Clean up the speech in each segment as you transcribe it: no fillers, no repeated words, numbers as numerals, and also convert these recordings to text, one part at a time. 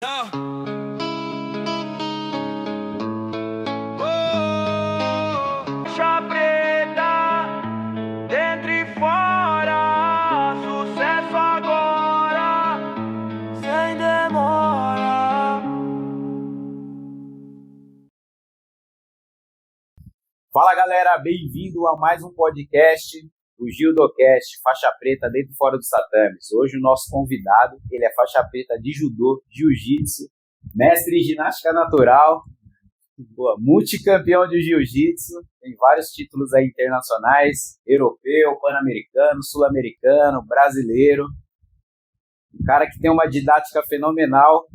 Faixa preta, dentro e fora, sucesso agora, sem demora. Fala galera, bem-vindo a mais um podcast, o Gildocast, faixa preta dentro e fora dos tatames. Hoje o nosso convidado, ele é faixa preta de judô, jiu-jitsu, mestre em ginástica natural, multicampeão de jiu-jitsu, tem vários títulos aí internacionais, europeu, pan-americano, sul-americano, brasileiro. Um cara que tem uma didática fenomenal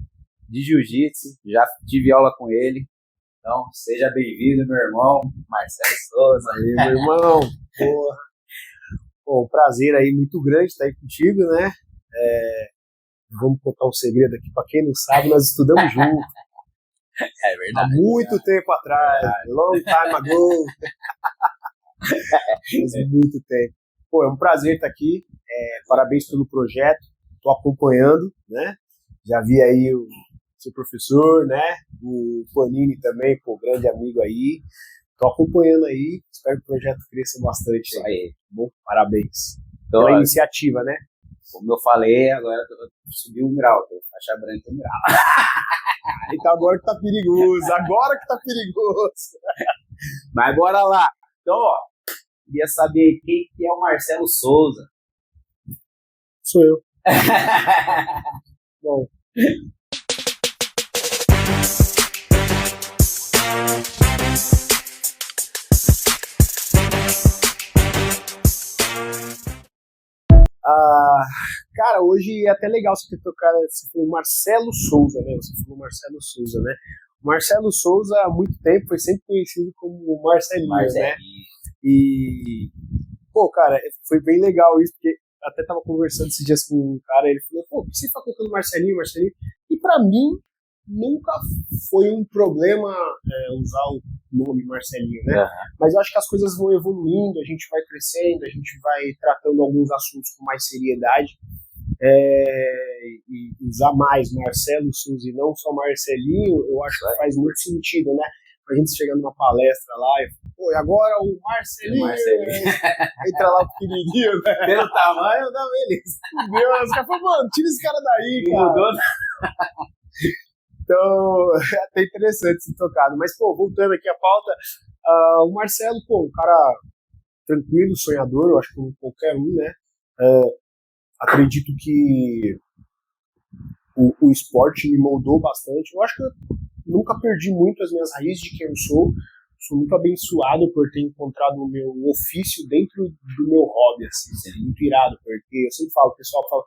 de jiu-jitsu, já tive aula com ele. Então, seja bem-vindo, meu irmão, Marcelo Souza. Aí, meu irmão, porra. Bom, um prazer aí muito grande estar aí contigo, né? Vamos contar um segredo aqui, pra quem não sabe, nós estudamos juntos. É verdade. Há muito tempo atrás, long time ago. Faz muito tempo. Pô, é um prazer estar aqui, parabéns pelo projeto, tô acompanhando, né? Já vi aí o seu professor, né? O Panini também, pô, grande amigo aí. Tô acompanhando aí, espero que o projeto cresça bastante. Isso aí. Bom, parabéns. Então, Pela iniciativa, né? como eu falei, agora eu subi um grau, tô faixa branca um grau. Então agora que tá perigoso, agora que tá perigoso. Mas bora lá. Então, ó, queria saber quem que é o Marcelo Souza. Sou eu. Bom. Cara, hoje é até legal você ter tocado, você falou Marcelo Souza, né? Você falou Marcelo Souza, né? O Marcelo Souza, há muito tempo, foi sempre conhecido como Marcelinho, né? E, pô, cara, foi bem legal isso, porque até tava conversando esses dias com um cara, ele falou, pô, por que você tá colocando Marcelinho? E pra mim, nunca foi um problema usar o nome Marcelinho, né? Uhum. Mas eu acho que as coisas vão evoluindo, a gente vai crescendo, a gente vai tratando alguns assuntos com mais seriedade, e usar mais Marcelo Souza e não só Marcelinho, eu acho que faz muito sentido, né? A gente chegar numa palestra lá e pô, e agora o Marcelinho. Entra lá o pequenininho, né? Pelo tamanho, não, beleza. Meu, os caras falam, mano, tira esse cara daí, cara. Mudou, né? Então, é até interessante ser tocado. Mas, pô, voltando aqui à pauta, o Marcelo, pô, um cara tranquilo, sonhador, eu acho que como qualquer um, né? Acredito que o esporte me moldou bastante. Eu acho que eu nunca perdi muito as minhas raízes de quem eu sou. Sou muito abençoado por ter encontrado o meu ofício dentro do meu hobby, assim, muito irado, porque eu sempre falo, o pessoal fala,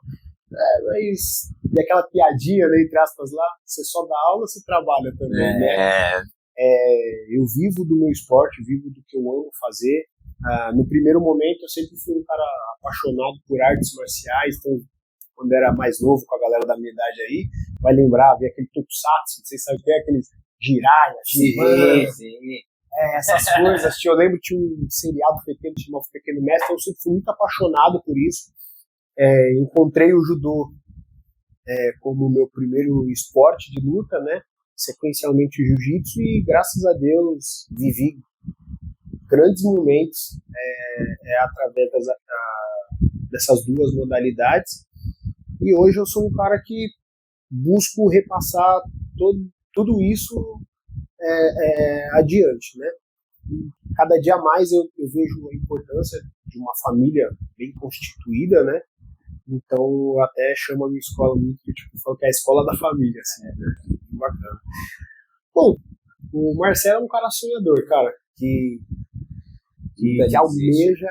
mas e aquela piadinha, né, entre aspas lá, você só dá aula, você trabalha também, né? Eu vivo do meu esporte, vivo do que eu amo fazer. No primeiro momento eu sempre fui um cara apaixonado por artes marciais, então quando era mais novo, com a galera da minha idade aí, vai lembrar, ver aquele tokusatsu, vocês sabem o que é, aqueles jiraiya, essas coisas. Eu lembro que tinha um seriado pequeno, chamado Pequeno Mestre, eu sempre fui muito apaixonado por isso. Encontrei o judô como meu primeiro esporte de luta, né? Sequencialmente o jiu-jitsu, e graças a Deus vivi grandes momentos através dessas duas modalidades, e hoje eu sou um cara que busco repassar tudo isso adiante, né? Cada dia mais eu vejo a importância de uma família bem constituída, né? Então eu até chamo a minha escola muito, tipo, falo que é a escola da família, assim, né? Muito bacana. Bom, o Marcelo é um cara sonhador, cara, que almeja,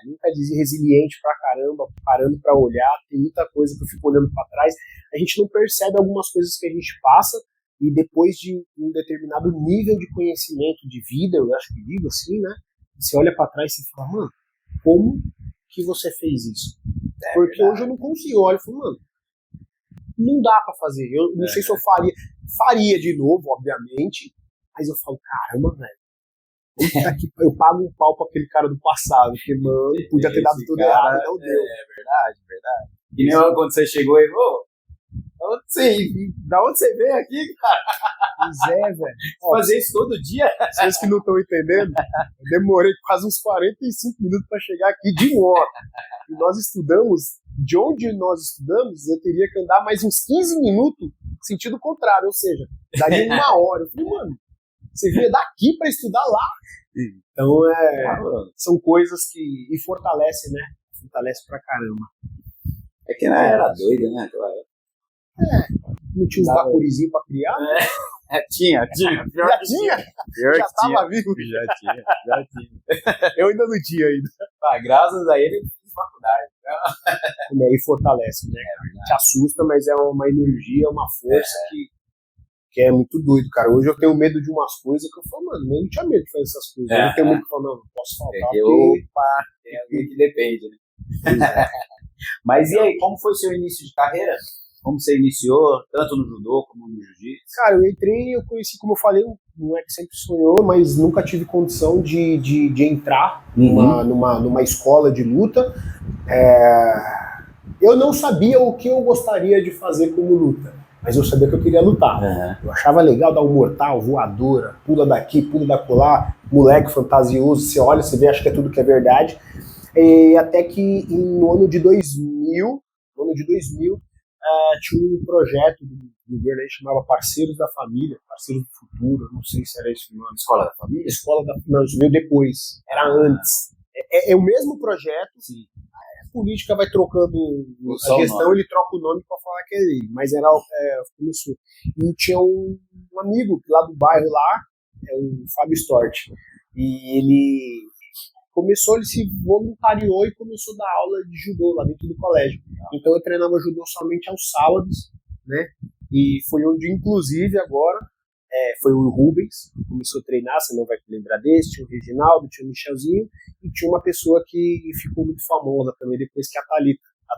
nunca desiste, resiliente pra caramba, parando pra olhar, tem muita coisa que eu fico olhando pra trás, a gente não percebe algumas coisas que a gente passa, e depois de um determinado nível de conhecimento de vida, eu acho que digo assim, né, você olha pra trás e fala, mano, como que você fez isso? Porque verdade. Hoje eu não consigo, eu olho e falo, mano, não dá pra fazer, eu não sei se eu faria de novo, obviamente, mas eu falo, caramba, velho, eu pago um pau pra aquele cara do passado, porque, mano, podia ter dado tudo errado, não deu. Verdade. E nem quando você chegou e, Da onde você veio aqui, cara? Pois é, velho. Ó, Fazer isso todo dia? vocês que não estão entendendo, eu demorei quase uns 45 minutos para chegar aqui de moto. E nós estudamos, de onde nós estudamos, eu teria que andar mais uns 15 minutos sentido contrário, ou seja, daria 1 hora. Eu falei, mano, você veio daqui para estudar lá? Então, são coisas que e fortalecem, né? Fortalece pra caramba. É que ela era doida, né? Não tinha uns bacurizinhos pra criar? Tinha. Já tinha? Já tava vivo? Já tinha. Eu ainda não tinha ainda. Graças a ele eu fiz faculdade. E fortalece, né? Te assusta, mas é uma energia, uma força que é muito doido, cara. Hoje eu tenho medo de umas coisas que eu falo, mano, eu não tinha medo de fazer essas coisas. Eu não tenho medo de falar, não posso faltar. Tem alguém que depende, né? Mas e aí, como foi o seu início de carreira? Como você iniciou, tanto no judô como no jiu-jitsu? Cara, eu conheci, como eu falei, um moleque que sempre sonhou, mas nunca tive condição de entrar numa escola de luta. Eu não sabia o que eu gostaria de fazer como luta, mas eu sabia que eu queria lutar. Eu achava legal dar um mortal, voadora, pula daqui, pula da colar, moleque fantasioso, você olha, você vê, acha que é tudo que é verdade. E até que no ano de 2000, tinha um projeto do governo aí que chamava Parceiros da Família, Parceiros do Futuro, não sei se era esse o nome. Escola da Família? Não, isso veio depois, era antes. É o mesmo projeto. Sim. A política vai trocando a gestão, ele troca o nome para falar que é ele, mas começou. E tinha um amigo lá do bairro lá, o Fábio Stort, e ele se voluntariou e começou a dar aula de judô lá dentro do colégio. Então eu treinava judô somente aos sábados, né? E foi onde, inclusive, agora, foi o Rubens que começou a treinar, você não vai lembrar desse, tinha o Reginaldo, tinha o Michelzinho, e tinha uma pessoa que ficou muito famosa também depois, que é a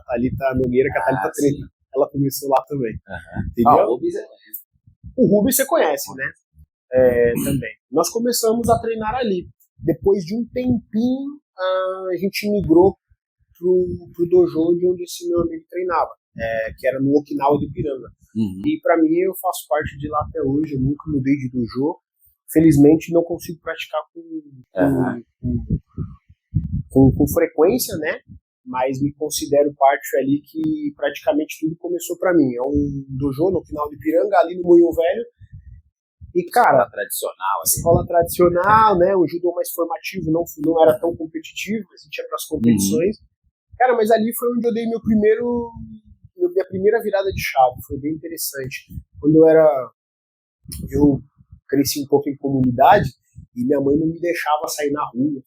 Thalita Nogueira, que a Thalita treina. Ela começou lá também. Entendeu? O Rubens você conhece, né? Também. Nós começamos a treinar ali. Depois de um tempinho, a gente migrou pro dojo de onde esse meu amigo treinava, que era no Okinawa de Ipiranga. E pra mim, eu faço parte de lá até hoje, eu nunca mudei de dojo. Felizmente, não consigo praticar com frequência, né? Mas me considero parte ali que praticamente tudo começou pra mim. É um dojo no Okinawa de Ipiranga, ali no Moinho Velho. E, cara, escola tradicional, né? O judô mais formativo, não era tão competitivo, a gente ia para as competições. Cara, mas ali foi onde eu dei minha primeira virada de chave, foi bem interessante. Quando eu cresci um pouco em comunidade e minha mãe não me deixava sair na rua.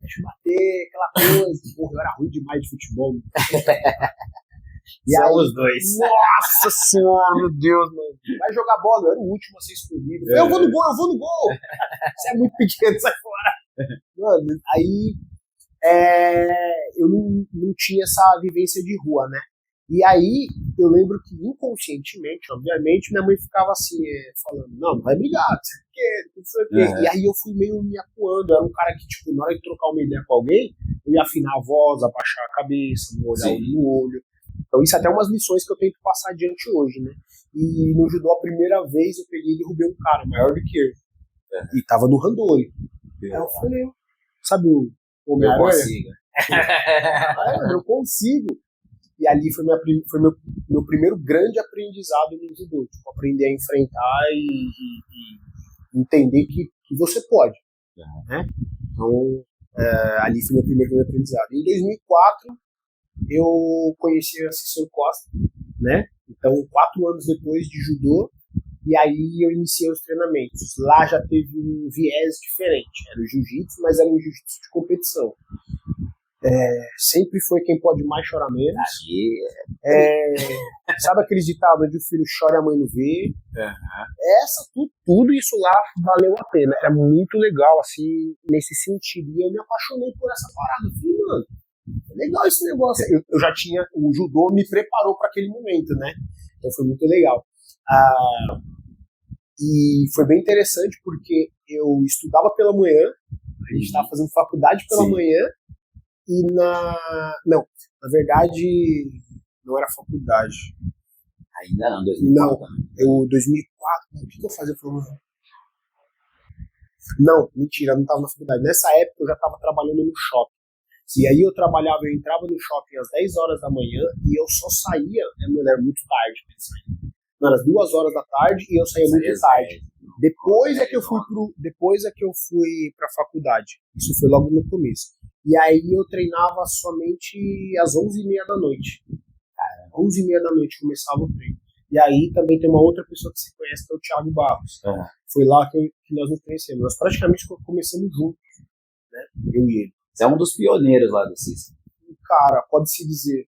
Deixa eu bater, aquela coisa. Porra, eu era ruim demais de futebol. E aí, os dois. Nossa senhora, meu Deus, mano. Vai jogar bola, eu era o último a ser escolhido. Eu vou no gol. Você é muito pequeno, sai fora. Mano, aí eu não tinha essa vivência de rua, né? E aí eu lembro que inconscientemente, obviamente, minha mãe ficava assim, falando, não vai brigar, não sei o quê. E aí eu fui meio me acuando, eu era um cara que, tipo, na hora de trocar uma ideia com alguém, eu ia afinar a voz, abaixar a cabeça, não olhar no olho. Então isso é até umas lições que eu tento passar adiante hoje, né? E no judô, a primeira vez, eu peguei e derrubei um cara maior do que eu. E tava no randori. Aí eu falei, sabe o Homem-Aranha? Eu consigo. E ali foi meu primeiro grande aprendizado no judô. Tipo, aprender a enfrentar e entender que você pode. Né? Então, ali foi meu primeiro grande aprendizado. Em 2004, eu conheci a Cícero Costa, né? Então, 4 anos depois de judô, e aí eu iniciei os treinamentos. Lá já teve um viés diferente. Era o jiu-jitsu, mas era um jiu-jitsu de competição. Sempre foi quem pode mais chorar menos. Sabe aqueles ditados onde o filho chora e a mãe não vê? Tudo isso lá valeu a pena. Era muito legal, assim, nesse sentido. E eu me apaixonei por essa parada. Eu falei, mano, legal esse negócio. Eu já tinha, o judô me preparou para aquele momento, né? Então foi muito legal. E foi bem interessante porque eu estudava pela manhã, a gente estava fazendo faculdade pela manhã, e na verdade, não era faculdade. Ainda não, 2004. Não, 2004, o que eu fazia? Não, mentira, eu não estava na faculdade. Nessa época eu já estava trabalhando no shopping. E aí eu entrava no shopping às 10 horas da manhã e eu só saía, era muito tarde. Mano, às 2 horas da tarde e eu saía muito tarde. Depois é que eu fui pra faculdade. Isso foi logo no começo. E aí eu treinava somente às 11h30 da noite. 11h30 da noite começava o treino. E aí também tem uma outra pessoa que você conhece, que é o Thiago Barros. Foi lá que nós nos conhecemos. Nós praticamente começamos juntos, né? Eu e ele. Você é um dos pioneiros lá do CIS. Cara, pode-se dizer.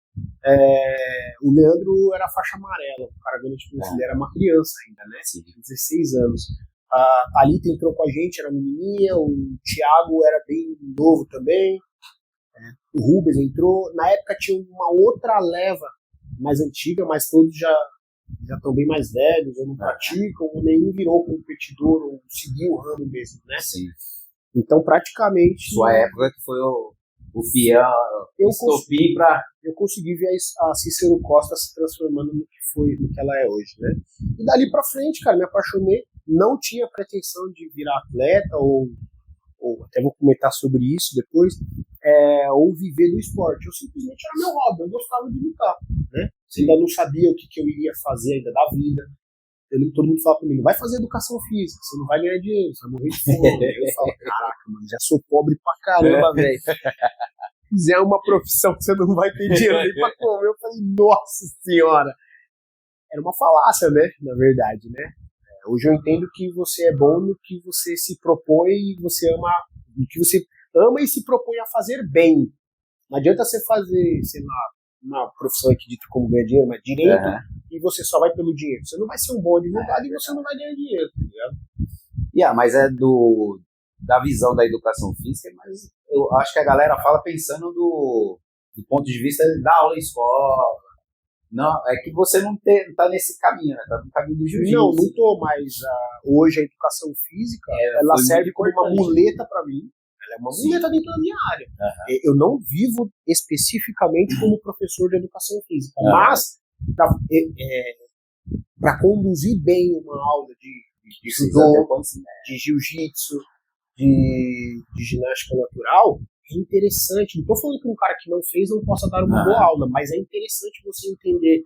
O Leandro era faixa amarela, o cara grande, ele era uma criança ainda, né? Sim. 16 anos. A Thalita entrou com a gente, era menininha, o Thiago era bem novo também, o Rubens entrou. Na época tinha uma outra leva mais antiga, mas todos já estão bem mais velhos, ou não praticam, ou nenhum virou competidor, ou seguiu o ramo mesmo, né? Sim. Então, praticamente... Sua época que foi o peão, estopim pra... Eu consegui ver a Cícero Costa se transformando no que ela é hoje, né? E dali pra frente, cara, me apaixonei. Não tinha pretensão de virar atleta, ou até vou comentar sobre isso depois, ou viver do esporte. Eu simplesmente era meu hobby, eu gostava de lutar, né? Ainda não sabia o que eu iria fazer ainda da vida. Todo mundo fala comigo, vai fazer educação física, você não vai ganhar dinheiro, você vai morrer de fome. Eu falo, caraca, mano, já sou pobre pra caramba, velho. Se fizer uma profissão que você não vai ter dinheiro nem pra comer, eu falei, nossa senhora. Era uma falácia, né, na verdade, né. Hoje eu entendo que você é bom no que você se propõe e você ama, no que você ama e se propõe a fazer bem. Não adianta você fazer, sei lá, uma profissão que dita como ganhar dinheiro, mas direito, e você só vai pelo dinheiro. Você não vai ser um bom advogado e você não vai ganhar dinheiro, tá ligado? Mas é da visão da educação física, mas eu acho que a galera fala pensando do ponto de vista da aula em escola. Não, é que você não tá nesse caminho, né? Tá no caminho do jiu-jitsu. Não tô, mas hoje a educação física, ela serve como uma muleta para mim. Ela é uma muleta dentro da minha área. Eu não vivo especificamente como professor de educação física, mas para conduzir bem uma aula de judô, de jiu-jitsu, de ginástica natural, é interessante. Não estou falando que um cara que não fez não possa dar uma boa aula, mas é interessante você entender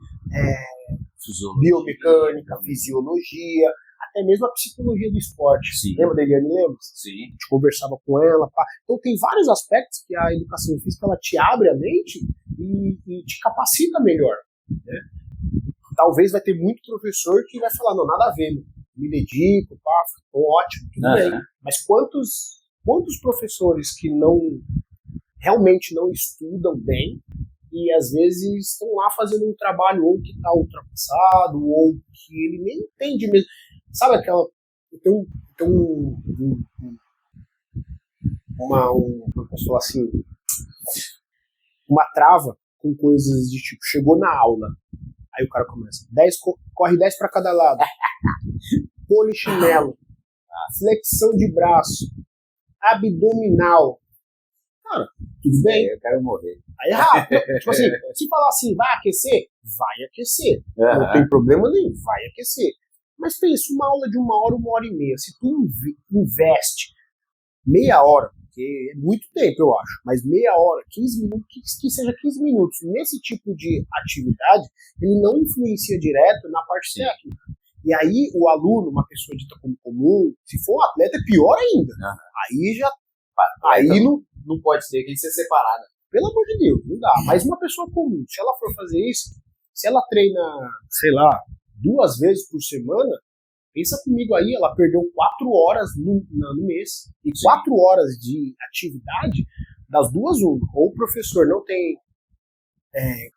biomecânica, fisiologia, até mesmo a psicologia do esporte. Sim. Lembra da Eliane Lemos? Sim. A gente conversava com ela. Então tem vários aspectos que a educação física ela te abre a mente e te capacita melhor, né? Talvez vai ter muito professor que vai falar, não, nada a ver, me dedico, ficou ótimo, tudo bem. Mas quantos professores que realmente não estudam bem e às vezes estão lá fazendo um trabalho ou que está ultrapassado ou que ele nem entende mesmo. Sabe aquela... Como posso falar assim, uma trava com coisas de tipo, chegou na aula, aí o cara começa, corre 10 para cada lado, polichinelo, flexão de braço, abdominal. Cara, tudo bem? Eu quero morrer. Aí é rápido. Tipo assim, se falar assim, vai aquecer? Vai aquecer. Não tem problema nenhum, vai aquecer. Mas pensa, uma aula de 1 hora, 1 hora e meia. Se tu investe meia hora, porque é muito tempo, eu acho, mas meia hora, 15 minutos, que seja 15 minutos, nesse tipo de atividade, ele não influencia direto na parte técnica. E aí o aluno, uma pessoa dita como comum, se for um atleta, é pior ainda. Aí já... Aí não pode ser, tem que ser separada. Pelo amor de Deus, não dá. Mas uma pessoa comum, se ela for fazer isso, se ela treina, sei lá, 2 vezes por semana, pensa comigo aí, ela perdeu 4 horas no mês. E 4 horas de atividade, das duas, uma. Ou o professor não tem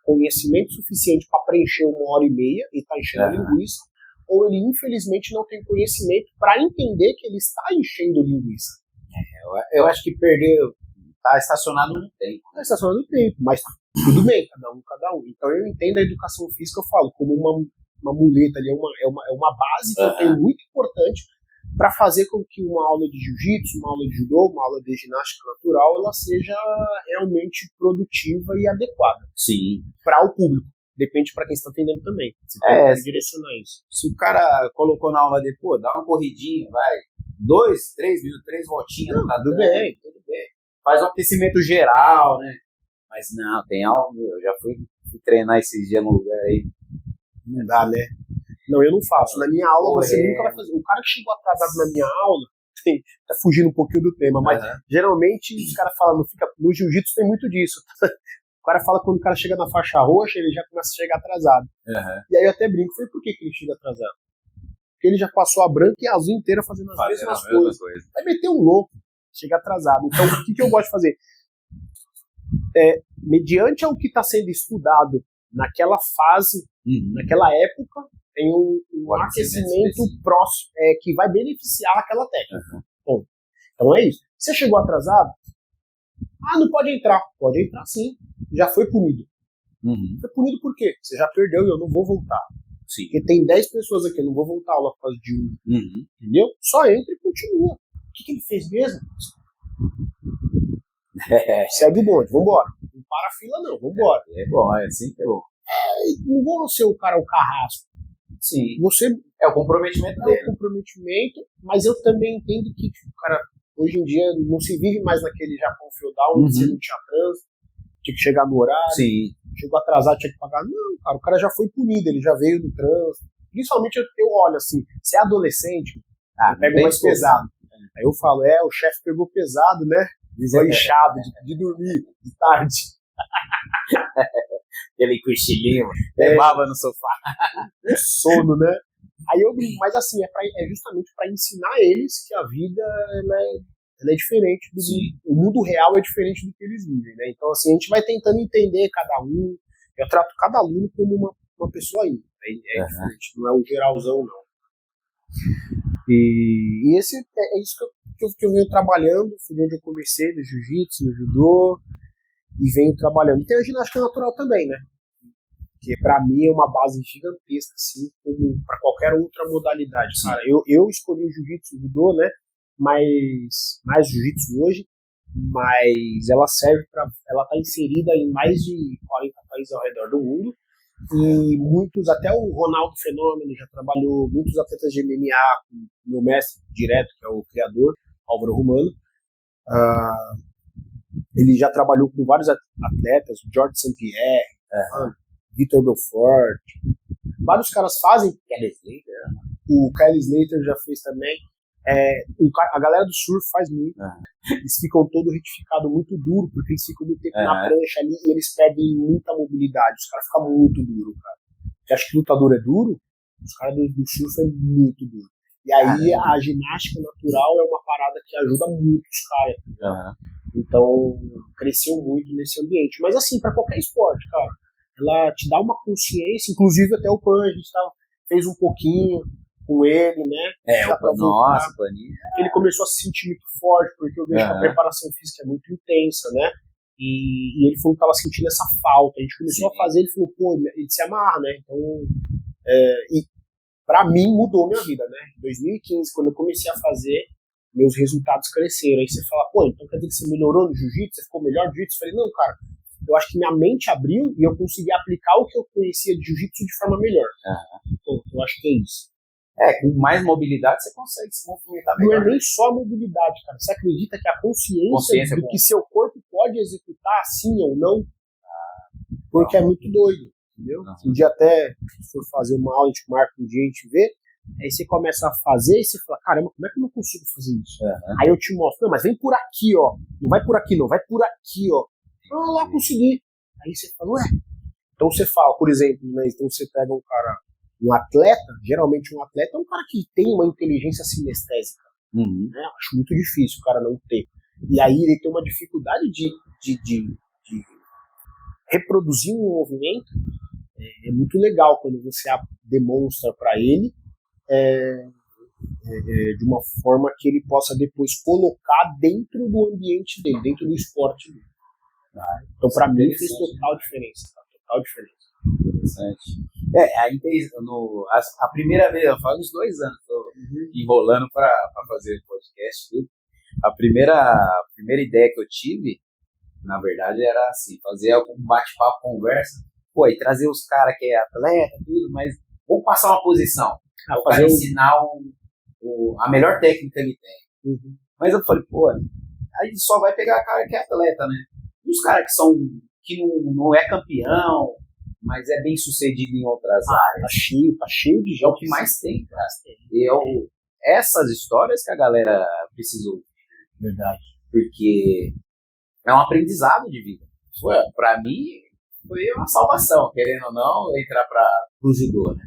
conhecimento suficiente para preencher 1 hora e meia e está enchendo linguiça, ou ele infelizmente não tem conhecimento para entender que ele está enchendo linguiça. Eu acho que perdeu, está estacionado no tempo. Está estacionado no tempo, mas tudo bem, cada um. Então eu entendo a educação física, eu falo, como uma muleta ali, é uma base que eu tenho muito importante para fazer com que uma aula de jiu-jitsu, uma aula de judô, uma aula de ginástica natural, ela seja realmente produtiva e adequada. Sim. Para o público. depende para quem está atendendo também. Você tem que direcionar isso. Se o cara colocou na aula dele, pô, dá uma corridinha, vai, 2, 3 minutos, 3 voltinhas, Não, tá tudo bem. Faz um aquecimento geral, né? Mas não, tem aula, eu já fui treinar esses dias no lugar aí. Não dá, né? Não, eu não faço. Na minha aula você nunca vai fazer. O cara que chegou atrasado na minha aula, tá fugindo um pouquinho do tema, mas geralmente os caras falam, no jiu-jitsu tem muito disso. O cara fala que quando o cara chega na faixa roxa, ele já começa a chegar atrasado. E aí eu até brinco, por que ele chega atrasado? Porque ele já passou a branca e a azul inteira fazendo as mesmas coisas. Vai meter um louco, chega atrasado. Então o que eu gosto de fazer? Mediante ao que está sendo estudado naquela fase, naquela época, tem um aquecimento próximo que vai beneficiar aquela técnica. Bom, então é isso. Você chegou atrasado? Não pode entrar. Pode entrar sim. Já foi punido. Foi punido por quê? Você já perdeu e eu não vou voltar. Sim. Porque tem 10 pessoas aqui, eu não vou voltar a aula por causa de um. Entendeu? Só entra e continua. O que ele fez mesmo? Segue o bonde, vambora. Não para a fila não, vambora. É bom, é assim que é bom. Não vou ser o cara, o carrasco. Sim. Você é o comprometimento dele. É o comprometimento, mas eu também entendo que o cara, hoje em dia, não se vive mais naquele Japão feudal, onde você não tinha trânsito, tinha que chegar no horário, chegou atrasado, tinha que pagar. Não, cara, o cara já foi punido, ele já veio do trânsito. Principalmente eu olho assim, se é adolescente, eu pego mais pesado. Aí eu falo, o chefe pegou pesado, né? Foi inchado de dormir de tarde. Aquele cochilinho, levava no sofá. Sono, né? Aí eu brinco, mas assim, é justamente para ensinar eles que a vida ela é diferente do mundo. O mundo real é diferente do que eles vivem, né? Então, assim, a gente vai tentando entender cada um. Eu trato cada aluno como uma pessoa ímpar. É diferente, não é o geralzão, não. E esse é isso que eu venho trabalhando. Foi onde eu comecei, no jiu-jitsu, no judô, e venho trabalhando. E tem a ginástica natural também, né? Que pra mim é uma base gigantesca, assim, como pra qualquer outra modalidade. Cara, eu escolhi o jiu-jitsu, o judô, né? Mais jiu-jitsu hoje, mas ela tá inserida em mais de 40 países ao redor do mundo. E muitos, até o Ronaldo Fenômeno já trabalhou, muitos atletas de MMA, com meu mestre direto, que é o criador, Álvaro Romano, ele já trabalhou com vários atletas, o George St. Pierre, Vitor Belfort, vários caras fazem, o Kelly Slater já fez também, a galera do surf faz muito, eles ficam todo retificado muito duro, porque eles ficam muito tempo na prancha ali e eles perdem muita mobilidade, os caras ficam muito duros, cara. Você acha que lutador é duro? Os caras do surf é muito duro. E aí a ginástica natural é uma parada que ajuda muito os caras. Então, cresceu muito nesse ambiente. Mas assim, pra qualquer esporte, cara, ela te dá uma consciência, inclusive até o Pan, a gente fez um pouquinho com ele, né? Nossa, Paninho. Ele começou a se sentir muito forte, porque eu vejo que a preparação física é muito intensa, né? E ele falou que estava sentindo essa falta. A gente começou a fazer, ele falou, pô, ele se amarra, né? Então, e pra mim mudou minha vida, né? Em 2015, quando eu comecei a fazer, meus resultados cresceram. Aí você fala, pô, então quer dizer que você melhorou no jiu-jitsu? Você ficou melhor no jiu-jitsu? Eu falei, não, cara, eu acho que minha mente abriu e eu consegui aplicar o que eu conhecia de jiu-jitsu de forma melhor. Então, eu acho que é isso. Com mais mobilidade você consegue se movimentar melhor. Não é nem só a mobilidade, cara. Você acredita que a consciência do que seu corpo pode executar, sim ou não? Porque é muito doido, entendeu? Um dia até, se for fazer uma aula, a gente marca um dia, a gente vê, aí você começa a fazer e você fala, caramba, como é que eu não consigo fazer isso? Aí eu te mostro, não, mas vem por aqui, ó. Não vai por aqui, não, vai por aqui, ó. Lá consegui. Aí você fala, ué. Então você fala, por exemplo, né? Então você pega um cara, um atleta, geralmente um atleta é um cara que tem uma inteligência sinestésica. Né? Acho muito difícil o cara não ter. E aí ele tem uma dificuldade de reproduzir um movimento. É muito legal quando você demonstra para ele de uma forma que ele possa depois colocar dentro do ambiente dele, dentro do esporte dele. Então para mim fez total diferença. Total diferença. Interessante. A primeira vez, faz uns 2 anos, tô enrolando para fazer o podcast. Tudo. A primeira ideia que eu tive, na verdade, era assim, fazer algum bate-papo, conversa pô, e trazer os caras que é atleta, tudo, mas vamos passar uma posição. O cara ensinar a melhor técnica que ele tem. Uhum. Mas eu falei, pô, aí só vai pegar cara que é atleta, né? E os caras que não é campeão, mas é bem sucedido em outras áreas. Tá cheio de gente. É o que mais tem, cara. Essas histórias que a galera precisou. Verdade. Porque é um aprendizado de vida. Pra mim, foi uma salvação, querendo ou não, entrar pro judô, né?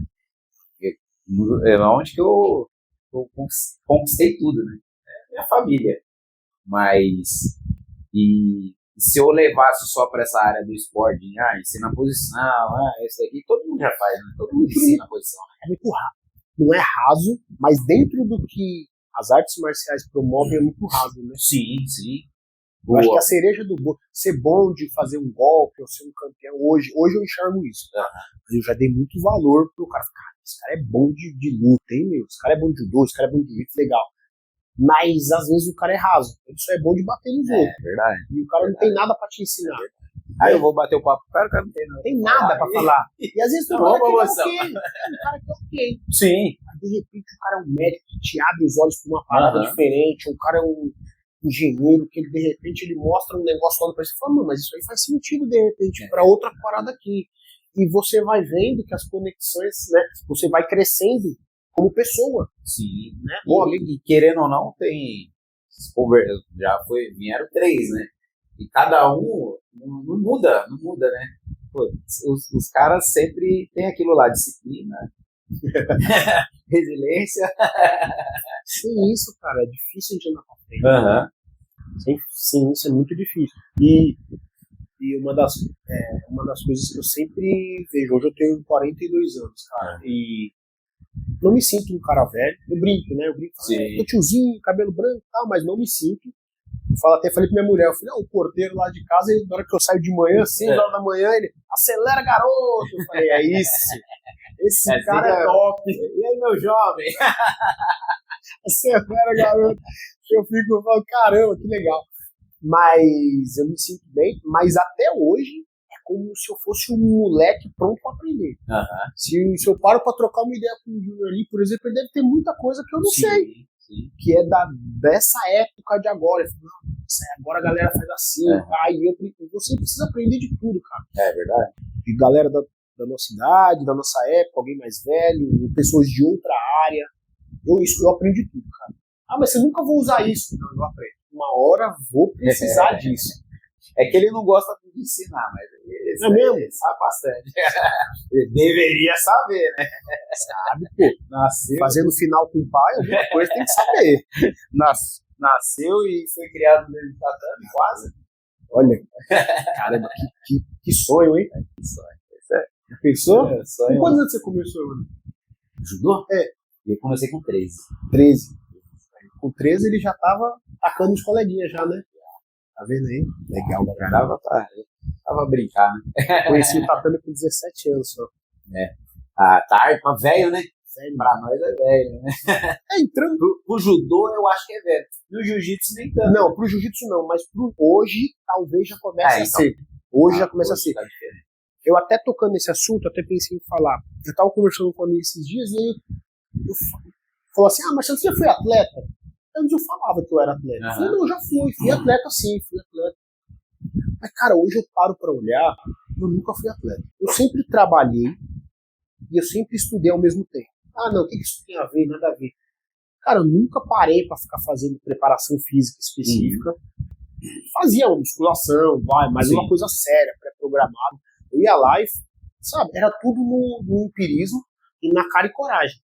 É onde que eu conquistei tudo, né? É minha família. Mas, e se eu levasse só pra essa área do esporte, ensina a posição, esse aqui, todo mundo já faz, né? Todo mundo ensina a posição. É muito rápido. Não é raso, mas dentro do que as artes marciais promovem é muito raso, né? Sim, sim. Eu acho que a cereja do bolo, ser bom de fazer um golpe ou ser um campeão, hoje eu enxergo isso. Eu já dei muito valor pro cara. Cara, esse cara é bom de luta, hein, meu? Esse cara é bom de judô, esse cara é bom de jiu-jitsu, legal. Mas às vezes o cara é raso. Ele só é bom de bater nos outros. É verdade. E o cara não tem nada pra te ensinar. Aí eu vou bater o papo com o cara não tem nada. Tem nada pra falar. E às vezes tu fala que é ok. O cara que é ok. Sim. Mas de repente o cara é um médico que te abre os olhos pra uma parada diferente. O cara é um engenheiro que ele, de repente ele mostra um negócio lá pra você e fala, mas isso aí faz sentido de repente pra outra parada aqui. E você vai vendo que as conexões, né? Você vai crescendo como pessoa. Sim. Né? E querendo ou não, vieram 3, né? E cada um não muda, né? Pô, os caras sempre tem aquilo lá, disciplina, resiliência. Sem isso, cara, é difícil a gente andar pra frente. Sem isso é muito difícil. E uma das coisas que eu sempre vejo, hoje eu tenho 42 anos, cara, e não me sinto um cara velho. Eu brinco, né? Tô tiozinho, cabelo branco e tal, mas não me sinto. Falei pra minha mulher, eu falei, o porteiro lá de casa, na hora que eu saio de manhã, 6 horas da manhã, ele, acelera, garoto! Eu falei, é isso. Esse cara é top. E aí, meu jovem? Acelera, garoto. Eu falo, caramba, que legal. Mas eu me sinto bem, mas até hoje é como se eu fosse um moleque pronto pra aprender. Se eu paro pra trocar uma ideia com o Júnior ali, por exemplo, ele deve ter muita coisa que eu não sei. Sim. Que é dessa época de agora. Agora a galera faz assim. Aí você precisa aprender de tudo, cara. É verdade. E galera da nossa idade, da nossa época, alguém mais velho, pessoas de outra área. Eu aprendi tudo, cara. Mas você nunca vou usar isso. Não, eu aprendo. Uma hora vou precisar disso. É que ele não gosta de ensinar, mas ele sabe bastante. Ele deveria saber, né? Sabe, pô. Nasceu. Fazendo final com o pai, alguma coisa tem que saber. Nasceu e foi criado no mesmo tatame, quase. Olha, caramba, que sonho, hein? Que sonho. Pensou? Sonho. Com quantos anos você começou, mano? Judô? Eu comecei com 13. 13. Com 13 ele já tava tacando os coleguinhas já, né? Tá vendo aí? Legal, Tava brincando. Conheci o tatame com 17 anos só. Tarde, mas velho, né? Pra nós é velho, né? Entrando. Pro judô eu acho que é velho. No jiu-jitsu nem tanto. Não, pro jiu-jitsu não, mas hoje talvez já comece a ser. Hoje já começa a ser. Tá, eu até tocando nesse assunto, até pensei em falar. Eu tava conversando com um amigo esses dias e aí eu falou assim, Marcelo, você já foi atleta? Antes eu falava que eu era atleta. Eu falei, não, eu já fui atleta sim, fui atleta. Mas, cara, hoje eu paro pra olhar, eu nunca fui atleta. Eu sempre trabalhei e eu sempre estudei ao mesmo tempo. Não, o que isso tem a ver? Nada a ver. Cara, eu nunca parei pra ficar fazendo preparação física específica. Fazia uma musculação, mas uma coisa séria, pré-programada. Eu ia lá e, sabe, era tudo no empirismo e na cara e coragem.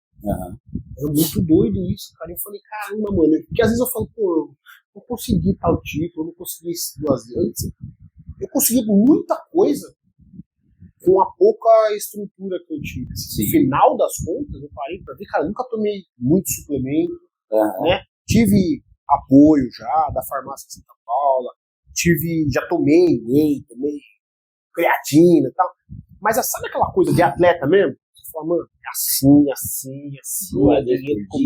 Era muito doido isso, cara. Eu falei, caramba, mano. Porque às vezes eu falo, pô, eu não consegui tal tipo, eu não consegui isso 2 vezes. Eu consegui muita coisa com a pouca estrutura que eu tive. No final das contas, eu parei pra ver, cara, nunca tomei muito suplemento, né? Tive apoio já da farmácia de Santa Paula, já tomei whey, tomei creatina e tal. Mas sabe aquela coisa de atleta mesmo? Você fala, mano, assim,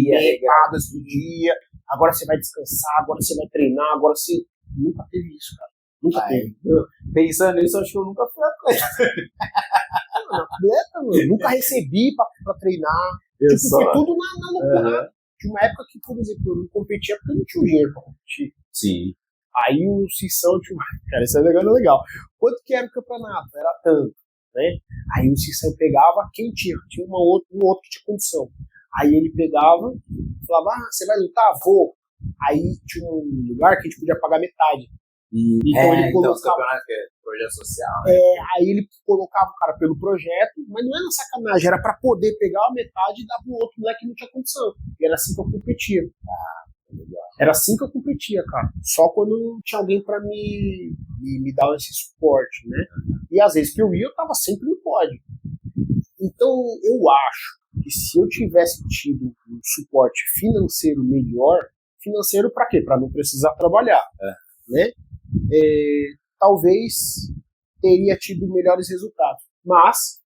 regadas do dia, agora você vai descansar, agora você vai treinar, agora você nunca teve isso, cara. Nunca teve. Pensando nisso, acho que eu nunca fui atleta. Atleta, mano. Nunca recebi pra treinar. Foi tudo na loucura. Tinha uma época que, por exemplo, eu não competia porque eu não tinha o dinheiro pra competir. Sim. Aí o Cissão tinha. Cara, isso é legal. Quanto que era o campeonato? Era tanto, né? Aí o Cissão pegava quem tinha. Tinha um outro que tinha condição. Aí ele pegava, falava, você vai lutar? Vou. Aí tinha um lugar que a gente podia pagar metade. Então ele colocava. Que é projeto social. Aí ele colocava o cara pelo projeto, mas não era sacanagem, era pra poder pegar a metade e dar pro outro moleque que não tinha condição. E era assim que eu competia. Era assim que eu competia, cara. Só quando tinha alguém pra me dar esse suporte, né? E às vezes que eu ia, eu tava sempre no pódio. Então eu acho que se eu tivesse tido um suporte financeiro melhor, financeiro pra quê? Pra não precisar trabalhar, né? Talvez teria tido melhores resultados. Mas,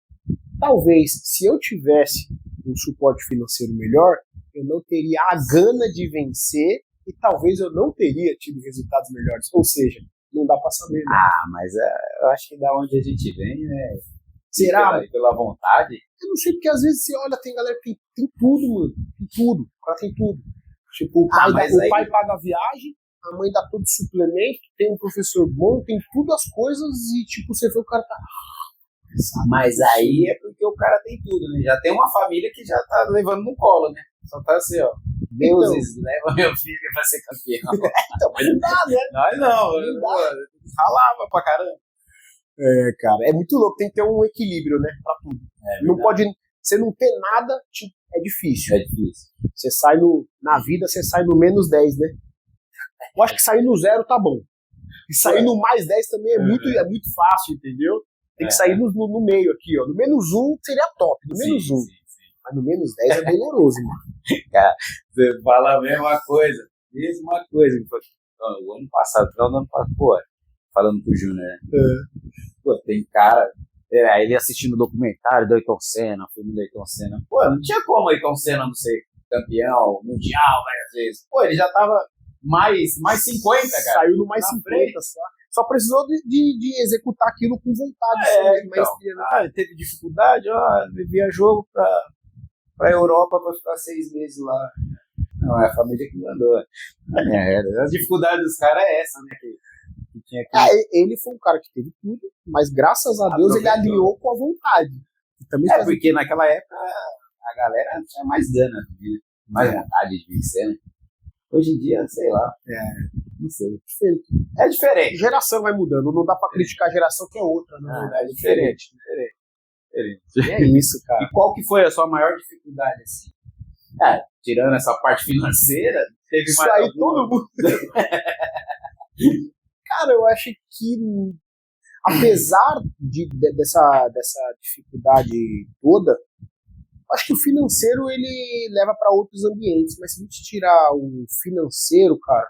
talvez, se eu tivesse um suporte financeiro melhor, eu não teria a gana de vencer e talvez eu não teria tido resultados melhores. Ou seja, não dá pra saber, né? Mas eu acho que da onde a gente vem, né? Será? Pela vontade. Eu não sei, porque às vezes você olha, tem galera que tem tudo, mano. Tem tudo. O cara tem tudo. Tipo, o pai paga a viagem, a mãe dá todo o suplemento, tem um professor bom, tem tudo as coisas e, tipo, você vê o cara tá... Mas aí é porque o cara tem tudo, né? Já tem uma família que já tá levando no colo, né? Só tá assim, ó. Deuses, leva meu filho pra ser campeão. Então, mas não dá, né? Não ralava pra caramba. Cara, é muito louco, tem que ter um equilíbrio, né? Pra tudo. Não pode... Você não ter nada, tipo, é difícil. Você sai na vida, você sai no menos 10, né? Eu acho que sair no 0 tá bom. E sair no mais 10 também é muito fácil, entendeu? Tem que sair no meio aqui, ó. No menos 1 seria top, no menos 1. Mas no menos 10 é doloroso, mano. Cara, você fala a mesma coisa. O ano passado, falando com o Júnior, né? Pô, tem cara... Aí ele assistindo o documentário do Ayrton Senna, o filme do Ayrton Senna. Pô, não tinha como o Ayrton Senna não ser campeão mundial várias vezes. Pô, ele já tava mais 50, cara. Saiu no mais 50 só precisou de executar aquilo com vontade. Ele teve dificuldade, viajou pra Europa pra ficar 6 meses lá. Não, é a família que mandou. A dificuldade dos caras é essa, né? Que tinha que... Ele foi um cara que teve tudo, mas graças a Deus ele alinhou com a vontade. Também porque naquela época a galera tinha mais gana, mais vontade de vencer, né? Hoje em dia, sei lá. Não sei. É diferente. Geração vai mudando, não dá pra criticar a geração que é outra, né? É diferente. É isso, cara. E qual que foi a sua maior dificuldade, assim? Tirando essa parte financeira, teve isso mais aí alguma... todo mundo. Cara, eu acho que, apesar dessa dificuldade toda, acho que o financeiro ele leva para outros ambientes, mas se a gente tirar o financeiro, cara,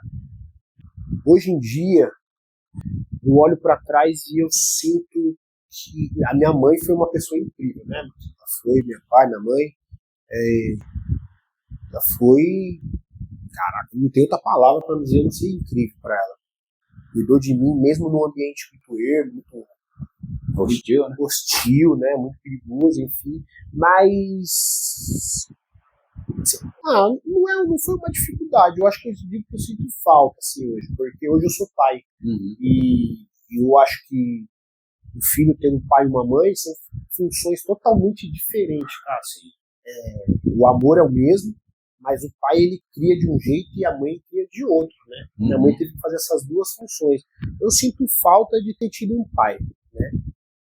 hoje em dia eu olho para trás e eu sinto que a minha mãe foi uma pessoa incrível, né? Ela foi, meu pai, minha mãe, ela foi, caraca, não tem outra palavra para dizer, não sei, incrível para ela. Cuidou de mim, mesmo num ambiente muito ermo, muito hostil, né? Muito perigoso, enfim. Mas não foi uma dificuldade. Eu acho que eu digo que eu sinto falta assim, hoje, porque hoje eu sou pai. E eu acho que o filho ter um pai e uma mãe são funções totalmente diferentes, cara. Assim, o amor é o mesmo, mas o pai ele cria de um jeito e a mãe cria de outro, né? Minha mãe teve que fazer essas duas funções. Eu sinto falta de ter tido um pai, né?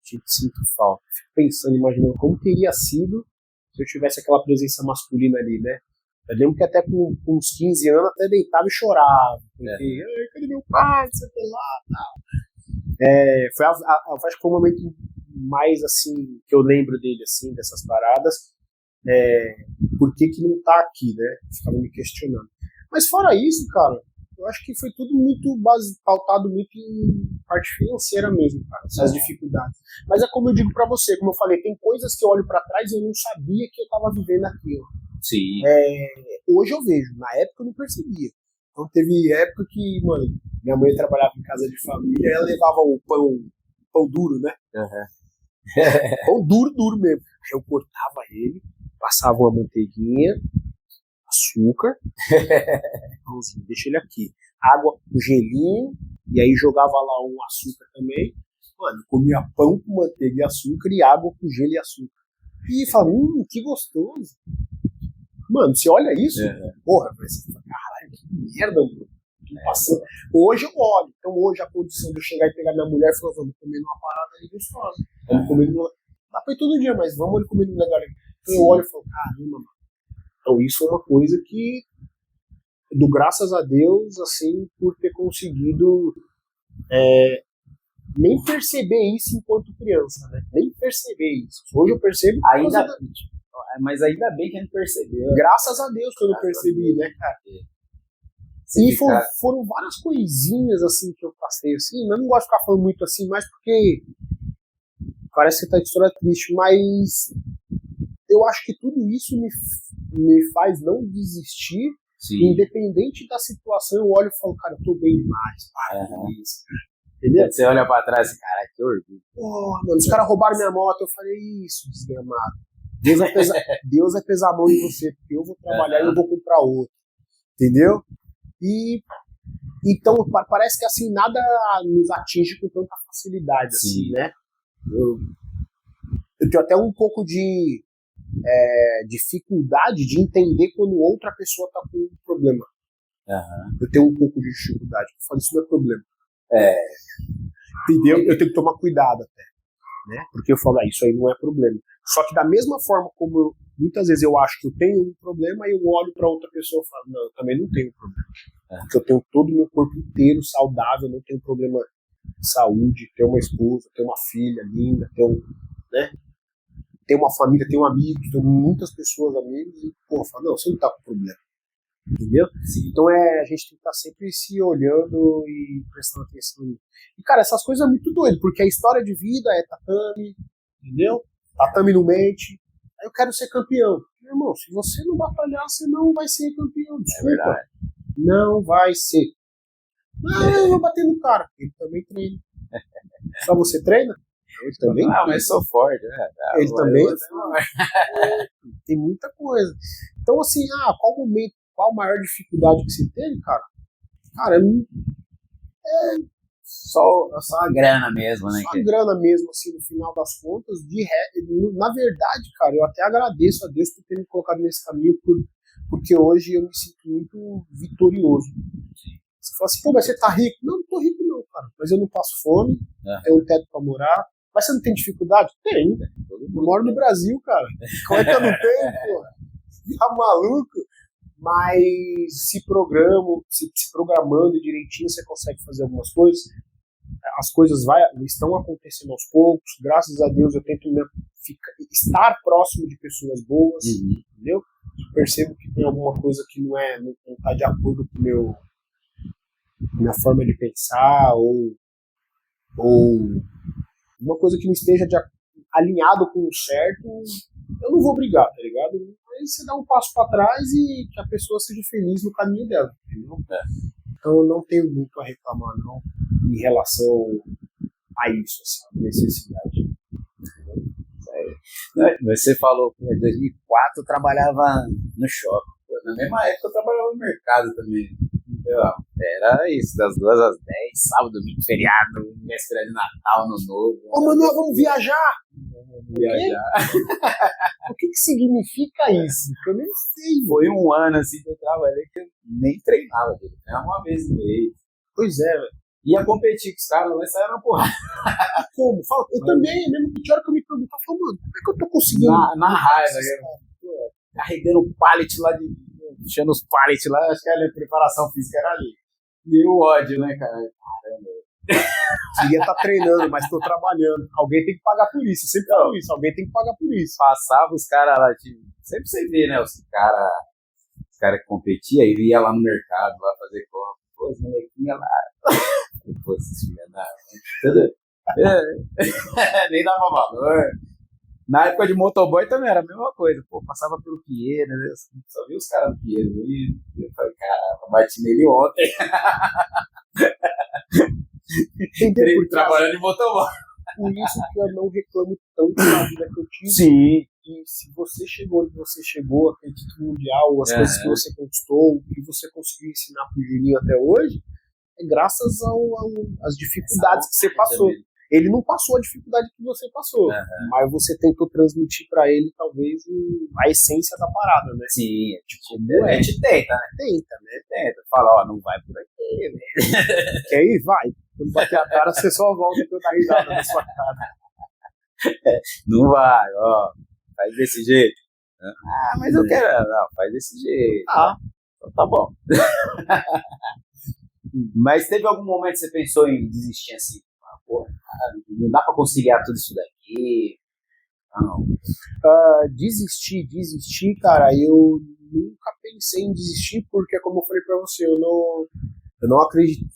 Sinto falta. Fico pensando, imaginando como teria sido se eu tivesse aquela presença masculina ali, né? Eu lembro que até com uns 15 anos até deitava e chorava. Porque, cadê meu pai? Você tá lá, tal. Acho que foi o momento mais, assim, que eu lembro dele, assim, dessas paradas. Por que não tá aqui, né? Ficava me questionando. Mas fora isso, cara, eu acho que foi tudo muito pautado muito em parte financeira mesmo, cara, essas dificuldades. Mas é como eu digo pra você, como eu falei, tem coisas que eu olho pra trás e eu não sabia que eu tava vivendo aquilo. Sim. Hoje eu vejo, na época eu não percebia. Então teve época que, mano, Minha mãe trabalhava em casa de família, ela levava o pão duro, né? Pão duro mesmo. Aí eu cortava ele, passava uma manteiguinha, açúcar, pãozinho, deixa ele aqui. Água, um gelinho, e aí jogava lá um açúcar também. Mano, eu comia pão com manteiga e açúcar e água com gelo e açúcar. E falava, que gostoso. Mano, você olha isso, porra, você fala, caralho, que merda, mano. Passando. Hoje eu olho. Então hoje a condição de eu chegar e pegar minha mulher e falar, vamos comer numa parada ali gostosa. Vamos comer numa... Dá pra ir todo dia, mas vamos ali comer num lugar ali. Então eu olho e falo, caramba, mano. Então isso é uma coisa que eu dou graças a Deus, assim, por ter conseguido nem perceber isso enquanto criança, né? Nem perceber isso. Hoje eu percebo. Mas ainda bem que a gente percebeu. Graças a Deus que eu não percebi, né, cara? E foram várias coisinhas assim que eu passei assim, mas eu não gosto de ficar falando muito assim, mais porque parece que tá de história triste, mas eu acho que tudo isso me faz não desistir. Sim. Independente da situação, eu olho e falo, cara, eu tô bem demais, isso. Entendeu? Você olha pra trás e cara, que orgulho. Porra, mano, os caras roubaram minha moto, eu falei, isso, desgramado. Deus vai pesar a mão em você, porque eu vou trabalhar e eu vou comprar outro. Entendeu? E então parece que assim nada nos atinge com tanta facilidade, assim, né? Eu tenho até um pouco de dificuldade de entender quando outra pessoa tá com um problema. Eu tenho um pouco de dificuldade. Eu falo, isso não é problema. Entendeu? Eu tenho que tomar cuidado até, né? Porque eu falo, isso aí não é problema. Só que da mesma forma como muitas vezes eu acho que eu tenho um problema, eu olho para outra pessoa e falo, não, eu também não tenho problema. Porque eu tenho todo o meu corpo inteiro saudável, não tenho problema de saúde, tenho uma esposa, tenho uma filha linda, tenho uma família, tenho amigos, tenho muitas pessoas amigos, e eu falo, não, você não tá com problema. Entendeu? Sim. Então a gente tem que estar sempre se olhando e prestando atenção. E cara, essas coisas é muito doido, porque a história de vida é tatame, entendeu? Tatame no mente. Aí eu quero ser campeão. Meu irmão, se você não batalhar, você não vai ser campeão. Desculpa. Não vai ser. Eu vou bater no cara. Ele também treina. Só você treina? Ele também. Mas sou forte. Ele também. Tem muita coisa. Então, assim, qual momento, qual a maior dificuldade que você teve, cara? Cara, só a grana mesmo, né? Só a grana mesmo, assim, no final das contas. Na verdade, cara, eu até agradeço a Deus por ter me colocado nesse caminho, porque hoje eu me sinto muito vitorioso. Você fala assim, pô, mas você tá rico? Não tô rico não, cara. Mas eu não passo fome, tenho um teto pra morar. Mas você não tem dificuldade? Tem. Eu moro no Brasil, cara. Como é que eu não tenho, pô? Tá maluco? Mas se programando direitinho, você consegue fazer algumas coisas. As coisas estão acontecendo aos poucos. Graças a Deus eu tento estar próximo de pessoas boas, entendeu? Eu percebo que tem alguma coisa que não está de acordo com minha forma de pensar ou uma coisa que não esteja alinhado com o certo, eu não vou brigar, tá ligado? Aí você dá um passo para trás e que a pessoa seja feliz no caminho dela, entendeu? Então eu não tenho muito a reclamar não em relação a isso, assim, necessidade. Você falou que em 2004 eu trabalhava no shopping. Na mesma época eu trabalhava no mercado também. Era isso, das 2 às 10, sábado, domingo, feriado, véspera de Natal, Ano Novo. Ô, Manoel, vamos viajar! Viajar. O que significa isso? Eu nem sei. Foi um ano assim que eu trabalhei que eu nem treinava, velho. Era uma vez no mês. Pois é, velho. Ia competir com os caras, mas saia na porrada. Como? Eu também, mesmo que hora que eu me perguntava, eu falei, mano, como é que eu tô conseguindo? Na raiva, carregando o pallet lá deixando os pallets lá, acho que a preparação física era ali. E o ódio, né, cara? Caramba. Queria estar treinando, mas estou trabalhando. Alguém tem que pagar por isso. Sempre falo isso. Alguém tem que pagar por isso. Passava os caras lá, tipo, sempre você vê, né? Os caras que competiam, ele ia lá no mercado, lá fazer compra. Pô, os molequinhos lá. Pô, esses filhos da... Nem dava valor. Na época de motoboy também era a mesma coisa. Pô, passava pelo Pinheiro, né? Só vi os caras do Pinheiro ali. Eu falei, caramba, bati nele ontem. Entendeu? Porque Trabalhando em motoboy. por isso que eu não reclamo tanto da vida que eu tive. Sim. E se você chegou onde você chegou, aquele título mundial, as coisas que você conquistou, o que você conseguiu ensinar pro Juninho até hoje, é graças às dificuldades que você passou. Ele não passou a dificuldade que você passou, mas você tentou transmitir pra ele, talvez, a essência da parada, né? Sim, a gente tenta, né? Tenta. Fala, ó, não vai por aqui, né? Que aí vai. Quando bater a cara, você só volta e eu dar risada na sua cara. Não vai, ó. Faz desse jeito. Ah, mas eu quero. Não, faz desse jeito. Então tá bom. Mas teve algum momento que você pensou em desistir assim? Pô, não dá pra conciliar tudo isso daqui. Não. Desistir, cara, eu nunca pensei em desistir, porque, como eu falei pra você, eu não acredito.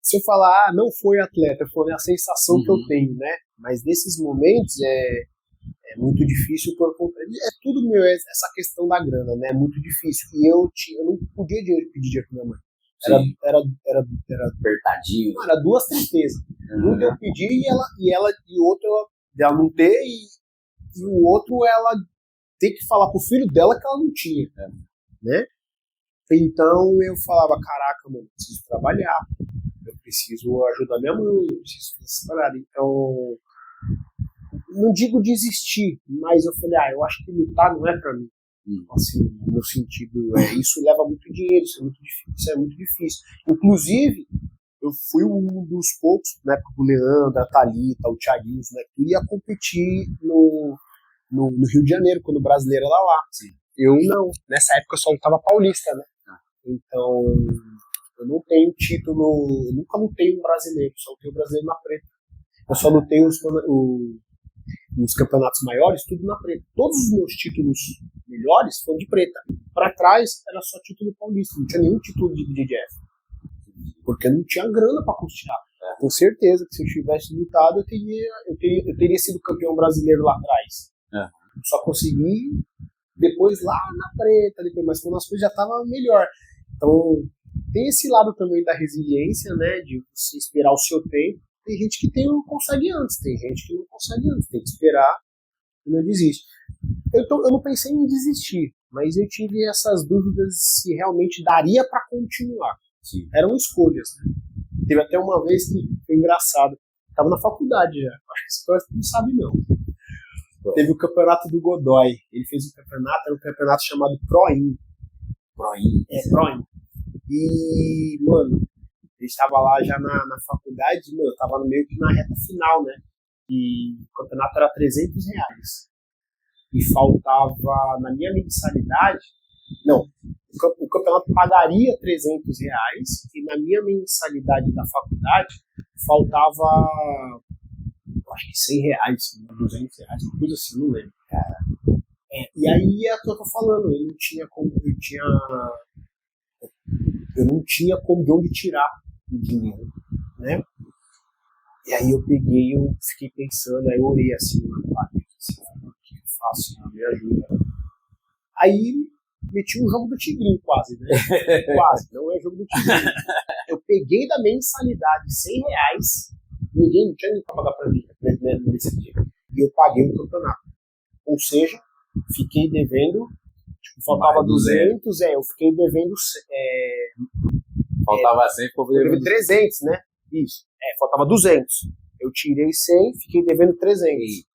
Se eu falar, não foi atleta, foi a sensação que eu tenho, né? Mas nesses momentos é muito difícil por conta. É tudo meu, essa questão da grana, né? É muito difícil. E eu não podia pedir dinheiro pra minha mãe. Era apertadinho. Não, era duas tristezas. Um eu pedi e o outro ela não ter, e o outro ela ter que falar pro filho dela que ela não tinha. Né? Então eu falava, caraca, mano, eu preciso trabalhar. Eu preciso ajudar minha mãe, eu preciso fazer. Então, não digo desistir, mas eu falei, eu acho que lutar não é pra mim. Assim, no sentido, isso leva muito dinheiro, isso é muito difícil. Inclusive, eu fui um dos poucos, na época do Leandro, a Thalita, o Thiaguinho, né, que ia competir no Rio de Janeiro, quando o brasileiro era lá. Sim. Eu não, nessa época eu só lutava paulista, né? Então, eu não tenho título, eu nunca lutei um brasileiro, só lutei o brasileiro na preta. Eu só lutei os campeonatos maiores, tudo na preta. Todos os meus títulos melhores foram de preta. Para trás era só título paulista, não tinha nenhum título de BJJF. Porque eu não tinha grana para custear. Com certeza que se eu tivesse lutado, eu teria sido campeão brasileiro lá atrás. Só consegui depois lá na preta, mas quando as coisas já estavam melhor. Então, tem esse lado também da resiliência, né, de você esperar o seu tempo. Tem gente que não consegue antes, tem gente que não consegue antes, tem que esperar e não desiste. Eu não pensei em desistir, mas eu tive essas dúvidas se realmente daria para continuar. Sim. Eram escolhas, né? Teve até uma vez que foi engraçado, estava na faculdade já, acho que você não sabe não. Teve o campeonato do Godoy, ele fez um campeonato, era um campeonato chamado Proin. Proin. E, mano, ele estava lá já na faculdade, mano, eu tava meio que na reta final, né? E o campeonato era R$300. E faltava, na minha mensalidade, não, o campeonato pagaria R$300 e na minha mensalidade da faculdade faltava, acho que R$100, R$200, uma coisa assim, não lembro. E aí é o que eu tô falando, eu não tinha como de onde tirar o dinheiro, né? E aí eu fiquei pensando, aí eu orei assim, o que eu faço? Me ajuda. Aí meti um jogo do Tigrinho quase, né? Quase, não é jogo do Tigrinho. Eu peguei da mensalidade R$100, ninguém não tinha nem pra pagar pra mim nesse dia. E eu paguei o campeonato. Ou seja, fiquei devendo, faltava 200, eu fiquei devendo... faltava 100, ficou devendo 300, né? Isso. Faltava 200. Eu tirei 100, fiquei devendo 300.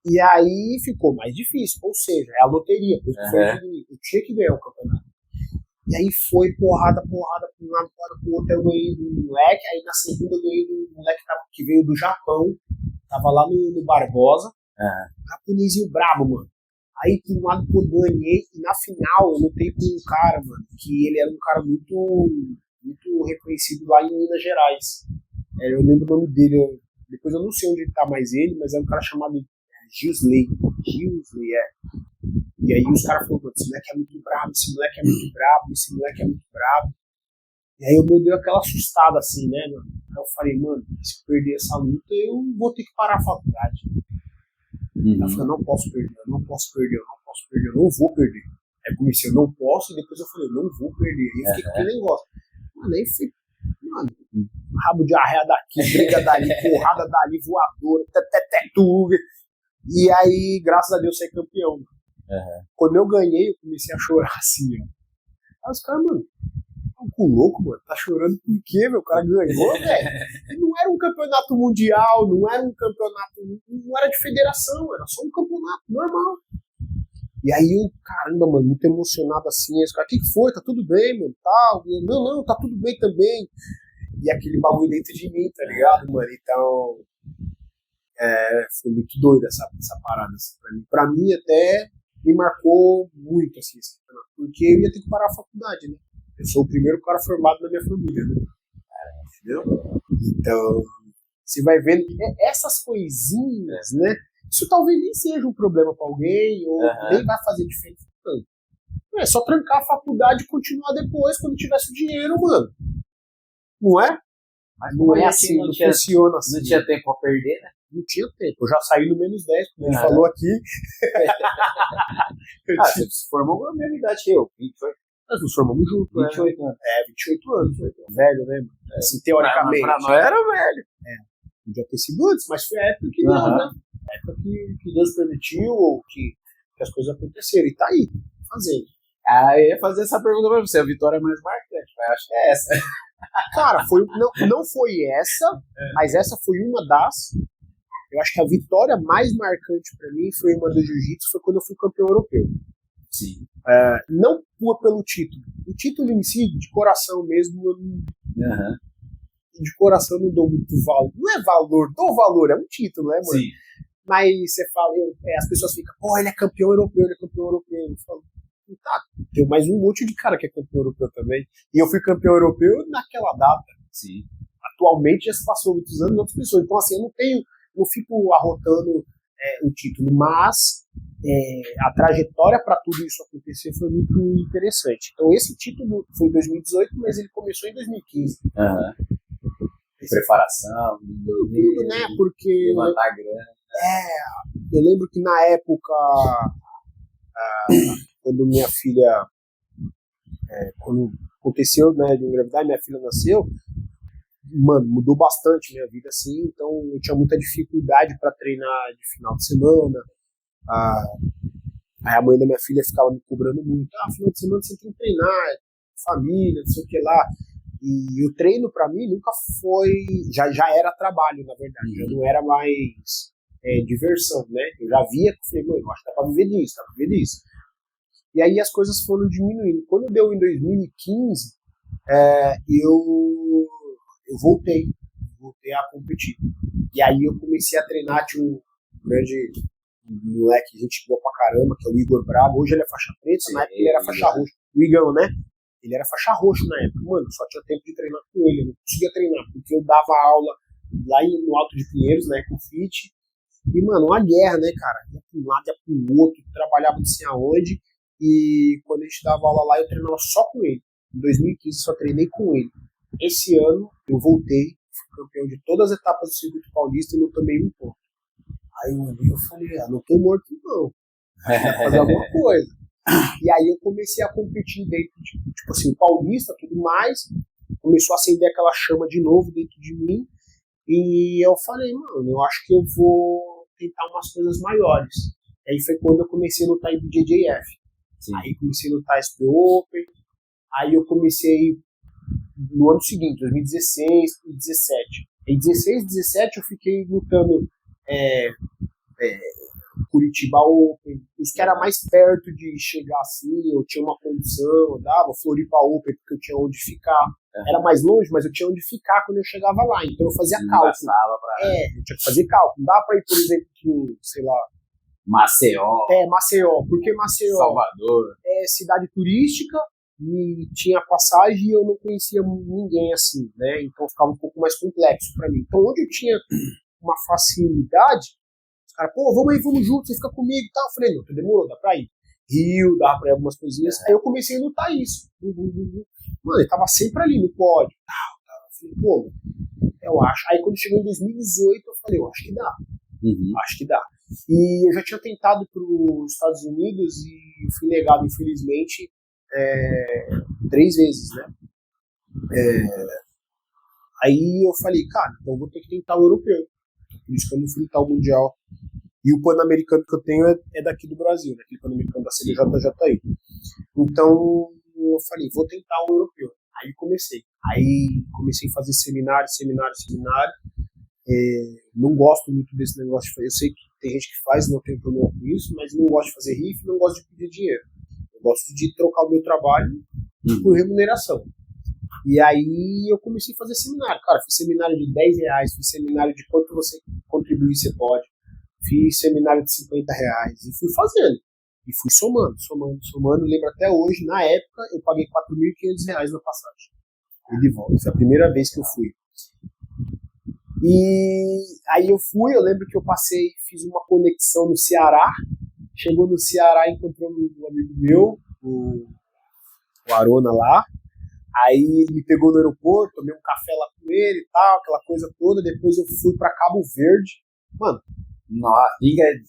E aí ficou mais difícil. Ou seja, é a loteria. Eu tinha que ganhar o campeonato. E aí foi porrada por um lado, porrada pro outro. Eu ganhei do moleque. Aí na segunda eu ganhei do moleque que veio do Japão. Tava lá no Barbosa. Japonesinho brabo, mano. Aí, por um lado, eu ganhei, e na final eu lutei com um cara, mano, que ele era um cara muito, muito reconhecido lá em Minas Gerais. Eu lembro o nome dele, depois eu não sei onde tá mais ele, mas é um cara chamado Gisley. E aí os caras falaram, esse moleque é muito brabo, esse moleque é muito brabo, esse moleque é muito brabo. E aí eu me dei aquela assustada assim, né, mano? Aí eu falei, mano, se eu perder essa luta, eu vou ter que parar a faculdade. Eu falei, eu não posso perder, eu não vou perder. Aí comecei, eu não posso, e depois eu falei, eu não vou perder. Aí eu fiquei com aquele negócio. Mano, aí foi, mano, rabo de arreia daqui, briga dali, porrada dali, voadora, tudo. E aí, graças a Deus, saí campeão. Uhum. Quando eu ganhei, eu comecei a chorar assim, ó. Aí os caras, mano, tá louco, mano, tá chorando por quê, meu? O cara ganhou, velho. E não era um campeonato mundial, não era um campeonato, não era de federação, era só um campeonato normal. E aí eu, caramba, mano, muito emocionado assim, os caras, o que foi? Tá tudo bem, mano, tal. Não, tá tudo bem também. E aquele bagulho dentro de mim, tá ligado, mano? Então, foi muito doido essa parada, assim, pra mim. Pra mim, até me marcou muito, assim, esse campeonato, porque eu ia ter que parar a faculdade, né? Eu sou o primeiro cara formado na minha família, né? Entendeu? Então, você vai vendo essas coisinhas, né? Isso talvez nem seja um problema pra alguém, ou nem vai fazer diferença tanto. É só trancar a faculdade e continuar depois, quando tivesse o dinheiro, mano. Não é? Mas não é assim, não funciona assim. Não tinha tempo pra perder, né? Não tinha tempo. Eu já saí no menos 10, como ele falou aqui. Você se formou com a mesma idade que eu, 28. Nós nos formamos juntos, 28 anos. 28 anos. Velho, né, mano? Assim, teoricamente. Pra nós era velho. Podia ter sido antes, mas foi a época que Deus, né? A época que Deus permitiu, ou que as coisas aconteceram. E tá aí, fazendo. Eu ia fazer essa pergunta pra você, a vitória mais marcante, mas acho que é essa. Cara, não foi essa, mas essa foi uma das. Eu acho que a vitória mais marcante pra mim foi uma do jiu-jitsu, foi quando eu fui campeão europeu. Sim. Não pelo título. O título em si, de coração mesmo, eu não, de coração eu não dou muito valor. Não é valor, dou valor, é um título, né, mano? Sim. Mas você fala, as pessoas ficam, pô, ele é campeão europeu, Eu falo, tá, tem mais um monte de cara que é campeão europeu também. E eu fui campeão europeu naquela data. Sim. Atualmente já se passou muitos anos, outras pessoas. Então, assim, eu não fico arrotando o título, mas a trajetória para tudo isso acontecer foi muito interessante. Então, esse título foi em 2018, mas ele começou em 2015. Preparação, tudo, né? Porque levantar grana. Eu lembro que na época, quando minha filha, quando aconteceu, né, de engravidar, minha filha nasceu, mano, mudou bastante minha vida, assim. Então eu tinha muita dificuldade para treinar de final de semana. Aí a mãe da minha filha ficava me cobrando muito, final de semana você tem que treinar, família, não sei o que lá. E o treino pra mim nunca foi, já era trabalho, na verdade, já não era mais diversão, né? Eu já via, falei, mãe, eu acho que dá pra viver disso, E aí as coisas foram diminuindo. Quando deu em 2015, eu voltei a competir. E aí eu comecei a treinar, tinha um grande moleque, gente boa pra caramba, que é o Igor Brabo. Hoje ele é faixa preta, na época ele era faixa roxa. O Igão, né? Ele era faixa roxa na época. Mano, só tinha tempo de treinar com ele. Eu não conseguia treinar, porque eu dava aula lá no Alto de Pinheiros, né, com o FIT. E, mano, uma guerra, né, cara? Ia pra um lado, ia pro outro, trabalhava não sei aonde. E quando a gente dava aula lá, eu treinava só com ele. Em 2015, só treinei com ele. Esse ano, eu voltei, fui campeão de todas as etapas do Circuito Paulista e não tomei um ponto. Aí eu falei, não tô morto não. Acho que dá pra fazer alguma coisa. E aí eu comecei a competir dentro de, tipo assim, o Paulista, tudo mais. Começou a acender aquela chama de novo dentro de mim. E eu falei, mano, eu acho que eu vou tentar umas coisas maiores. E aí foi quando eu comecei a lutar em BJJF. Sim. Aí comecei a lutar SP Open. Aí eu comecei no ano seguinte, 2016 e 2017. Em 16 e 2017 eu fiquei lutando Curitiba Open, os que era mais perto de chegar assim, eu tinha uma condição, eu dava Floripa Open porque eu tinha onde ficar. Era mais longe, mas eu tinha onde ficar quando eu chegava lá, então eu fazia cálculo. Eu tinha que fazer cálculo. Não dá pra ir, por exemplo, que, sei lá, Maceió. Maceió, porque Maceió Salvador é cidade turística e tinha passagem e eu não conhecia ninguém assim, né? Então ficava um pouco mais complexo pra mim. Então onde eu tinha uma facilidade, os caras, pô, vamos aí, vamos junto, você fica comigo e tal. Eu falei, não, demorou, dá pra ir. Rio, dá pra ir algumas coisinhas. Aí eu comecei a lutar isso. Mano, ele tava sempre ali no pódio. Eu falei, pô, eu acho. Aí quando chegou em 2018, eu falei, eu acho que dá. Acho que dá. E eu já tinha tentado para os Estados Unidos e fui negado, infelizmente, 3 vezes, né? Aí eu falei, cara, então eu vou ter que tentar o europeu. Por isso que eu não fui tentar o mundial. E o Pan-Americano que eu tenho é daqui do Brasil, né? Aquele Pan-Americano da CBJJI. Então eu falei, vou tentar o europeu. Aí comecei a fazer seminário. Não gosto muito desse negócio de fazer. Eu sei que tem gente que faz, não tem problema com isso, mas não gosto de fazer rifa, não gosto de pedir dinheiro. Eu gosto de trocar o meu trabalho por remuneração. E aí eu comecei a fazer seminário. Cara, fiz seminário de R$10, fiz seminário de quanto você contribuir você pode, fiz seminário de R$50 e fui fazendo. E fui somando. Lembro até hoje, na época, eu paguei R$4.500 na passagem. E de volta. Foi a primeira vez que eu fui. E aí eu lembro que eu fiz uma conexão no Ceará. Chegou no Ceará, encontrei um amigo meu, o Arona lá. Aí ele me pegou no aeroporto, tomei um café lá com ele e tal, aquela coisa toda. Depois eu fui pra Cabo Verde. Mano, nossa, pinga.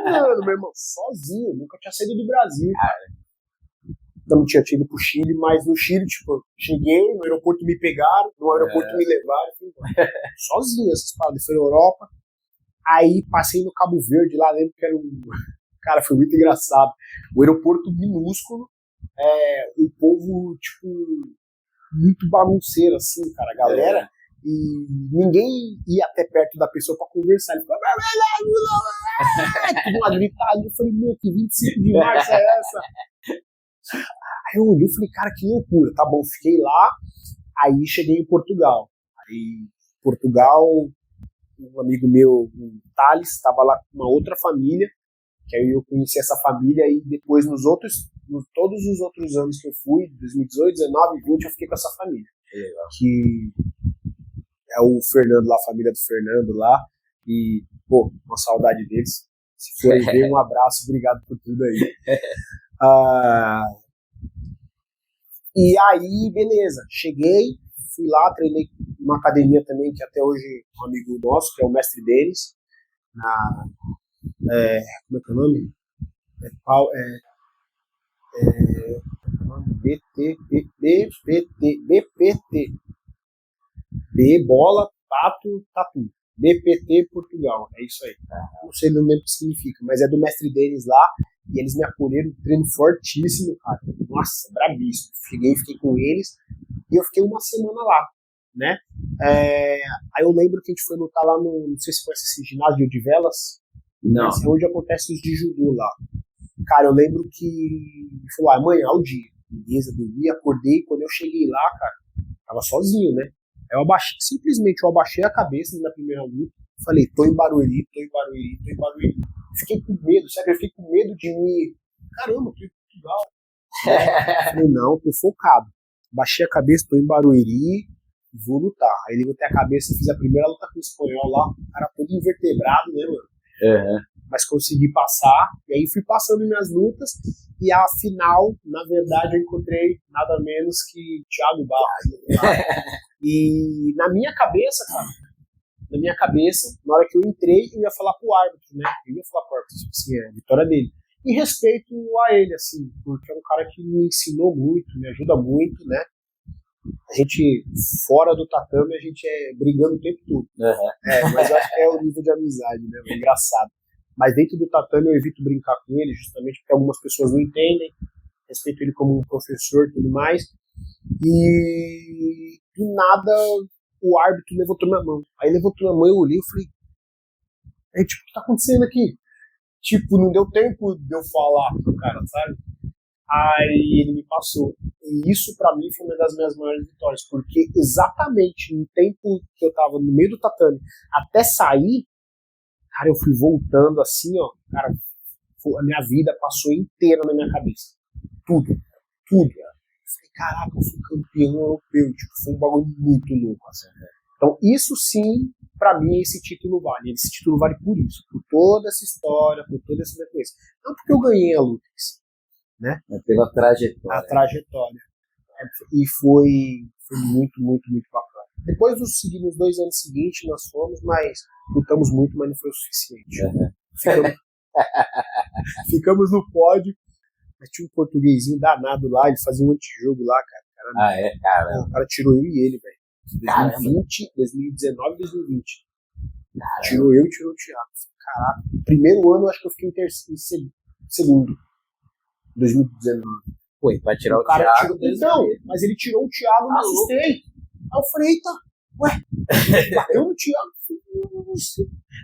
Mano, meu irmão, sozinho, nunca tinha saído do Brasil. Não tinha ido pro Chile, mas no Chile, tipo, cheguei, no aeroporto me pegaram, no aeroporto me levaram, fui embora. Sozinho, essas paradas, foi na Europa. Aí passei no Cabo Verde lá, lembro que era Cara, foi muito engraçado. O aeroporto minúsculo, o povo, tipo, muito bagunceiro, assim, cara, a galera. E ninguém ia até perto da pessoa pra conversar. Ele falou, tudo lá gritado. Eu falei, meu, que 25 de março é essa? Aí eu olhei e falei, cara, que loucura. Tá bom, fiquei lá. Aí cheguei em Portugal. Aí, Portugal, um amigo meu, o Thales, estava lá com uma outra família. Que aí eu conheci essa família. E depois, todos os outros anos que eu fui, 2018, 19 e 20, eu fiquei com essa família. Que é o Fernando lá, a família do Fernando lá. E, pô, uma saudade deles. Se forem ver, um abraço, obrigado por tudo aí. E aí, beleza, cheguei, fui lá, treinei numa academia também, que até hoje é um amigo nosso, que é o Mestre Denis, como é que é o nome? BPT. B, bola, pato, tatu. BPT Portugal, é isso aí. Não sei o que significa, mas é do Mestre Denis lá. E eles me acolheram, um treino fortíssimo, cara. Nossa, brabíssimo. Fiquei com eles e eu fiquei uma semana lá, né? Aí eu lembro que a gente foi lutar lá não sei se conhece esse ginásio de Velas. Não. Mas é onde acontece os de judô lá. Cara, eu lembro que falou, amanhã é o dia. Beleza, dormi, acordei. Quando eu cheguei lá, cara, tava sozinho, né? Aí eu abaixei a cabeça na primeira luta. Falei, tô em Barueri. Fiquei com medo, sabe? Eu fiquei com medo de me... Caramba, tô em Portugal. Falei, não, tô focado. Baixei a cabeça, tô em Barueri, vou lutar. Aí levantei a cabeça, fiz a primeira luta com o espanhol lá, o cara todo invertebrado, né, mano? Mas consegui passar, e aí fui passando minhas lutas, e a final, na verdade, eu encontrei nada menos que Thiago Barros. E na minha cabeça, cara, na hora que eu entrei, eu ia falar pro árbitro, né? Tipo assim, a vitória dele. E respeito a ele, assim, porque é um cara que me ensinou muito, me ajuda muito, né? A gente, fora do tatame, a gente brigando o tempo todo. Mas eu acho que é o nível de amizade, né? É engraçado. Mas dentro do tatame eu evito brincar com ele, justamente porque algumas pessoas não entendem. Respeito ele como um professor e tudo mais. E do nada o árbitro levantou minha mão. Aí levantou minha mão, eu olhei e falei, tipo, o que tá acontecendo aqui? Tipo, não deu tempo de eu falar pro cara, sabe? Aí ele me passou. E isso pra mim foi uma das minhas maiores vitórias, porque exatamente no tempo que eu tava no meio do tatame, até sair, cara, eu fui voltando assim, ó, cara, a minha vida passou inteira na minha cabeça. Tudo. Falei, caraca, eu fui campeão europeu, tipo, foi um bagulho muito louco, assim, né? Então, isso sim, pra mim, esse título vale. Esse título vale por isso, por toda essa história, por toda essa referência. Não porque eu ganhei a luta, né? É pela trajetória. A trajetória. E foi muito, muito, muito bacana. Depois nos 2 anos seguintes, nós fomos, mas lutamos muito, mas não foi o suficiente. Ficamos no pódio. Mas tinha um portuguesinho danado lá, ele fazia um antijogo lá, cara. Cara. O cara tirou eu e ele, velho. Caramba. 2019 e 2020. Caramba. Tirou eu e tirou o Thiago. Caraca. Primeiro ano, eu acho que eu fiquei em segundo. 2019. Pô, vai tirar o cara Thiago. Então, mas ele tirou o Thiago e me assustei. Aí eu falei, eita, ué, bateu no Thiago.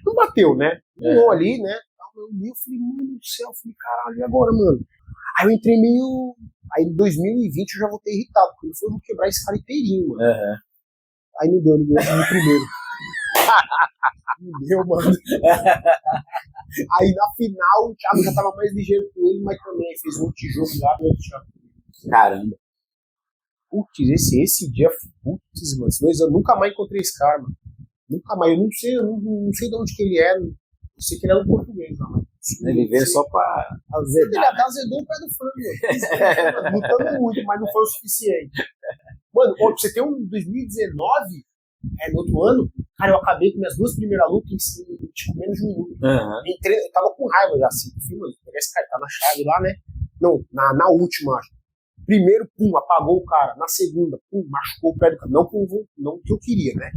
Não bateu, né? Pulou ali, né? Eu falei, mano do céu, eu falei, caralho, e agora, mano? Aí eu entrei meio. Aí em 2020 eu já voltei irritado, porque eu vou quebrar esse cara inteirinho, mano. Aí não deu no primeiro. Não deu, mano. Aí na final o Thiago já tava mais ligeiro que ele, mas também fez um tijolo lá no Thiago. Caramba. Putz, esse dia, putz, mano, 2 anos, nunca mais encontrei esse cara, mano. Nunca mais, eu não sei de onde que ele era. Eu sei que ele era um português, mano. Ele veio só pra azedar. Ele até azedou o pé do frango, lutando muito, mas não foi o suficiente. Mano, pra você ter um 2019, no outro ano, cara, eu acabei com minhas 2 primeiras lutas em tipo, menos de 1 minuto. Entrei, eu tava com raiva já, assim. Mano, pegar esse cara, tá na chave lá, né? Não, na última, acho. Primeiro, pum, apagou o cara. Na segunda, pum, machucou o pé do cara. Não o que eu queria, né?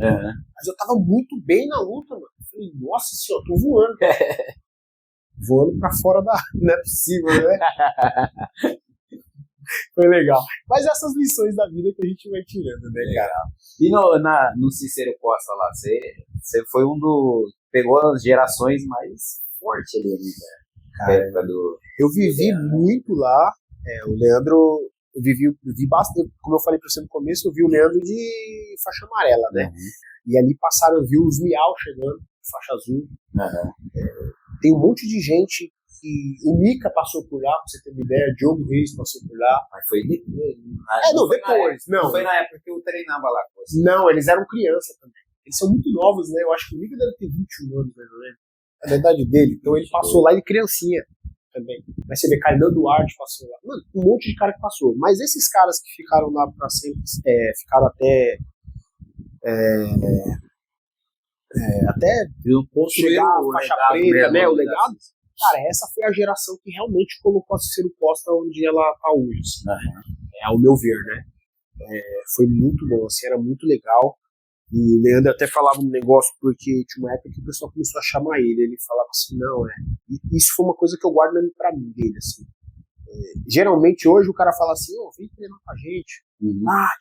Mas eu tava muito bem na luta, mano. Eu falei, nossa senhora, tô voando. Voando pra fora da... Não é possível, né? Foi legal. Mas essas lições da vida que a gente vai tirando, né, cara? E no Cícero Costa lá, você foi pegou as gerações mais fortes ali, né? Cara, eu vivi muito lá. O Leandro... Eu vivi bastante, como eu falei pra você no começo, eu vi o Leandro de faixa amarela, né? E ali passaram, viu os Miau chegando, faixa azul. Tem um monte de gente que... O Mika passou por lá, pra você ter uma ideia, Diogo Reis passou por lá. Mas foi depois. Não foi na época que eu treinava lá. Não, eles eram criança também. Eles são muito novos, né? Eu acho que o Mika deve ter 21 anos, mais ou menos. A verdade dele. Então ele passou lá de criancinha também. Mas você vê, Kainan Duarte passou lá. Mano, um monte de cara que passou. Mas esses caras que ficaram lá pra sempre, ficaram até chegar a faixa preta, né, o legado. Cara, essa foi a geração que realmente colocou a Cícero Costa onde ela tá hoje. Assim. Ao meu ver, né? Foi muito bom, assim, era muito legal. E o Leandro até falava um negócio, porque tinha uma época que o pessoal começou a chamar ele. Ele falava assim, não, E isso foi uma coisa que eu guardo pra mim dele, assim. Geralmente hoje o cara fala assim, vem treinar com a gente.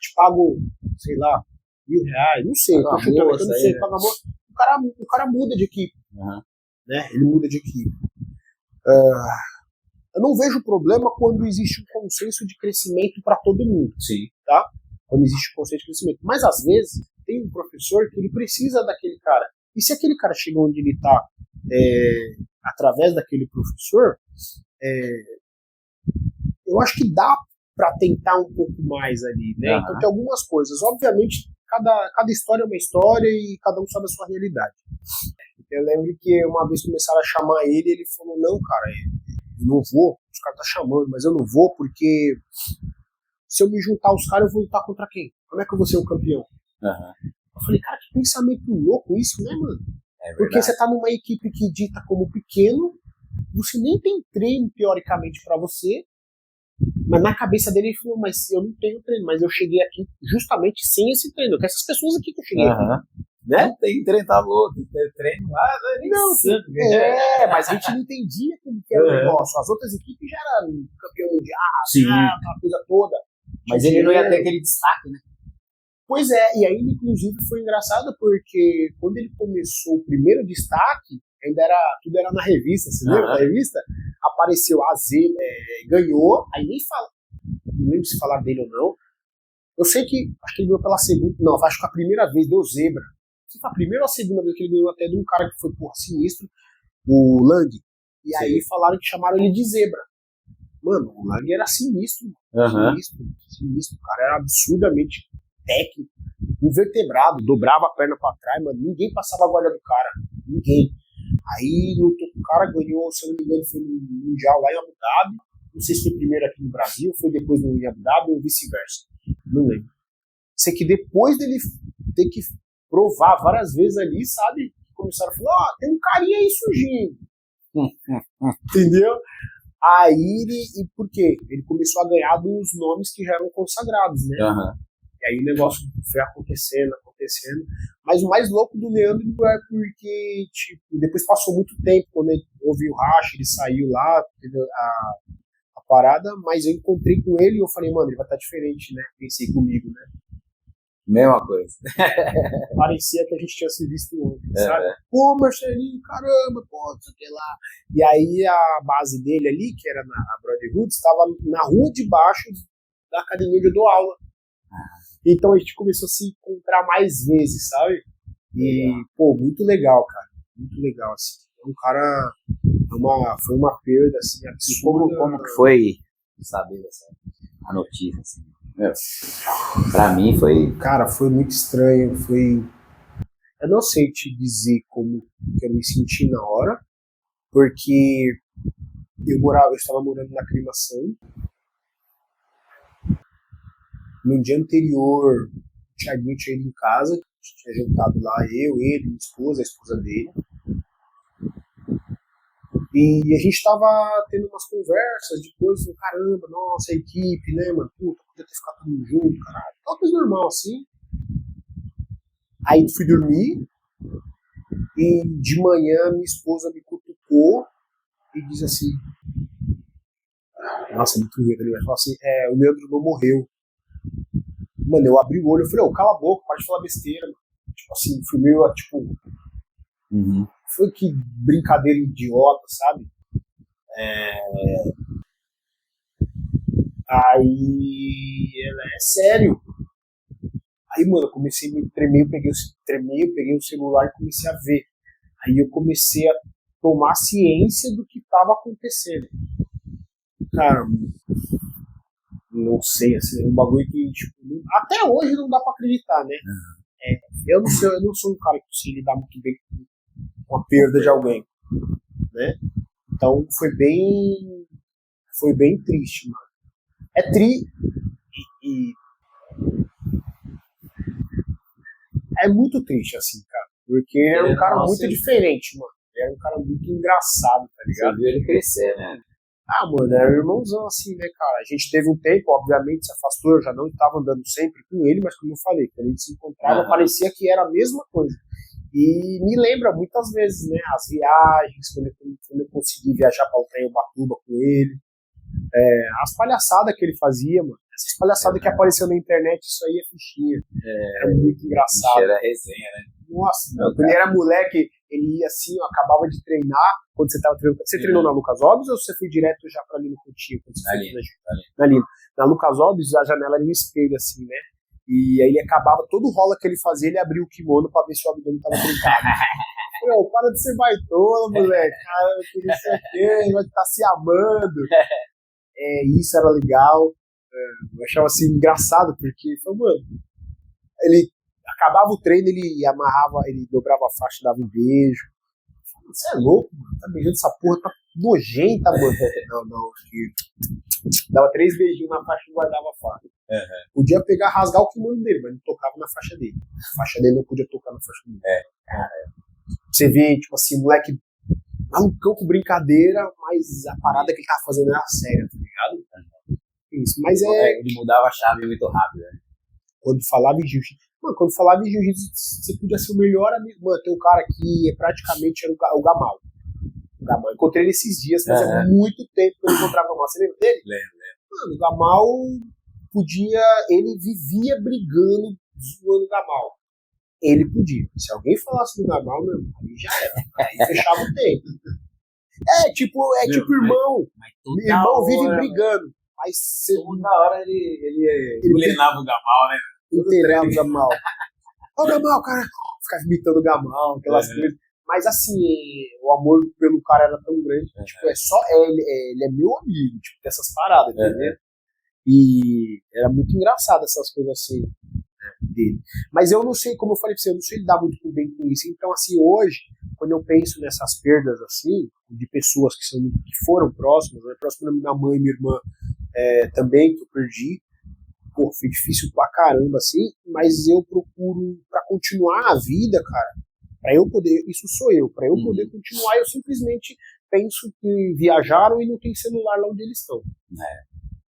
Te pago, sei lá, R$1.000, não sei, tô chutando, eu não sei, paga amor. O cara muda de equipe. Né? Ele muda de equipe. Eu não vejo problema quando existe um consenso de crescimento para todo mundo. Sim. Tá? Quando existe um consenso de crescimento. Mas às vezes tem um professor que ele precisa daquele cara. E se aquele cara chega onde ele está através daquele professor, eu acho que dá para tentar um pouco mais ali, né? Então tem algumas coisas. Obviamente, cada história é uma história e cada um sabe a sua realidade. Eu lembro que uma vez começaram a chamar ele, ele falou, não, cara, eu não vou, os caras estão chamando, mas eu não vou porque se eu me juntar aos caras, eu vou lutar contra quem? Como é que eu vou ser o campeão? Eu falei, cara, que pensamento louco isso, né, mano? Porque você tá numa equipe que dita como pequeno, você nem tem treino, teoricamente, pra você, mas na cabeça dele ele falou, mas eu não tenho treino, mas eu cheguei aqui justamente sem esse treino, que essas pessoas aqui que eu cheguei aqui. Né? Não tem treino, tá louco. Tem treino lá, não, mas a gente não entendia como que era o negócio. As outras equipes já eram campeão mundial, aquela coisa toda. Mas ele não ia ter aquele destaque, né? Pois é, e aí inclusive foi engraçado porque quando ele começou o primeiro destaque, tudo era na revista, você lembra da revista? Apareceu a Z, ganhou, aí nem fala. Não lembro se falaram dele ou não. Eu sei que, acho que ele ganhou pela segunda, não, acho que a primeira vez deu zebra. Se foi a primeira ou a segunda vez que ele ganhou até de um cara que foi sinistro, o Lang. E aí falaram que chamaram ele de zebra. Mano, o Lang era sinistro. Sinistro. O cara era absurdamente técnico, invertebrado, dobrava a perna pra trás, mano. Ninguém passava a guarda do cara. Ninguém. Aí lutou com o cara, ganhou, se eu não me engano, foi no Mundial lá em Abu Dhabi. Não sei se foi primeiro aqui no Brasil, foi depois no Abu Dhabi ou vice-versa. Não lembro. Sei que depois dele ter que provar várias vezes ali, sabe? Começaram a falar, tem um carinha aí surgindo. Entendeu? Aí e por quê? Ele começou a ganhar dos nomes que já eram consagrados, né? Aham. E aí o negócio foi acontecendo. Mas o mais louco do Leandro é porque, tipo, depois passou muito tempo, quando houve o racha, ele saiu lá, teve a parada, mas eu encontrei com ele e eu falei, mano, ele vai estar diferente, né? Pensei comigo, né? Mesma coisa. Parecia que a gente tinha se visto ontem, sabe? Pô, Marcelinho, caramba, pô, não sei o que lá. E aí a base dele ali, que era na Brotherhood, estava na rua de baixo da academia onde eu dou aula. Então a gente começou a se encontrar mais vezes, sabe? E, pô, muito legal, cara. Muito legal, assim. É um cara... Foi uma perda, assim, absurda. E como que foi saber a notícia, assim? Meu, pra mim foi... Cara, foi muito estranho, eu não sei te dizer como que eu me senti na hora, porque eu estava morando na Aclimação. No dia anterior, o Thiaguinho tinha ido em casa, tinha jantado lá, ele, minha esposa, a esposa dele. E a gente tava tendo umas conversas, depois, caramba, nossa, a equipe, né, mano, puta, podia ter ficado todo mundo junto, caralho. Aquela coisa normal, assim. Aí fui dormir, e de manhã minha esposa me cutucou e disse assim, nossa, muito ruim, ele vai falar assim, o Leandro não morreu. Mano, eu abri o olho, eu falei, cala a boca, para de falar besteira, mano. Tipo assim, fui meio, tipo... Foi que brincadeira idiota, sabe? Aí ela é sério. Aí, mano, eu comecei a me tremer, eu peguei o celular e comecei a ver. Aí eu comecei a tomar ciência do que estava acontecendo. Cara, não sei, assim, é um bagulho que, tipo, até hoje não dá pra acreditar, né? Eu não sou um cara que consigo lidar muito bem com a perda de alguém, né? Então foi bem triste, mano. É é muito triste, assim, cara, porque ele era um cara muito diferente, mano. Ele era um cara muito engraçado, tá ligado? Você viu ele crescer, né? Ah, mano, era um irmãozão assim, né, cara? A gente teve um tempo, obviamente, se afastou, eu já não estava andando sempre com ele, mas como eu falei, quando a gente se encontrava, parecia que era a mesma coisa. E me lembra muitas vezes, né, as viagens, quando eu consegui viajar para Ubatuba com ele, as palhaçadas que ele fazia, mano. Essas palhaçadas que apareceu na internet, isso aí é fichinha. Era muito engraçado. Era resenha, né? Nossa, mano, quando ele era moleque, ele ia assim, ó, acabava de treinar, quando você tava treinando. Você treinou na Lucas Obis ou você foi direto já pra ali no Coutinho? Na Lucas Obis, a janela era um espelho, assim, né? E aí ele acabava, todo rola que ele fazia, ele abria o kimono pra ver se o abdômen tava trincado. Meu, para de ser baitola, moleque. Cara, que não sei o quê, vai estar se amando. Isso era legal. Eu achava assim engraçado, porque foi, mano, ele acabava o treino, ele amarrava, ele dobrava a faixa e dava um beijo. Você é louco, mano, tá beijando essa porra, tá nojenta, mano. Não, dava 3 beijinhos na faixa e guardava a faixa. Podia pegar, rasgar o kimono dele, mas não tocava na faixa dele. A faixa dele não podia tocar na faixa dele. Você vê, tipo assim, moleque malucão com brincadeira, mas a parada que ele tava fazendo era séria, tá ligado? Isso, mas ele mudava a chave muito rápido, né? Quando falava em jiu-jitsu, você podia ser o melhor amigo. Mano, tem um cara que praticamente era o Gamal. Eu encontrei ele esses dias, fazia muito tempo que eu não encontrava o Gamal. Você lembra dele? Lembro. Mano, o Gamal ele vivia brigando, zoando o Gamal. Ele podia. Se alguém falasse do Gamal, meu irmão, aí já era. Aí fechava o tempo. É tipo irmão. Meu irmão vive brigando. Mas toda hora ele bulinava o Gamal, né? Inteirava o Gamal. Ó o Gamal, cara. Ficava imitando o Gamal, aquelas coisas. Mas assim, o amor pelo cara era tão grande. Tipo, ele é meu amigo, tipo, dessas paradas, entendeu? E era muito engraçado essas coisas assim, dele. Mas eu não sei, como eu falei pra você, eu não sei lidar muito bem com isso. Então, assim, hoje, quando eu penso nessas perdas, assim, de pessoas que foram próximas, né, próximo da minha mãe e minha irmã, também, que eu perdi, pô, foi difícil pra caramba, assim, mas eu procuro, pra continuar a vida, cara, pra eu poder, isso sou eu, pra eu poder continuar, eu simplesmente penso que viajaram e não tem celular lá onde eles estão.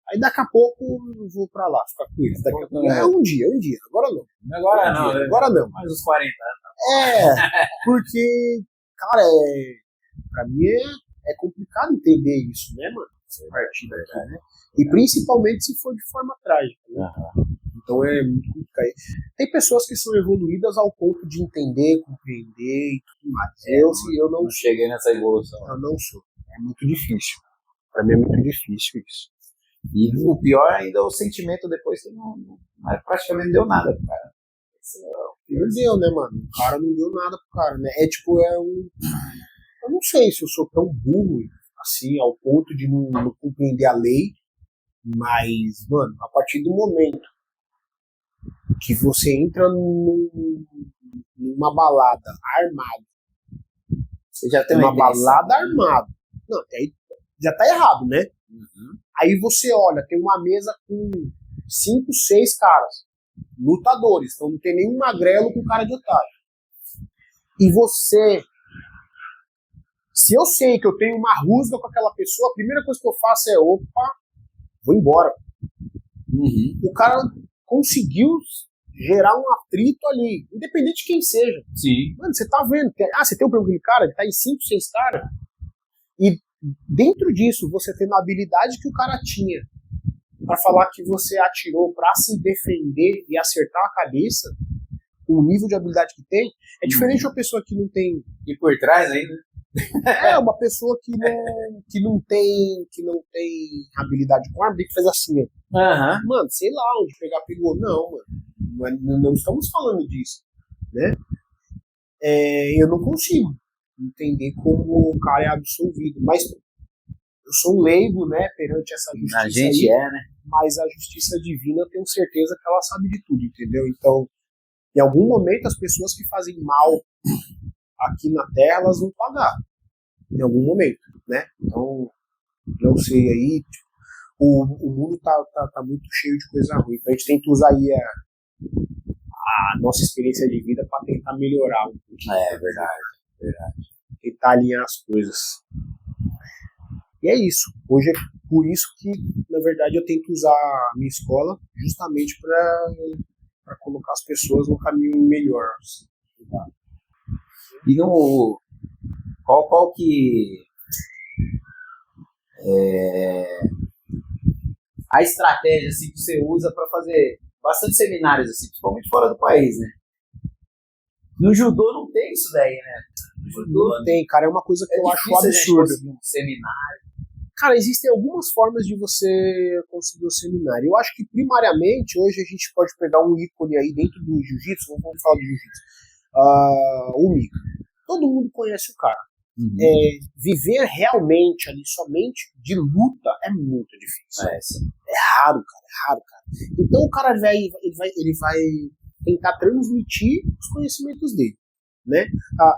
Aí daqui a pouco eu vou pra lá, ficar com eles. Daqui a pouco, um dia. Agora não. Agora não. Mais uns 40 anos. Porque, cara, pra mim é complicado entender isso, né, mano? Essa partida aqui, né? E principalmente se for de forma trágica, né? Então é muito complicado. Tem pessoas que são evoluídas ao ponto de entender, compreender e tudo mais. Eu não cheguei nessa evolução. Eu não sou. É muito difícil. Pra mim é muito difícil isso. E o pior ainda é o sentimento depois que não praticamente não deu nada pro cara. Não deu, né, mano? O cara não deu nada pro cara, né? Eu não sei se eu sou tão burro assim, ao ponto de não compreender a lei, mas, mano, a partir do momento que você entra numa balada armada, você já tem uma balada armada, não, aí já tá errado, né? Aí você olha, tem uma mesa com 5, 6 caras, lutadores, então não tem nenhum magrelo com cara de otário. E você, se eu sei que eu tenho uma rusga com aquela pessoa, a primeira coisa que eu faço é, opa, vou embora. O cara conseguiu gerar um atrito ali, independente de quem seja. Sim. Mano, você tá vendo, você tem um problema de cara, ele tá em 5, 6 caras, e dentro disso, você tendo a habilidade que o cara tinha pra falar que você atirou pra se defender e acertar a cabeça, com o nível de habilidade que tem, é diferente de uma pessoa que não tem... E por trás ainda? Uma pessoa que não tem habilidade com arma, que faz assim, mano, sei lá onde pegou. Não, mano, não estamos falando disso, né? Eu não consigo entender como o cara é absolvido, mas eu sou um leigo, né, perante essa justiça. A gente aí, né? Mas a justiça divina eu tenho certeza que ela sabe de tudo, entendeu? Então, em algum momento as pessoas que fazem mal aqui na Terra, elas vão pagar. Em algum momento, né? Então, não sei aí, o mundo tá muito cheio de coisa ruim. Então a gente tenta usar aí a nossa experiência de vida para tentar melhorar um pouquinho. É verdade. Tentar alinhar as coisas. E é isso. Hoje é por isso que, na verdade, eu tento usar a minha escola justamente para colocar as pessoas no caminho melhor. E qual que a estratégia assim, que você usa para fazer bastante seminários, assim, principalmente fora do país, né? No judô não tem isso daí, né? No judô não tem, cara, é uma coisa que eu acho absurda. Um seminário. Cara, existem algumas formas de você conseguir um seminário. Eu acho que, primariamente, hoje a gente pode pegar um ícone aí dentro do jiu-jitsu, vamos falar do jiu-jitsu, o Mika. Todo mundo conhece o cara. Viver realmente ali, somente de luta, é muito difícil. É raro, cara. Então o cara ele vai tentar transmitir os conhecimentos dele, né?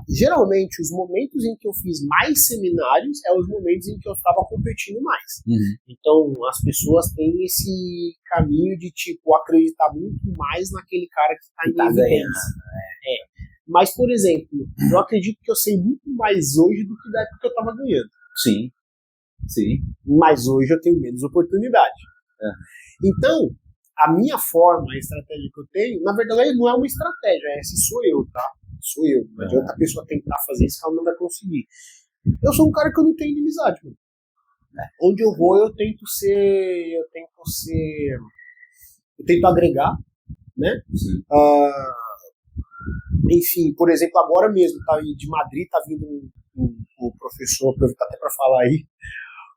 Geralmente, os momentos em que eu fiz mais seminários é os momentos em que eu estava competindo mais. Então, as pessoas têm esse caminho de, tipo, acreditar muito mais naquele cara que está em evidência. Mas, por exemplo, eu acredito que eu sei muito mais hoje do que da época que eu estava ganhando. Sim. Mas hoje eu tenho menos oportunidade. Então, a minha forma, a estratégia que eu tenho, na verdade não é uma estratégia, essa sou eu, tá? Sou eu. Não adianta a pessoa tentar fazer isso que ela não vai conseguir. Eu sou um cara que eu não tenho inimizade, mano. Onde eu vou, eu tento agregar, né? Enfim, por exemplo, agora mesmo, tá de Madrid, tá vindo o professor, aproveitar até para falar aí,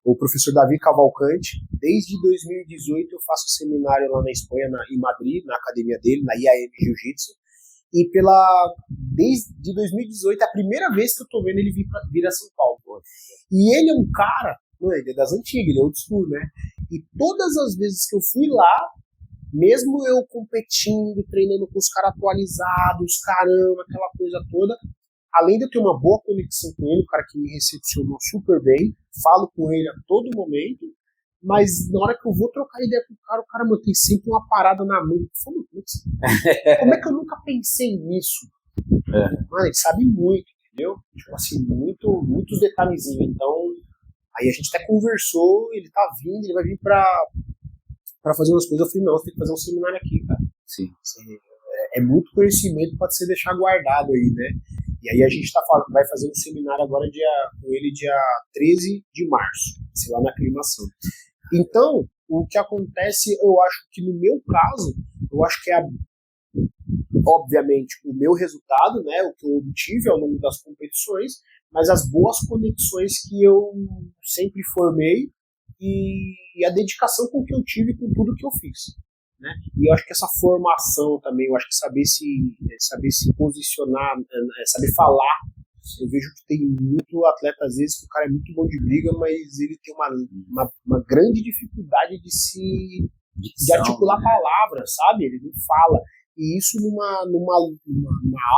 o professor Davi Cavalcante. Desde 2018 eu faço seminário lá na Espanha, em Madrid, na academia dele, na IAM Jiu-Jitsu. E desde 2018 é a primeira vez que eu tô vendo ele vir a São Paulo. Pô. E ele é um cara, ele é das antigas, ele é old school, né? E todas as vezes que eu fui lá, mesmo eu competindo, treinando com os caras atualizados, caramba, aquela coisa toda, além de eu ter uma boa conexão com ele, o cara que me recepcionou super bem, falo com ele a todo momento, mas na hora que eu vou trocar ideia com o cara mantém sempre uma parada na mão. Como é que eu nunca pensei nisso? Mano, ele sabe muito, entendeu? Tipo assim, muitos detalhezinhos. Então, aí a gente até conversou, ele tá vindo, ele vai vir pra fazer umas coisas. Eu falei, não, você tem que fazer um seminário aqui, cara. Sim. É muito conhecimento, pode ser deixar guardado aí, né? E aí a gente vai fazer um seminário agora com ele dia 13 de março, sei lá, na aclimação. Então, o que acontece, eu acho que no meu caso, eu acho que obviamente, o meu resultado, né, o que eu obtive ao longo das competições, mas as boas conexões que eu sempre formei e a dedicação com que eu tive com tudo que eu fiz. Né? E eu acho que essa formação também, eu acho que saber se posicionar, saber falar, eu vejo que tem muito atleta, às vezes, que o cara é muito bom de briga, mas ele tem uma grande dificuldade de articular palavras, sabe? Ele não fala. E isso numa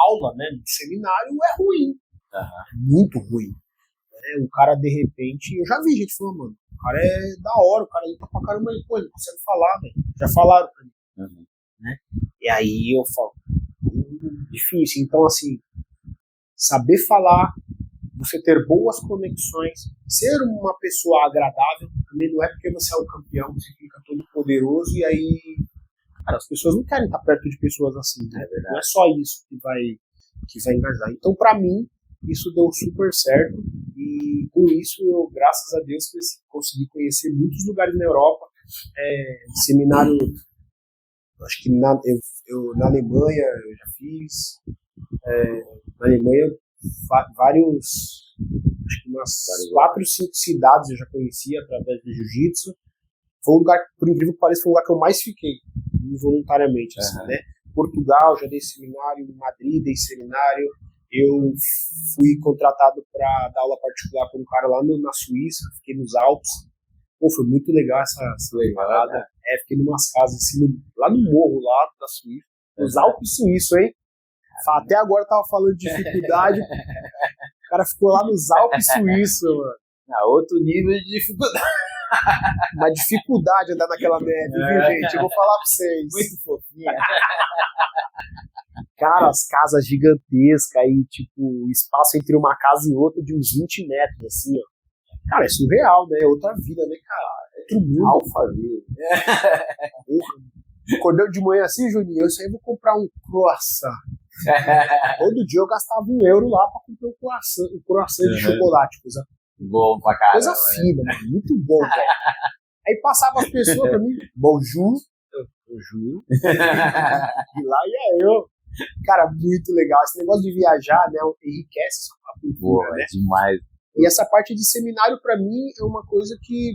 aula, né, num seminário, é ruim. É muito ruim. Né? O cara, de repente, eu já vi gente falando, mano, o cara é da hora, o cara luta pra caramba, ele não consegue falar, velho. Já falaram pra mim. Né? E aí eu falo, difícil. Então, assim, saber falar, você ter boas conexões, ser uma pessoa agradável, também não é porque você é o campeão, você fica todo poderoso e aí, cara, as pessoas não querem estar perto de pessoas assim, né? Não é só isso que vai engajar. Então, pra mim, isso deu super certo e com isso eu, graças a Deus, consegui conhecer muitos lugares na Europa, seminário, acho que na Alemanha eu já fiz, na Alemanha vários, acho que umas 4 ou 5 cidades eu já conhecia através do jiu-jitsu. Foi um lugar, por incrível que pareça, foi um lugar que eu mais fiquei, involuntariamente, assim, né? Portugal, já dei seminário, em Madrid dei seminário, eu fui contratado para dar aula particular com um cara lá na Suíça, fiquei nos Alpes. Pô, foi muito legal essa parada. Né? Fiquei em umas casas assim, lá no morro lá da Suíça, nos Alpes suíços, hein? Até agora eu tava falando de dificuldade, o cara ficou lá nos Alpes suíços, mano. Outro nível de dificuldade. Uma dificuldade andar naquela neve, viu, gente? Eu vou falar pra vocês. Muito fofinha. Cara, as casas gigantescas aí, tipo, o espaço entre uma casa e outra de uns 20 metros, assim, ó. Cara, é surreal, né? É outra vida, né, cara? É outro mundo. Alphaville. Acordei de manhã assim, Juninho, eu saí vou comprar um croissant. Todo dia eu gastava €1 lá pra comprar um croissant de chocolate, coisa bom pra caramba. Coisa fina, mano. Muito bom, velho. Aí passava as pessoas pra mim, bonjour. Bonjour. E lá ia eu. Cara, muito legal. Esse negócio de viajar, né, enriquece a cultura, né? É demais. E essa parte de seminário, pra mim, é uma coisa que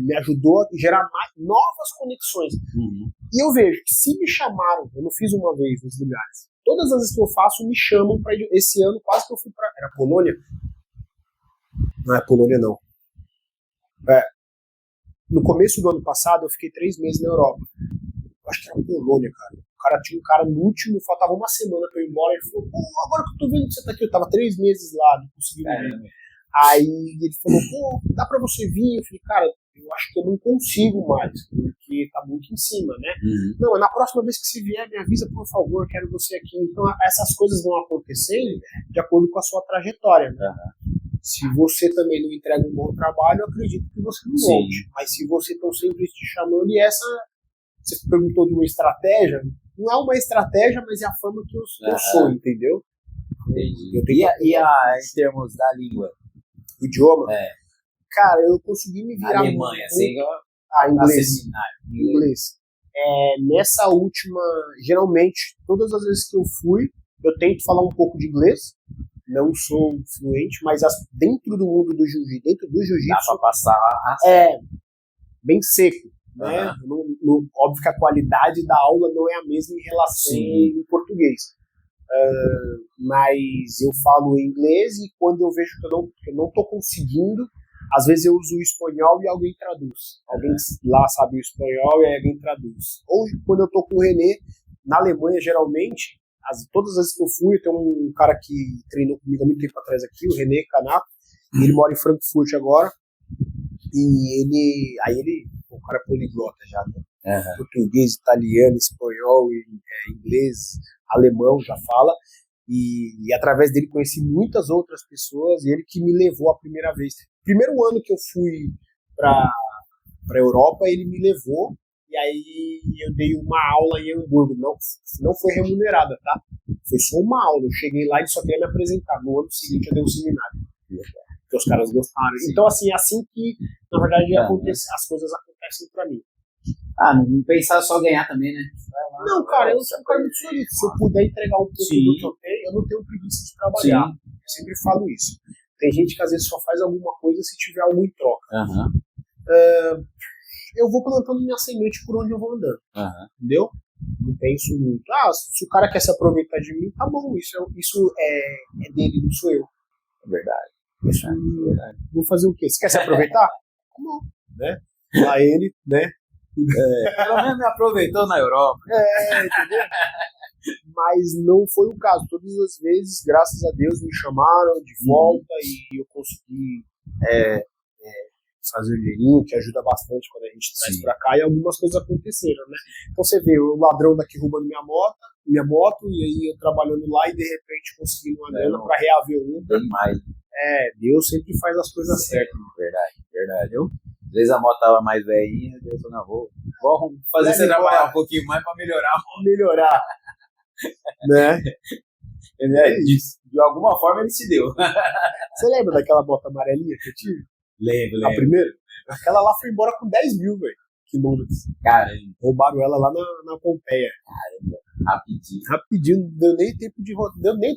me ajudou a gerar novas conexões. E eu vejo que se me chamaram, eu não fiz uma vez nos lugares, todas as vezes que eu faço, me chamam pra ir. Esse ano quase que eu fui pra... Era Polônia? Não é Polônia, não. No começo do ano passado, eu fiquei 3 meses na Europa. Acho que era Polônia, cara. Tinha um cara no último, faltava uma semana pra eu ir embora. Ele falou, pô, agora que eu tô vendo que você tá aqui, eu tava 3 meses lá, não consegui vir. Aí ele falou, pô, dá pra você vir? Eu falei, cara, eu acho que eu não consigo mais, porque tá muito em cima, né? Não, na próxima vez que você vier, me avisa, por favor, quero você aqui. Então, essas coisas vão acontecendo de acordo com a sua trajetória, né? Se você também não entrega um bom trabalho, eu acredito que você não volte. Mas se você está sempre te chamando, e você perguntou de uma estratégia, não é uma estratégia, mas é a forma que eu sou, entendeu? Entendi. E em termos da língua? O idioma? Cara, eu consegui me virar Alemanha, assim, inglês. Nessa última, geralmente, todas as vezes que eu fui, eu tento falar um pouco de inglês. Não sou fluente, mas dentro do mundo do jiu-jitsu, dá pra passar bem seco, né? Óbvio que a qualidade da aula não é a mesma em relação em português. Mas eu falo inglês e quando eu vejo que eu não tô conseguindo, às vezes eu uso o espanhol e alguém traduz. Alguém lá sabe o espanhol e aí alguém traduz. Ou quando eu tô com o René, na Alemanha, geralmente, todas as vezes que eu fui, tem um cara que treinou comigo há muito tempo atrás aqui, o René Canato, ele mora em Frankfurt agora, e o cara é poliglota já, né? Português, italiano, espanhol, inglês, alemão já fala, E através dele conheci muitas outras pessoas, e ele que me levou a primeira vez. Primeiro ano que eu fui pra Europa, ele me levou, e aí eu dei uma aula em Hamburgo. Não foi remunerada, tá? Foi só uma aula. Eu cheguei lá e ele só queria me apresentar. No ano seguinte eu dei um seminário. Porque os caras gostaram. Então, assim, é assim que, na verdade, as coisas acontecem pra mim. Não pensar só ganhar também, né? Não, cara, eu sou um cara muito solido. Se eu puder entregar um pouco do que eu tenho, eu não tenho preguiça de trabalhar. Sim. Eu sempre falo isso. Tem gente que às vezes só faz alguma coisa se tiver algo em troca. Eu vou plantando minha semente por onde eu vou andando. Entendeu? Não penso muito. Se o cara quer se aproveitar de mim, tá bom. Isso é dele, não sou eu. É verdade. Verdade. Vou fazer o quê? Você quer se aproveitar? Tá bom. Né? Lá ele, né? Pelo menos me aproveitou na Europa. Entendeu? Mas não foi o caso. Todas as vezes, graças a Deus, me chamaram de volta e eu consegui fazer o dinheirinho, que ajuda bastante quando a gente traz pra cá, e algumas coisas aconteceram, né? Então você vê o ladrão daqui roubando minha moto, e aí eu trabalhando lá e de repente conseguindo uma grana pra reaver o Uber. Deus sempre faz as coisas certas. Verdade. Às vezes a moto tava mais velhinha, eu falei, vou fazer você trabalhar um pouquinho mais pra melhorar. Né? De alguma forma ele se deu. Você lembra daquela moto amarelinha que eu tive? Lembro. A primeira? Aquela lá foi embora com 10 mil, velho, quilômetros. Caramba. Roubaram ela lá na Pompeia. Caramba. Rapidinho. Não deu nem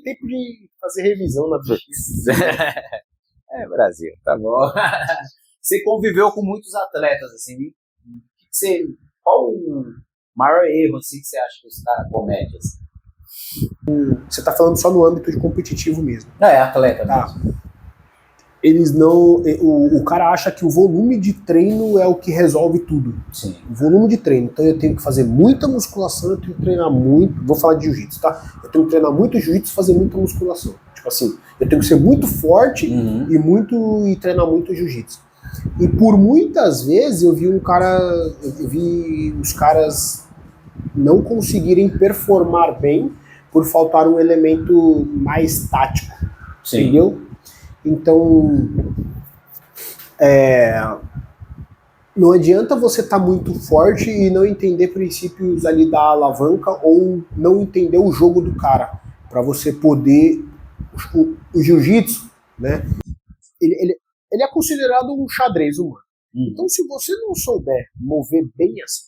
tempo de fazer revisão na bicha. Brasil, tá bom. Você conviveu com muitos atletas, assim, qual o maior erro, assim, que você acha que os caras cometem, assim? Você tá falando só no âmbito de competitivo mesmo. Atleta mesmo. Eles não... O cara acha que o volume de treino é o que resolve tudo. Sim. O volume de treino. Então eu tenho que fazer muita musculação, eu tenho que treinar muito... Vou falar de jiu-jitsu, tá? Eu tenho que treinar muito jiu-jitsu e fazer muita musculação. Tipo assim, eu tenho que ser muito forte e treinar muito jiu-jitsu. E por muitas vezes eu vi os caras não conseguirem performar bem por faltar um elemento mais tático. Sim. Entendeu? Então, não adianta você estar muito forte e não entender princípios ali da alavanca ou não entender o jogo do cara. Para você poder... O jiu-jitsu, né? Ele é considerado um xadrez humano. Então, se você não souber mover bem as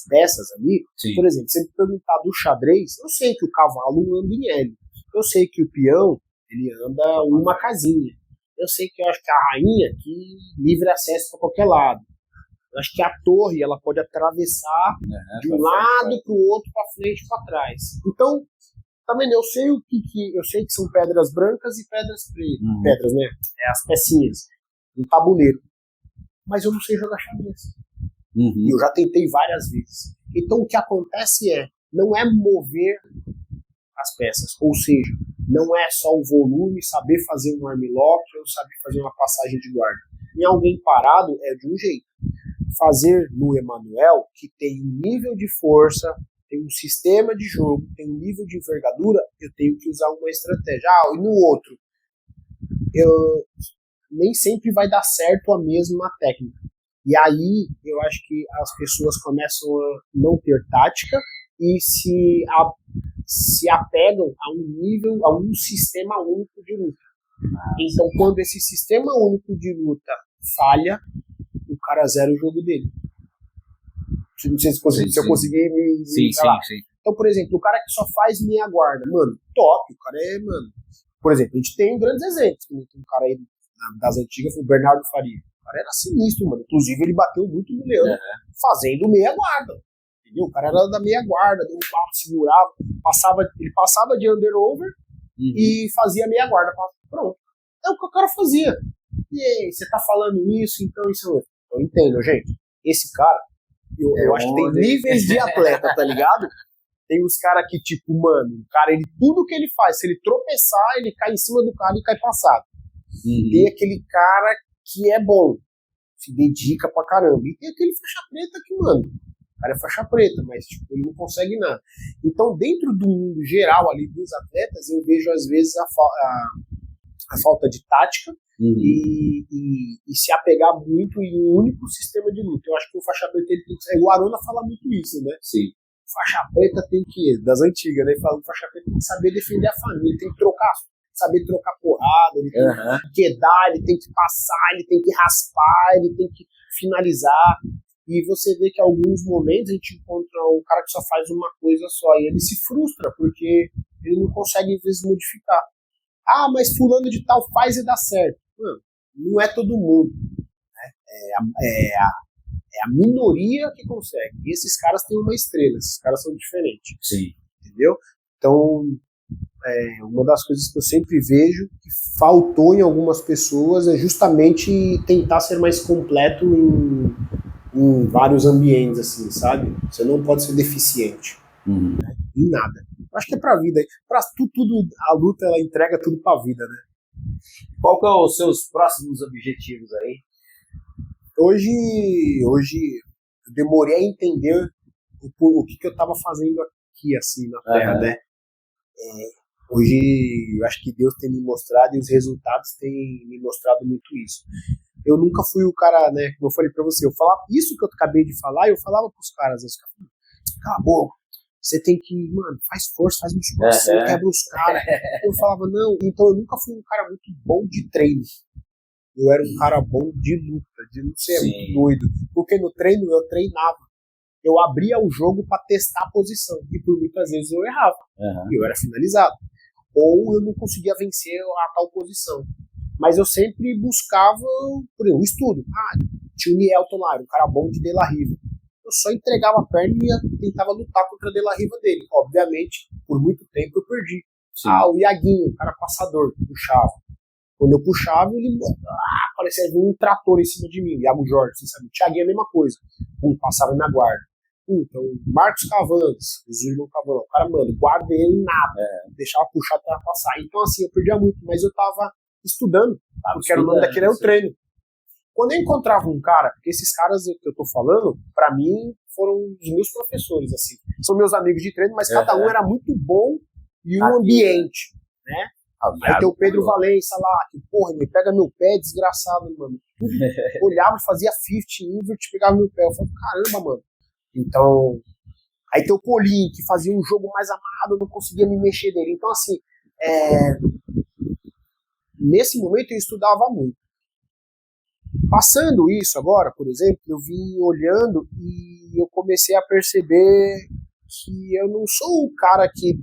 peças ali, por exemplo, se ele perguntar do xadrez, eu sei que o cavalo anda em L. Eu sei que o peão, ele anda uma casinha. Eu sei que eu acho que a rainha aqui livre acesso para qualquer lado. Eu acho que a torre, ela pode atravessar de um lado para o outro, para frente e para trás. Então, também eu sei eu sei que são pedras brancas e pedras pretas. Pedras, né? As pecinhas. Um tabuleiro. Mas eu não sei jogar xadrez. E eu já tentei várias vezes. Então o que acontece não é mover as peças. Ou seja, não é só o volume, saber fazer um armlock ou saber fazer uma passagem de guarda. Em alguém parado é de um jeito. Fazer no Emanuel, que tem um nível de força, tem um sistema de jogo, tem um nível de envergadura, eu tenho que usar uma estratégia. E no outro, nem sempre vai dar certo a mesma técnica. E aí, eu acho que as pessoas começam a não ter tática e se apegam a um nível, a um sistema único de luta. Então, quando esse sistema único de luta falha, o cara zera o jogo dele. Não sei se eu consegui me falar. Sim. Então, por exemplo, o cara que só faz meia guarda, mano, top, o cara mano. Por exemplo, a gente tem grandes exemplos. Tem um cara aí das antigas, foi o Bernardo Faria. O cara era sinistro, mano. Inclusive, ele bateu muito no Leandro fazendo meia guarda. Entendeu? O cara era da meia guarda, deu um papo, segurava, ele passava de under-over e fazia meia guarda. Pronto. É o que o cara fazia. E aí, você tá falando isso, então isso... Eu entendo, gente. Esse cara, eu acho que tem níveis de atleta, tá ligado? Tem os caras que, tipo, mano, o cara, tudo que ele faz, se ele tropeçar, ele cai em cima do cara e cai passado. Tem aquele cara que é bom, se dedica pra caramba. E tem aquele faixa preta que, mano, O cara é faixa preta, mas tipo, ele não consegue nada. Então, dentro do mundo geral ali dos atletas, eu vejo às vezes a falta de tática e se apegar muito em um único sistema de luta. Eu acho que o faixa preta ele tem que... O Arona fala muito isso, né? Sim. Faixa preta tem que, das antigas, né? Fala, o faixa preta tem que saber defender a família, ele tem que saber trocar porrada, ele tem que quedar, ele tem que passar, ele tem que raspar, ele tem que finalizar. E você vê que em alguns momentos a gente encontra um cara que só faz uma coisa só e ele se frustra porque ele não consegue às vezes modificar. Ah, mas fulano de tal faz e dá certo. Mano, não é todo mundo, né? É a minoria que consegue. E esses caras têm uma estrela, esses caras são diferentes. Sim. Entendeu? Então, uma das coisas que eu sempre vejo que faltou em algumas pessoas é justamente tentar ser mais completo em vários ambientes, assim, sabe? Você não pode ser deficiente, né? Em nada. Eu acho que é pra vida. Pra tudo, a luta, ela entrega tudo pra vida, né? Qual que é os seus próximos objetivos aí? Hoje eu demorei a entender o que eu estava fazendo aqui, assim, na Terra, né? Hoje eu acho que Deus tem me mostrado e os resultados têm me mostrado muito isso. Eu nunca fui o cara, né, como eu falei pra você, eu falava isso que eu acabei de falar, eu falava pros caras, os caras falavam, cala a boca, você tem que, mano, faz força, faz musculação, quebra os caras. Eu falava, não, então eu nunca fui um cara muito bom de treino. Eu era um cara bom de luta, de não ser muito doido. Porque no treino eu treinava. Eu abria o jogo para testar a posição. E por muitas vezes eu errava. E eu era finalizado. Ou eu não conseguia vencer a tal posição. Mas eu sempre buscava, por exemplo, o estudo. Tinha o Nielton lá, um cara bom de De La Riva. Eu só entregava a perna e tentava lutar contra a De La Riva dele. Obviamente, por muito tempo eu perdi. O Iaguinho, um cara passador, puxava. Quando eu puxava, ele parecia um trator em cima de mim. Iago Jorge, você sabe? O Thiaguinho é a mesma coisa. Passava na guarda. Então, Marcos Cavantes, os irmãos Cavantes, o cara, mano, guarda ele em nada. Deixava puxar até passar. Então, assim, eu perdia muito, mas eu tava estudando, porque era o nome daquele, era o treino. Quando eu encontrava um cara, porque esses caras que eu tô falando, pra mim, foram os meus professores, assim. São meus amigos de treino, mas cada um era muito bom e um ambiente, né? Aí tem o Pedro Valença lá, que, porra, me pega meu pé, desgraçado, mano. Olhava, fazia 50, invert, pegava meu pé. Eu falava, caramba, mano. Então, aí tem o Colim, que fazia um jogo mais amarrado, eu não conseguia me mexer dele. Então, assim, nesse momento eu estudava muito. Passando isso agora, por exemplo, eu vim olhando e eu comecei a perceber que eu não sou o cara que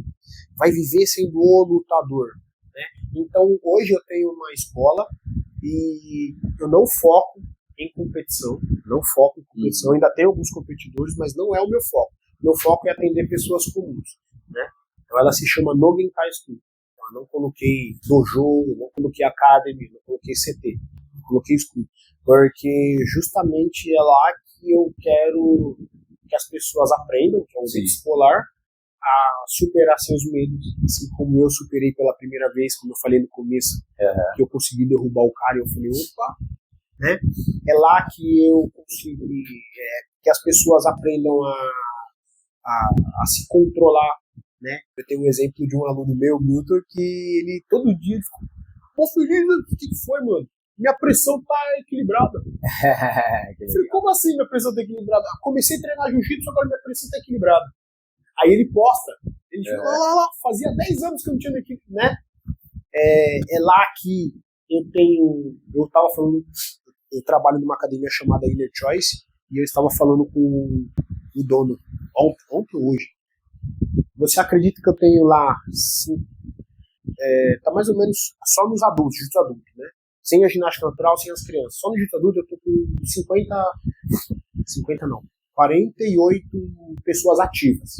vai viver sendo o lutador. Né? Então hoje eu tenho uma escola e eu não foco em competição, ainda tenho alguns competidores, mas não é o meu foco. Meu foco é atender pessoas comuns, né? Então ela se chama No Genkai School. Eu não coloquei dojo, não coloquei academy, não coloquei CT, coloquei school, porque justamente é lá que eu quero que as pessoas aprendam, que é um jeito polar, a superar seus medos, assim como eu superei pela primeira vez, como eu falei no começo, que eu consegui derrubar o cara e eu falei, opa, né? É lá que eu consigo que as pessoas aprendam a se controlar, né? Eu tenho um exemplo de um aluno meu, Milton, que ele todo dia ficou, pô, Felipe, o que foi, mano? Minha pressão tá equilibrada. Eu falei, como assim minha pressão tá equilibrada? Comecei a treinar jiu-jitsu, agora minha pressão tá equilibrada. Aí ele posta, ele fala, lá, fazia 10 anos que eu não tinha equipe, né? É lá que eu tava falando, eu trabalho numa academia chamada Inner Choice, e eu estava falando com o dono ontem ou hoje. Você acredita que eu tenho lá, tá mais ou menos só nos adultos, jiu-jitsu adulto, né? Sem a ginástica natural, sem as crianças. Só no jiu-jitsu adulto eu tô com 48 pessoas ativas.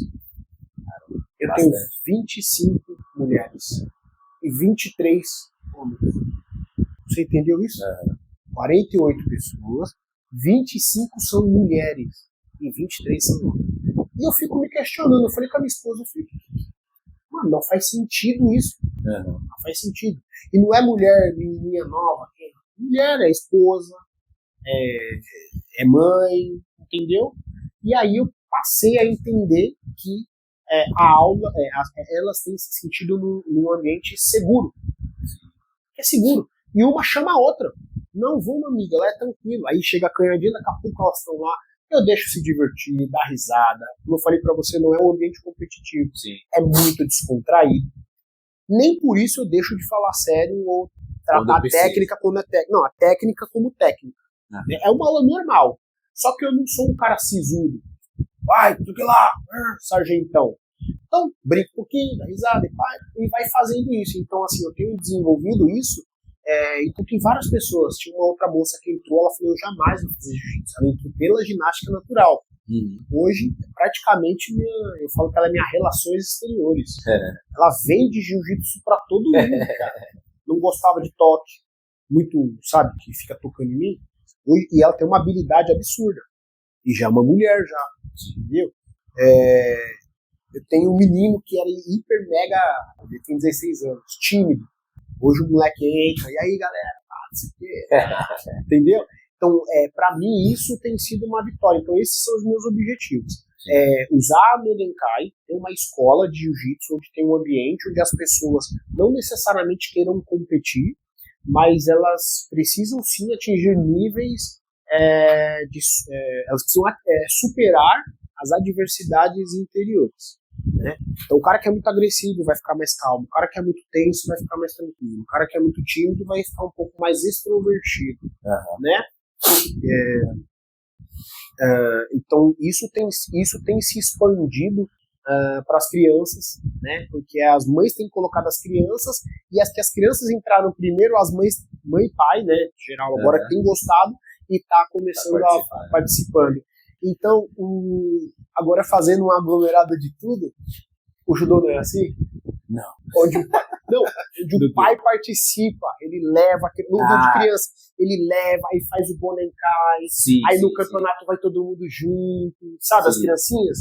Eu tenho 25 mulheres e 23 homens. Você entendeu isso? 48 pessoas, 25 são mulheres e 23 são homens. E eu fico me questionando, eu falei com a minha esposa, mano, não faz sentido isso. Não faz sentido. E não é mulher, menininha nova, mulher é esposa, é mãe, entendeu? E aí eu passei a entender que a aula, elas têm se sentido num ambiente seguro. É seguro. E uma chama a outra. Não, vamos, amiga, ela é tranquila. Aí chega a canhadinha, daqui a pouco elas estão lá. Eu deixo se divertir, dar risada. Como eu falei pra você, não é um ambiente competitivo. Sim. É muito descontraído. Nem por isso eu deixo de falar sério ou tratar a técnica como técnica. Não, a técnica como técnica. É uma aula normal. Só que eu não sou um cara sisudo. Vai, tu que lá, sargentão. Então, brinca um pouquinho, dá risada e vai fazendo isso. Então, assim, eu tenho desenvolvido isso. Então, tem várias pessoas. Tinha uma outra moça que entrou, ela falou: eu jamais vou fazer jiu-jitsu. Ela entrou pela ginástica natural. Hoje, praticamente, eu falo que ela é minha relações exteriores. Ela vende jiu-jitsu pra todo mundo, cara. Não gostava de toque, muito, sabe, que fica tocando em mim. E ela tem uma habilidade absurda. E já é uma mulher, já. Entendeu? Eu tenho um menino que era hiper mega, ele tem 16 anos, tímido. Hoje o moleque entra, e aí galera, entendeu? Então, pra mim, isso tem sido uma vitória. Então, esses são os meus objetivos. Usar a Medenkai, ter uma escola de jiu-jitsu onde tem um ambiente onde as pessoas não necessariamente queiram competir, mas elas precisam sim atingir níveis, elas precisam superar as adversidades interiores. Né? Então, o cara que é muito agressivo vai ficar mais calmo, o cara que é muito tenso vai ficar mais tranquilo, o cara que é muito tímido vai ficar um pouco mais extrovertido. Né? Então, isso tem se expandido para as crianças, né? Porque as mães têm colocado as crianças, e as que as crianças entraram primeiro, as mães, mãe e pai, né, em geral, agora têm gostado e está começando a participando. Então, agora fazendo um aglomerado de tudo, o judô não é assim? Não. Onde o pai participa, ele leva, no de criança, ele leva, aí faz o Bonenkai, aí no campeonato vai todo mundo junto, sabe, as criancinhas?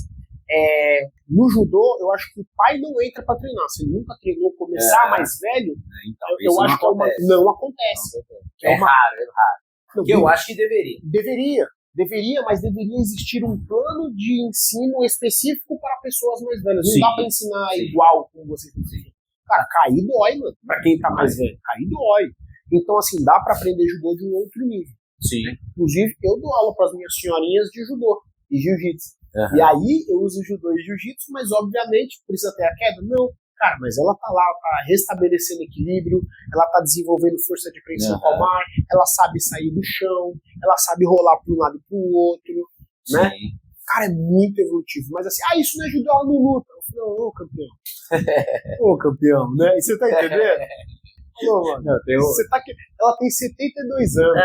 No judô, eu acho que o pai não entra pra treinar. Se ele nunca treinou, começar mais velho, então, eu acho que não acontece. É raro. Não, que eu acho que deveria. Deveria, mas deveria existir um plano de ensino específico para pessoas mais velhas. Não dá pra ensinar igual como vocês ensinam. Cara, cair dói, mano. Pra quem tá mais velho, cair dói. Então, assim, dá pra aprender judô de um outro nível. Sim. Inclusive, eu dou aula pras minhas senhorinhas de judô e jiu-jitsu. E aí, eu uso judô e jiu-jitsu, mas obviamente precisa ter a queda? Não. Cara, mas ela tá lá, tá restabelecendo equilíbrio, ela tá desenvolvendo força de preensão palmar, ela sabe sair do chão, ela sabe rolar para um lado e pro outro, né? Cara, é muito evolutivo. Mas assim, isso não é judô, ela não luta. Eu falei, ô campeão. Ô campeão, né? E você tá entendendo? Falou, mano. Ela tem 72 anos.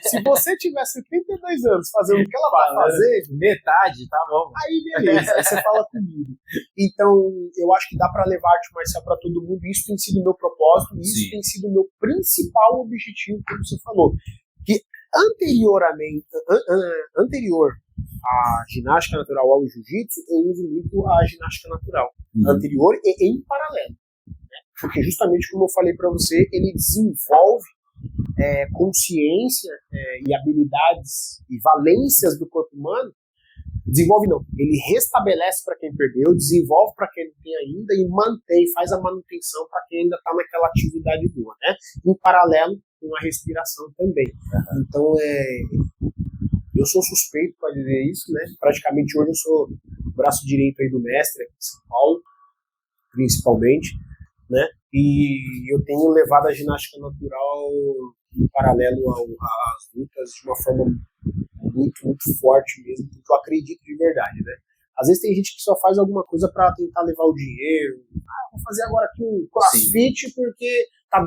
Se você tiver 72 anos fazendo o que ela tá fazendo, metade, tá bom. Aí beleza, aí você fala comigo. Então, eu acho que dá pra levar arte marcial pra todo mundo. Isso tem sido meu propósito, isso tem sido meu principal objetivo, como você falou. Que anterior à ginástica natural ao jiu-jitsu, eu uso muito a ginástica natural. Anterior e em paralelo. Porque justamente como eu falei para você, ele desenvolve consciência e habilidades e valências do corpo humano. Desenvolve não, ele restabelece para quem perdeu, desenvolve para quem não tem ainda e mantém, faz a manutenção para quem ainda está naquela atividade boa, né? Em paralelo com a respiração também. Então, eu sou suspeito para dizer isso, né? Praticamente hoje eu sou o braço direito aí do mestre aqui em São Paulo, principalmente. Né? E eu tenho levado a ginástica natural em paralelo às lutas de uma forma muito, muito forte mesmo, porque eu acredito de verdade, né? Às vezes tem gente que só faz alguma coisa para tentar levar o dinheiro. Vou fazer agora aqui um crossfit porque tá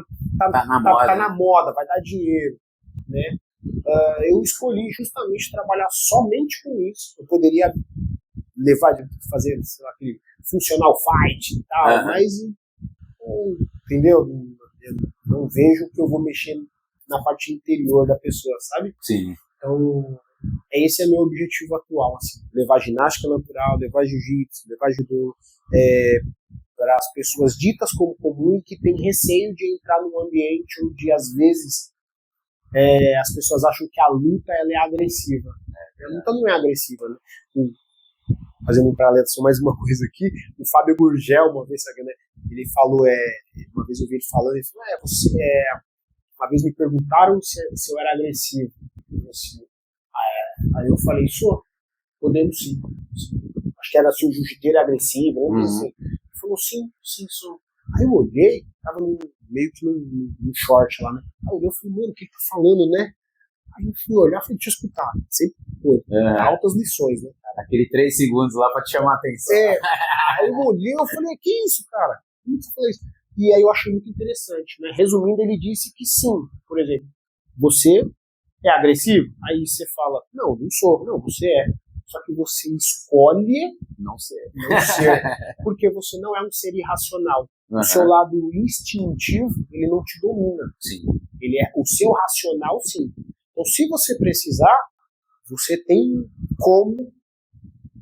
na moda, vai dar dinheiro, né? Eu escolhi justamente trabalhar somente com isso. Eu poderia levar, fazer, sei lá, aquele funcional fight e tal, mas entendeu? Eu não vejo que eu vou mexer na parte interior da pessoa, sabe? Sim. Então, esse é meu objetivo atual, assim, levar ginástica natural, levar jiu-jitsu, levar judô para as pessoas ditas como comum e que têm receio de entrar num ambiente onde, às vezes, as pessoas acham que a luta ela é agressiva. A luta não é agressiva, né? fazendo um paralelo, só mais uma coisa aqui, o Fábio Gurgel, uma vez, sabe, né, ele falou, uma vez eu vi ele falando, ele falou, uma vez me perguntaram se eu era agressivo. Aí eu falei, sou, podendo sim. Acho que era assim, o jiu-jiteiro agressivo, né? Assim. Ele falou, sim, sou. Aí eu olhei, tava meio que num short lá, né? Aí eu olhei e falei, mano, o que ele tá falando, né? Aí eu fui olhar e falei, deixa eu escutar. Sempre, altas lições, né? Aquele 3 segundos lá pra te chamar a atenção. Aí eu olhei e falei, que isso, cara? Como você falou isso? E aí eu achei muito interessante, né? Resumindo, ele disse que sim. Por exemplo, você é agressivo? Aí você fala, não sou. Não, você é. Só que você escolhe não ser. Porque você não é um ser irracional. O seu lado instintivo, ele não te domina. Sim. Ele é o seu racional, sim. Então, se você precisar, você tem como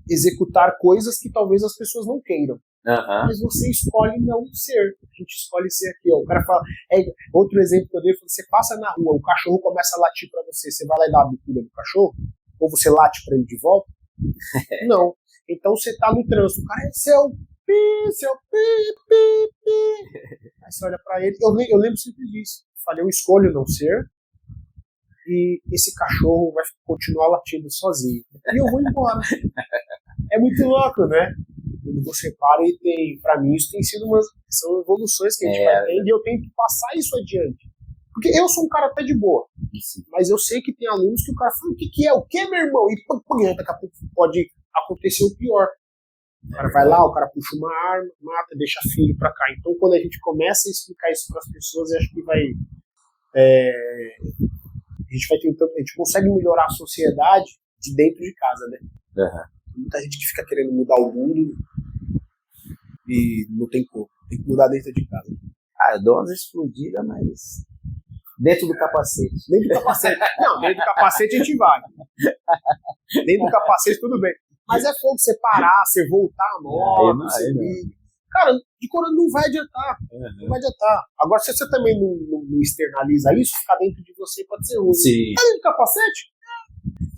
executar coisas que talvez as pessoas não queiram. Mas você escolhe não ser. A gente escolhe ser aqui. Ó. O cara fala. Outro exemplo que eu dei: você passa na rua, o cachorro começa a latir pra você. Você vai lá e dá a bicuda do cachorro? Ou você late pra ele de volta? Não. Então você tá no trânsito. O cara é seu pi. Aí você olha pra ele. Eu lembro sempre disso. Falei, eu escolho não ser. E esse cachorro vai continuar latindo sozinho. E eu vou embora. É muito louco, né? Quando você para e tem... Pra mim isso tem sido são evoluções que a gente vai tendo e eu tenho que passar isso adiante. Porque eu sou um cara até de boa. Mas eu sei que tem alunos que o cara fala, o que é? O que, meu irmão? E daqui a pouco pode acontecer o pior. O cara vai lá, o cara puxa uma arma, mata, deixa filho pra cá. Então quando a gente começa a explicar isso pras pessoas, eu acho que vai... A gente vai tentando, a gente consegue melhorar a sociedade de dentro de casa, né? Muita gente que fica querendo mudar o mundo e não tem como. Tem que mudar dentro de casa. Eu dou umas explodidas, mas dentro do capacete. Dentro do capacete. Não, dentro do capacete a gente vai. Dentro do capacete tudo bem. Mas é fogo você parar, você voltar a moto, você liga. Cara, de cor não vai adiantar. Não vai adiantar. Agora, se você também não externaliza isso, ficar dentro de você pode ser ruim. Sim. Tá dentro do capacete?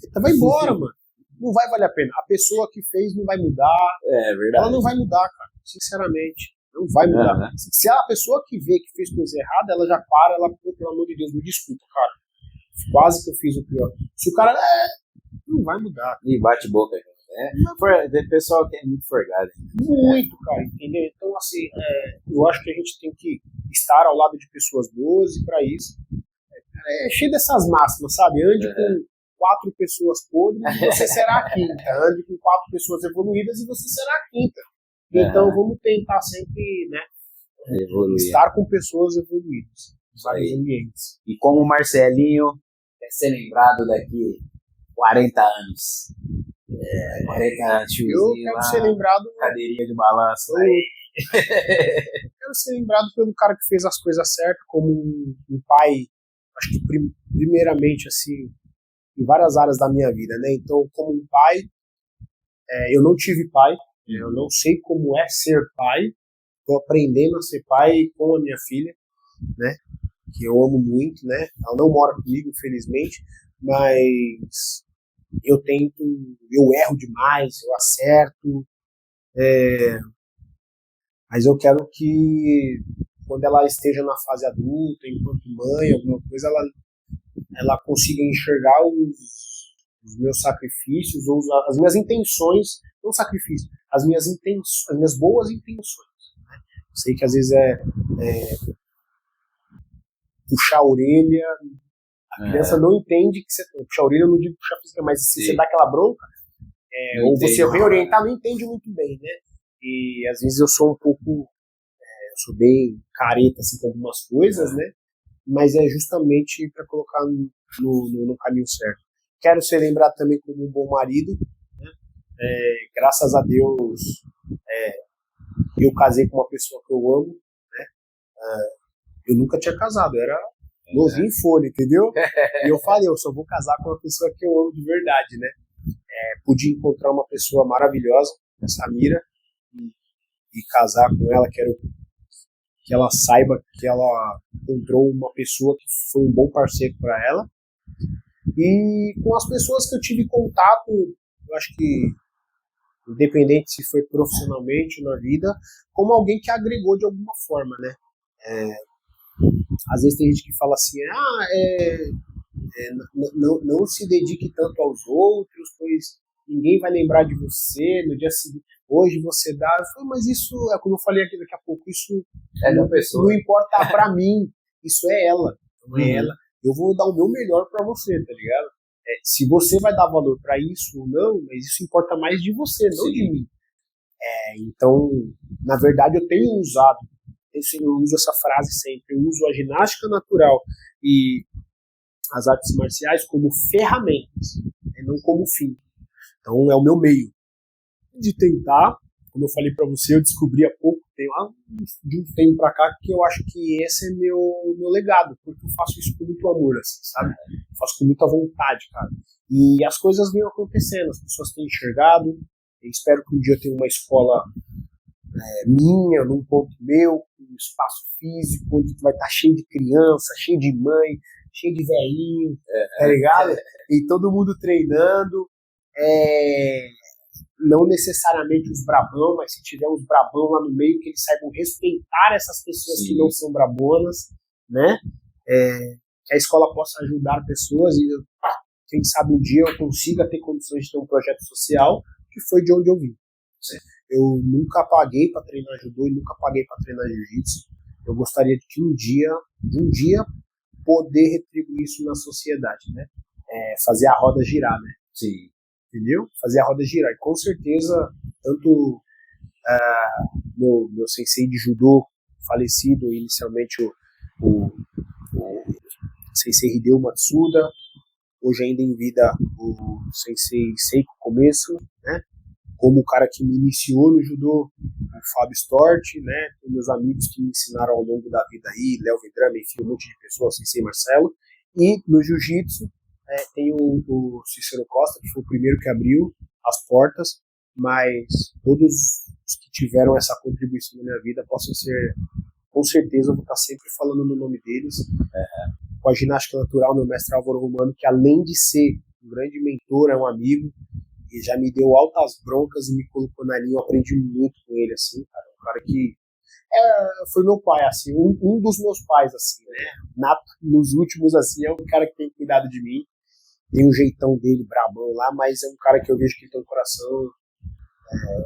Então vai embora, mano. Não vai valer a pena. A pessoa que fez não vai mudar. É verdade. Ela não vai mudar, cara. Sinceramente. Não vai mudar. Se a pessoa que vê que fez coisa errada, ela já para, pelo amor de Deus, me desculpa, cara. Quase que eu fiz o pior. Se o cara. Não vai mudar. E bate boca, o pessoal que é muito forgado. Muito, cara, entendeu? Então, assim, eu acho que a gente tem que estar ao lado de pessoas boas e pra isso. É cheio dessas máximas, sabe? Ande com 4 pessoas podres e você será a quinta. Ande com 4 pessoas evoluídas e você será a quinta. Então, vamos tentar sempre, né? Estar com pessoas evoluídas em vários ambientes. E como o Marcelinho quer ser lembrado daqui 40 anos. 40 anos, eu quero ser lembrado. Cadeirinha de balanço. Quero ser lembrado pelo cara que fez as coisas certas, como um pai, acho que primeiramente, assim, em várias áreas da minha vida, né? Então, como um pai, eu não tive pai, eu não sei como é ser pai, estou aprendendo a ser pai com a minha filha, né? Que eu amo muito, né? Ela não mora comigo, infelizmente, mas eu erro demais, eu acerto, mas eu quero que quando ela esteja na fase adulta, enquanto mãe, alguma coisa, ela consiga enxergar os meus sacrifícios, ou as minhas intenções, não sacrifício, as minhas boas intenções. Né? Sei que às vezes puxar a orelha. A criança não entende que você puxa a orelha, eu não digo puxar física, mas se você dá aquela bronca, ou você reorientar, não entende muito bem, né? E às vezes eu sou um pouco, eu sou bem careta assim, com algumas coisas, né? Mas é justamente para colocar no caminho certo. Quero ser lembrado também como um bom marido, né? Graças a Deus, eu casei com uma pessoa que eu amo, né? Eu nunca tinha casado, eu era novinho em folha, entendeu? E eu falei, eu só vou casar com uma pessoa que eu amo de verdade, né? Pude encontrar uma pessoa maravilhosa, a Samira, e casar com ela, quero que ela saiba que ela encontrou uma pessoa que foi um bom parceiro para ela. E com as pessoas que eu tive contato, eu acho que independente se foi profissionalmente ou na vida, como alguém que agregou de alguma forma, né? Às vezes tem gente que fala assim, não se dedique tanto aos outros, pois ninguém vai lembrar de você no dia seguinte. Hoje você dá, eu falo, mas isso é como eu falei aqui daqui a pouco, isso não importa pra mim, isso é ela, não é ela. Eu vou dar o meu melhor pra você, tá ligado? Se você vai dar valor pra isso ou não, mas isso importa mais de você, não de mim. Então, na verdade, eu tenho usado, eu uso essa frase sempre, eu uso a ginástica natural e as artes marciais como ferramentas, não como fim. Então, é o meu meio de tentar, como eu falei pra você, eu descobri há pouco, de um tempo pra cá, que eu acho que esse é meu legado, porque eu faço isso com muito amor, assim, sabe? Eu faço com muita vontade, cara. E as coisas vêm acontecendo, as pessoas têm enxergado, eu espero que um dia eu tenha uma escola minha, num ponto meu, um espaço físico, onde vai estar cheio de criança, cheio de mãe, cheio de velhinho, tá ligado? E todo mundo treinando, não necessariamente os brabão, mas se tiver os brabão lá no meio, que eles saibam respeitar essas pessoas que não são brabonas, né? Que a escola possa ajudar pessoas e quem sabe um dia eu consiga ter condições de ter um projeto social, que foi de onde eu vim. Eu nunca paguei para treinar judô e nunca paguei para treinar jiu-jitsu. Eu gostaria de que um dia poder retribuir isso na sociedade, né? Fazer a roda girar, né? Sim. Entendeu? Fazer a roda girar. E com certeza, tanto meu sensei de judô, falecido inicialmente, o sensei Hideo Matsuda, hoje ainda em vida o sensei Seiko Kometsu, né? Como o cara que me iniciou no judô, o Fábio Stort, né? Com meus amigos que me ensinaram ao longo da vida aí, Léo Vedrama, enfim, um monte de pessoas, sensei Marcelo. E no jiu-jitsu, tem o Cícero Costa, que foi o primeiro que abriu as portas, mas todos os que tiveram essa contribuição na minha vida possam ser, com certeza, eu vou estar sempre falando no nome deles. Com a ginástica natural, meu mestre Álvaro Romano, que além de ser um grande mentor, é um amigo, e já me deu altas broncas e me colocou na linha, eu aprendi muito com ele, assim, cara, um cara que foi meu pai, assim, um dos meus pais, assim, né, nos últimos, assim, é um cara que tem cuidado de mim, tem um jeitão dele, brabão lá, mas é um cara que eu vejo que tem um coração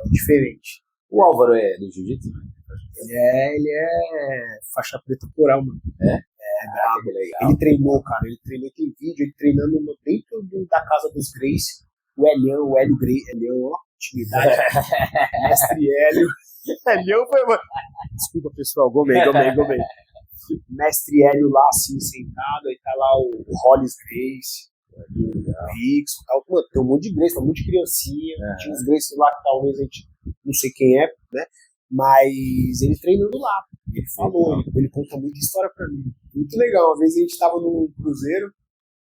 diferente. O Álvaro é do jiu-jitsu? Ele é faixa preta coral, mano. Brabo, legal. Ele treinou, cara, tem vídeo, ele treinando dentro da casa dos Grace, o Hélio Grace, Hélio, ó, intimidade, mestre Hélio. Hélio foi, mano. Desculpa, pessoal, gomei. Mestre Hélio lá, assim, sentado, aí tá lá o Hollis Grace, o Hicks, tal. Mano, tem um monte de Grace, um monte de criancinha, tinha uns Grace lá que talvez a gente não sei quem é, né? Mas ele treinando lá, ele falou, ele contou muita história pra mim, muito legal. Uma vez a gente tava num cruzeiro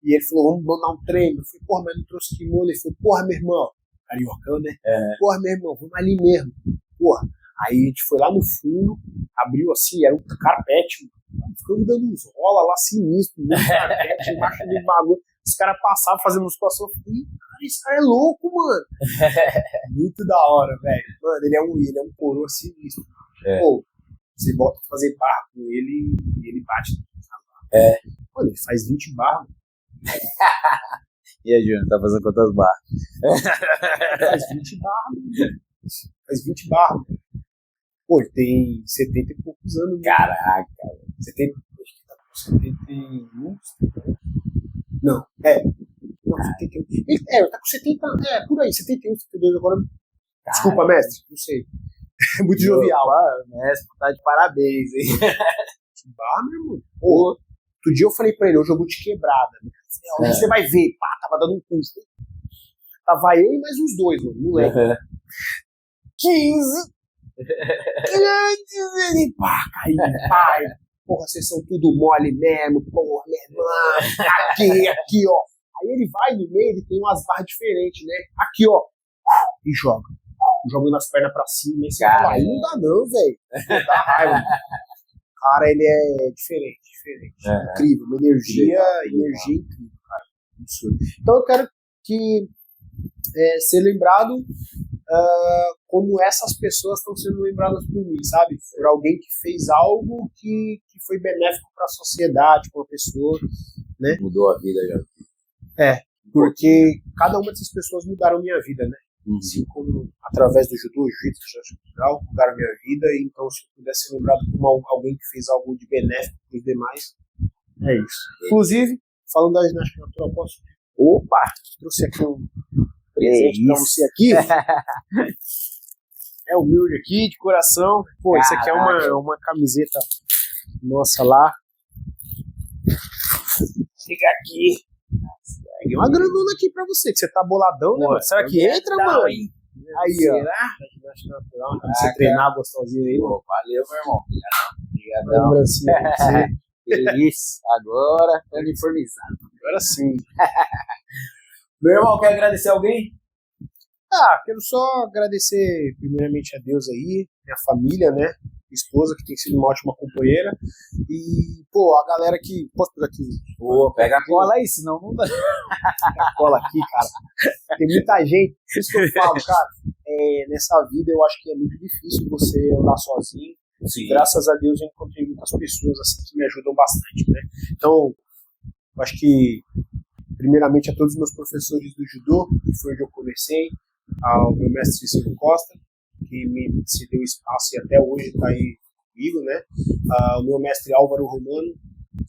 e ele falou, vamos mandar um treino. Eu falei, porra, mas não trouxe kimono. Ele falou, porra, meu irmão, cariocão, né? Porra, meu irmão, vamos ali mesmo, porra. Aí a gente foi lá no fundo, abriu assim, era um carpete, ficamos dando uns rola lá sinistro, um carpete embaixo do bagulho. Os caras passavam fazendo musculação. Eu falei, cara, esse cara é louco, mano. Muito da hora, velho. Mano, ele é um coroa sinistro. Pô, você bota pra fazer barra com ele e ele bate. Mano, ele faz 20 barras. E aí, Júnior, tá fazendo quantas barras? Faz 20 barras. Faz 20 barras. Pô, ele tem 70 e poucos anos. Caraca. 70, acho que tá com 71. Não, não, 71. Ele tá com 70, por aí, 71, 72 agora. Desculpa, mestre, não sei. É muito jovial. Mestre, tá de parabéns, hein? Que barra, meu irmão. Pô, outro dia eu falei pra ele, eu jogo de quebrada. Hoje você vai ver, pá, tava dando um curso. Tava eu e mais uns dois, mano, não lembro. 15. Grandes, pá, caiu, pai. Porra, vocês são tudo mole mesmo, porra, minha irmã, aqui, ó. Aí ele vai no meio, ele tem umas barras diferentes, né? Aqui, ó. E joga. Joga nas pernas pra cima. Esse cara aí não dá não, velho. Dá raiva. Cara, ele é diferente. Incrível, uma energia incrível, cara. Absurdo. Então eu quero que ser lembrado como essas pessoas estão sendo lembradas por mim, sabe? Por alguém que fez algo que foi benéfico para a sociedade, para uma pessoa, né? Mudou a vida já. Porque cada uma dessas pessoas mudaram minha vida, né? Uhum. Assim como através do judô, jiu-jitsu, cultural, mudaram minha vida, e então se eu pudesse ser lembrado como alguém que fez algo de benéfico para os demais, é isso. Inclusive, falando da ginástica natural, posso? Opa! Trouxe aqui um presente para você aqui. É humilde aqui, de coração. Pô, isso aqui é uma camiseta nossa lá. Chega aqui. Peguei uma granona aqui pra você, que você tá boladão, né, mano? Será que entra, mano? Aí, ó. Ginástica natural, pra você treinar gostosinho aí, mano. Valeu, meu irmão. Obrigadão. Lembrancinha pra você. Isso, agora tô uniformizado. Agora sim. Meu irmão, quer agradecer alguém? Quero só agradecer primeiramente a Deus aí, minha família, né? Minha esposa, que tem sido uma ótima companheira. E, pô, a galera que... Posso pegar aqui? Pô, pega a cola aí, senão não dá. Pega a cola aqui, cara. Tem muita gente. Por isso que eu falo, cara, nessa vida eu acho que é muito difícil você andar sozinho. Sim. Graças a Deus eu encontrei muitas pessoas assim que me ajudam bastante, né? Então, eu acho que primeiramente a todos os meus professores do judô, que foi onde eu comecei, ao meu mestre Cícero Costa, que me cedeu espaço e até hoje está aí comigo, né? O meu mestre Álvaro Romano,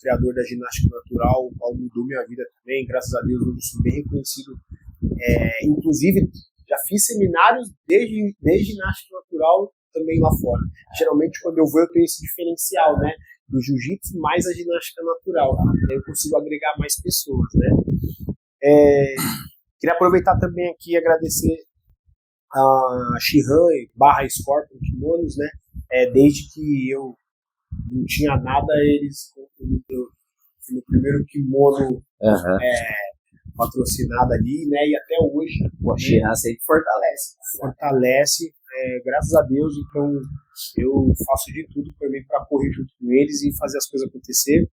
criador da ginástica natural, o qual mudou minha vida também, graças a Deus hoje eu sou bem reconhecido. Inclusive, já fiz seminários desde ginástica natural também lá fora. Geralmente, quando eu vou, eu tenho esse diferencial, né? Do jiu-jitsu mais a ginástica natural. Aí eu consigo agregar mais pessoas, né? Queria aproveitar também aqui e agradecer a Shihan / Scorpion Kimonos, né? Desde que eu não tinha nada, eles fui o primeiro kimono patrocinado ali, né? E até hoje. Pô, a Shihan sempre fortalece. Fortalece, graças a Deus. Então eu faço de tudo também para correr junto com eles e fazer as coisas acontecer.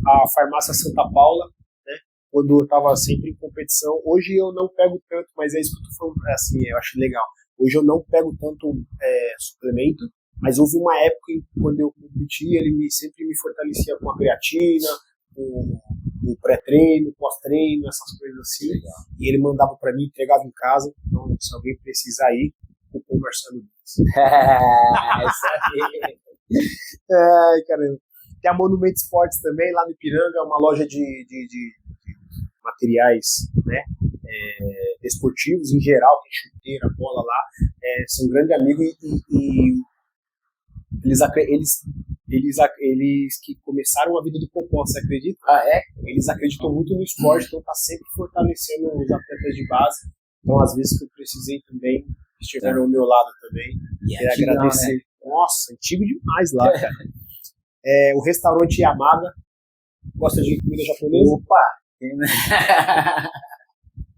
A Farmácia Santa Paula, né? Quando eu estava sempre em competição, hoje eu não pego tanto, mas é isso que eu tô falando, assim, eu acho legal. Hoje eu não pego tanto suplemento, mas houve uma época quando eu competi, ele sempre me fortalecia com a creatina, o pré-treino, pós-treino, essas coisas assim. Legal. E ele mandava para mim, entregava em casa. Então, se alguém precisar ir, vou conversando isso aí. Ai, caramba. Tem a Monumento Esportes também, lá no Ipiranga, uma loja de materiais, né, esportivos em geral, tem chuteira, bola lá, são grandes amigos e eles que começaram a vida do Popó, você acredita? Eles acreditam muito no esporte, então tá sempre fortalecendo os atletas de base. Então, às vezes que eu precisei também, estiveram ao meu lado também. Queria agradecer. Né? Nossa, antigo demais lá, cara. O restaurante Yamaga. Gosta de comida japonesa? Opa!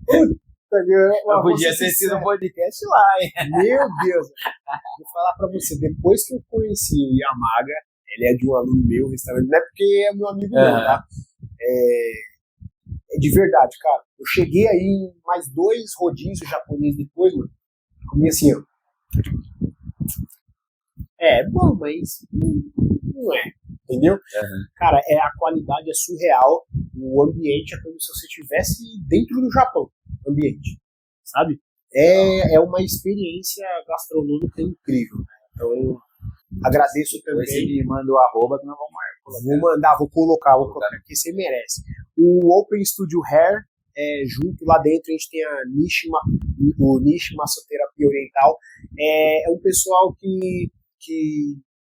Eu podia ter sido um podcast lá, hein? Meu Deus! Vou falar pra você, depois que eu conheci o Yamaga, ele é de um aluno meu, restaurante, não é porque é meu amigo meu, tá? É de verdade, cara. Eu cheguei aí em mais 2 rodízios japoneses depois, mano. Comi assim, ó. É bom, mas não é. Entendeu? Uhum. Cara, a qualidade é surreal. O ambiente é como se você estivesse dentro do Japão. Ambiente, sabe? É uma experiência gastronômica incrível. Então, agradeço também. Você me manda o arroba que nós vamos marcar. Vou colocar porque você merece. O Open Studio Hair, junto lá dentro a gente tem o Nishi Massoterapia Oriental. É um pessoal que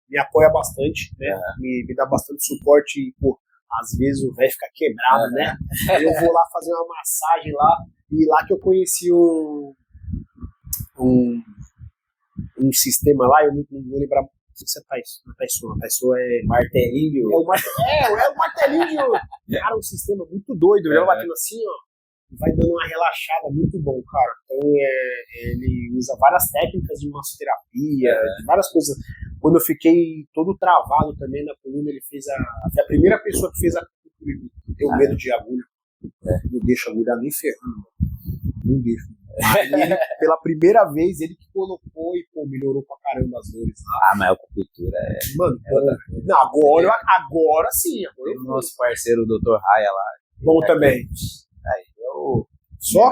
me apoia bastante, né? Me dá bastante suporte e, pô, às vezes o velho fica quebrado, né? Eu vou lá fazer uma massagem lá, e lá que eu conheci um sistema lá, eu não vou lembrar, não sei se é Taiso é martelinho. É o martelinho. Cara, um sistema muito doido, eu batendo assim, ó, vai dando uma relaxada muito bom, cara. Então ele usa várias técnicas de massoterapia, de várias coisas. Quando eu fiquei todo travado também na coluna, ele fez foi a primeira pessoa que fez a acupuntura. Eu tenho medo de agulha. Não deixo agulhar nem ferrando, mano. Não deixo. Aí, pela primeira vez, ele que colocou e, pô, melhorou pra caramba as dores lá. Ah, mas a acupuntura é... Mano, não, agora sim. Agora Tem o nosso parceiro, o Dr. Raya lá. bom Ele também. Aí, é o Só?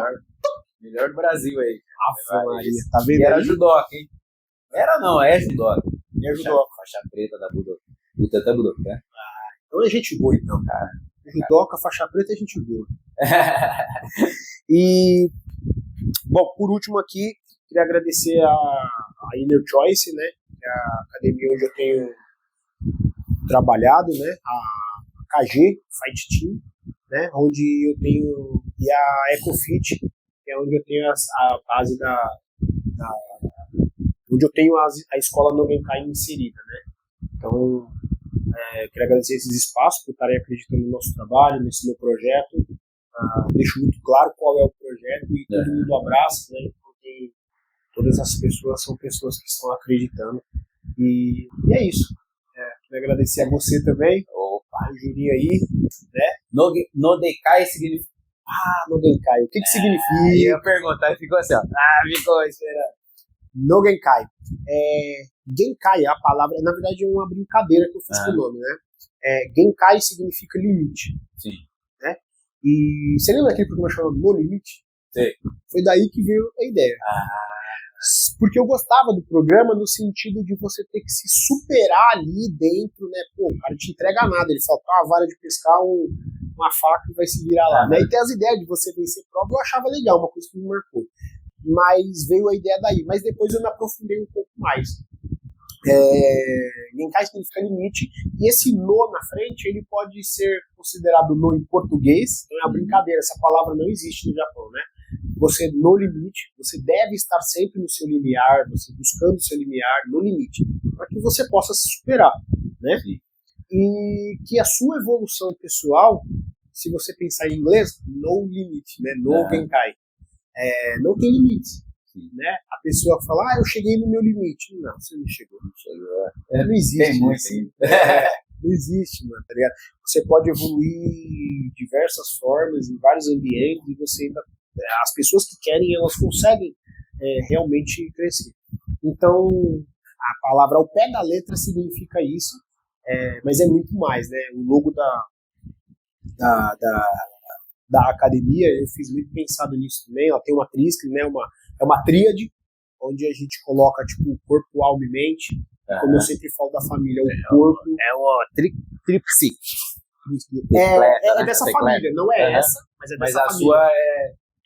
melhor do Brasil aí. Ave Maria, tá vendo E era aí? judoca, hein? Era não, é judoca. É judoca. Faixa preta da Budoka. Do Tata Budoka, né? Então é gente boa, então, cara. Judoca, faixa preta é gente boa. E, bom, por último aqui, queria agradecer a Inner Choice, né? Que é a academia onde eu tenho trabalhado, né? A KG, Fight Team, né? Onde eu tenho, e a EcoFit, que é onde eu tenho a base onde eu tenho a escola no Genkai inserida, né? Então, queria agradecer esses espaços por estarem acreditando no nosso trabalho, nesse meu projeto. Deixo muito claro qual é o projeto e todo mundo abraça, né? Porque todas as pessoas são pessoas que estão acreditando. E é isso. Queria agradecer a você também. Opa. O Juninho aí, né? No Dekai significa... No Genkai. O que Aí significa? eu ia perguntar e ficou assim, ó. Ficou esperando. No Genkai. Genkai, a palavra, na verdade é uma brincadeira que eu fiz com o nome, né? Genkai significa limite. Sim. Né? E você lembra aquele programa chamado No Limite? Sim. Foi daí que veio a ideia. Porque eu gostava do programa no sentido de você ter que se superar ali dentro, né? Pô, o cara te entrega nada, ele falta uma vara de pescar, uma faca e vai se virar lá. Né? E tem as ideias de você vencer prova, eu achava legal, uma coisa que me marcou. Mas veio a ideia daí. Mas depois eu me aprofundei um pouco mais. Genkai significa limite, e esse no na frente, ele pode ser considerado no em português, então é uma brincadeira, essa palavra não existe no Japão, né? Você no limite, você deve estar sempre no seu limiar, você buscando o seu limiar no limite, para que você possa se superar, né? Sim. E que a sua evolução pessoal, se você pensar em inglês, no limit, né? No Genkai, não tem limites. Né? A pessoa fala, eu cheguei no meu limite. Não, você não chegou. Não existe. Tem assim. Não existe, mano, tá ligado? Você pode evoluir de diversas formas, em vários ambientes, e você ainda. As pessoas que querem, elas conseguem realmente crescer. Então, a palavra ao pé da letra significa isso, mas é muito mais, né? O logo da academia, eu fiz muito pensado nisso também. Ela tem uma tríade, né? É uma tríade, onde a gente coloca tipo corpo, alma e mente. Como eu sempre falo da família, o corpo. É uma tríplice. É dessa família, não é essa, mas é dessa família. Mas a sua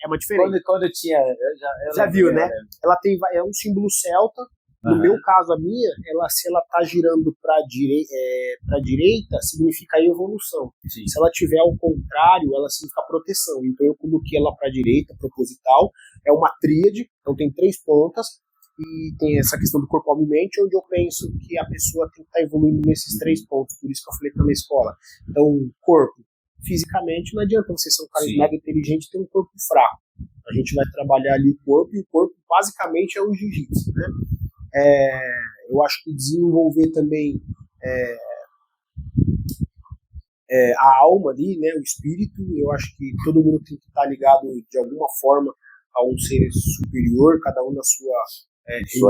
é uma diferente. Quando eu tinha. Eu já viu, né? Ela tem um símbolo celta. No meu caso, a minha, se ela tá girando para direita, significa evolução. Sim. Se ela tiver ao contrário, ela significa proteção. Então eu coloquei ela para direita, proposital. É uma tríade, então tem 3 pontas. E tem essa questão do corpo, alma e mente, onde eu penso que a pessoa tem que estar evoluindo nesses 3 pontos. Por isso que eu falei que na escola. Então, corpo. Fisicamente, não adianta você ser um cara mega inteligente e ter um corpo fraco. A gente vai trabalhar ali o corpo, e o corpo basicamente é o jiu-jitsu, né? Eu acho que desenvolver também a alma ali, né, o espírito, eu acho que todo mundo tem que estar ligado de alguma forma a um ser superior, cada um na sua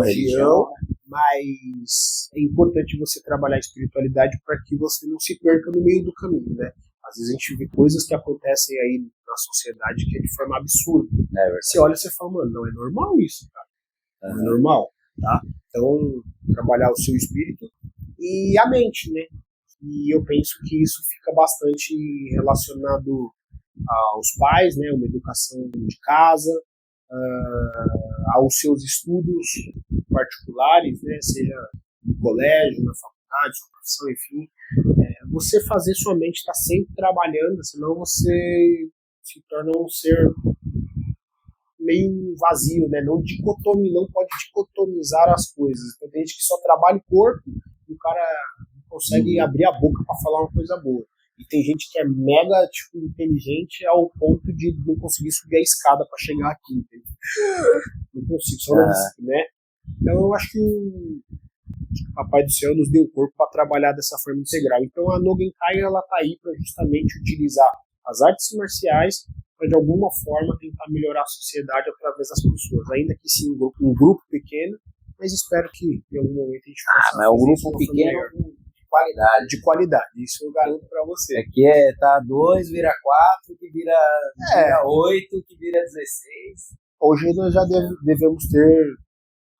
religião, mas é importante você trabalhar a espiritualidade para que você não se perca no meio do caminho, né? Às vezes a gente vê coisas que acontecem aí na sociedade que é de forma absurda. Você olha e você fala, mano, não é normal isso, cara. Não é normal. Tá? Então, trabalhar o seu espírito e a mente, né? E eu penso que isso fica bastante relacionado aos pais, né? Uma educação de casa, aos seus estudos particulares, né? Seja no colégio, na faculdade, na profissão, enfim. Você fazer sua mente estar sempre trabalhando, senão você se torna um ser meio vazio, né? Não pode dicotomizar as coisas. Então, tem gente que só trabalha o corpo e o cara não consegue abrir a boca para falar uma coisa boa. E tem gente que é mega inteligente ao ponto de não conseguir subir a escada para chegar aqui. Entendeu? Não consigo, só né? Então eu acho que o Papai do Céu nos deu o corpo para trabalhar dessa forma integral. Então a No Genkai, ela tá aí para justamente utilizar as artes marciais para de alguma forma tentar melhorar a sociedade através das pessoas, ainda que sim um grupo pequeno, mas espero que em algum momento a gente possa mas um grupo pequeno de qualidade. De qualidade, isso eu garanto para você. Aqui tá 2, vira 4, que vira 8, que vira 16. Hoje nós já devemos ter,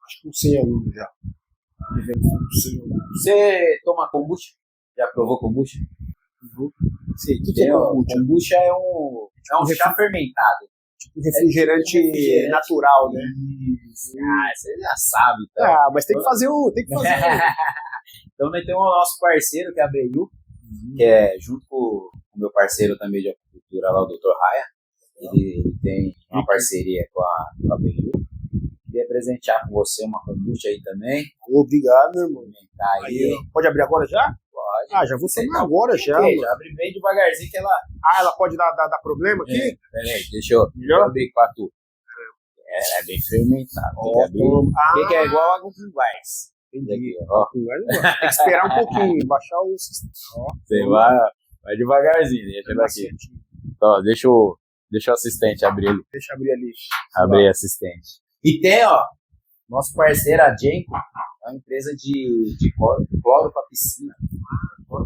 acho que uns 100 alunos já. Devemos ter uns 100 alunos. Você toma kombucha? Já provou kombucha? Sei. O que é kombucha? Kombucha é um chá fermentado. Tipo refrigerante natural, né? Isso. Você já sabe. Então. Mas tem que fazer Então nós temos o nosso parceiro, que é a BU, que é junto com o meu parceiro também de apicultura lá, o Dr. Raya. Ele tem uma parceria com a BU. Queria presentear com você uma kombucha aí também. Obrigado, meu irmão. Aí. Pode abrir agora já? Pode. Já vou tomar agora já. Já abre bem devagarzinho que ela... ela pode dar problema aqui? Peraí, deixa eu abrir pra tu. É bem fermentado. Que é igual água com gás. Entendi. Tem que esperar um pouquinho, baixar o sistema. Você vai devagarzinho, deixa ele aqui. Então, deixa o assistente abrir ali. Deixa eu abrir ali. Abrir assistente. E tem, nosso parceiro, a Jenko, é uma empresa de cloro para piscina.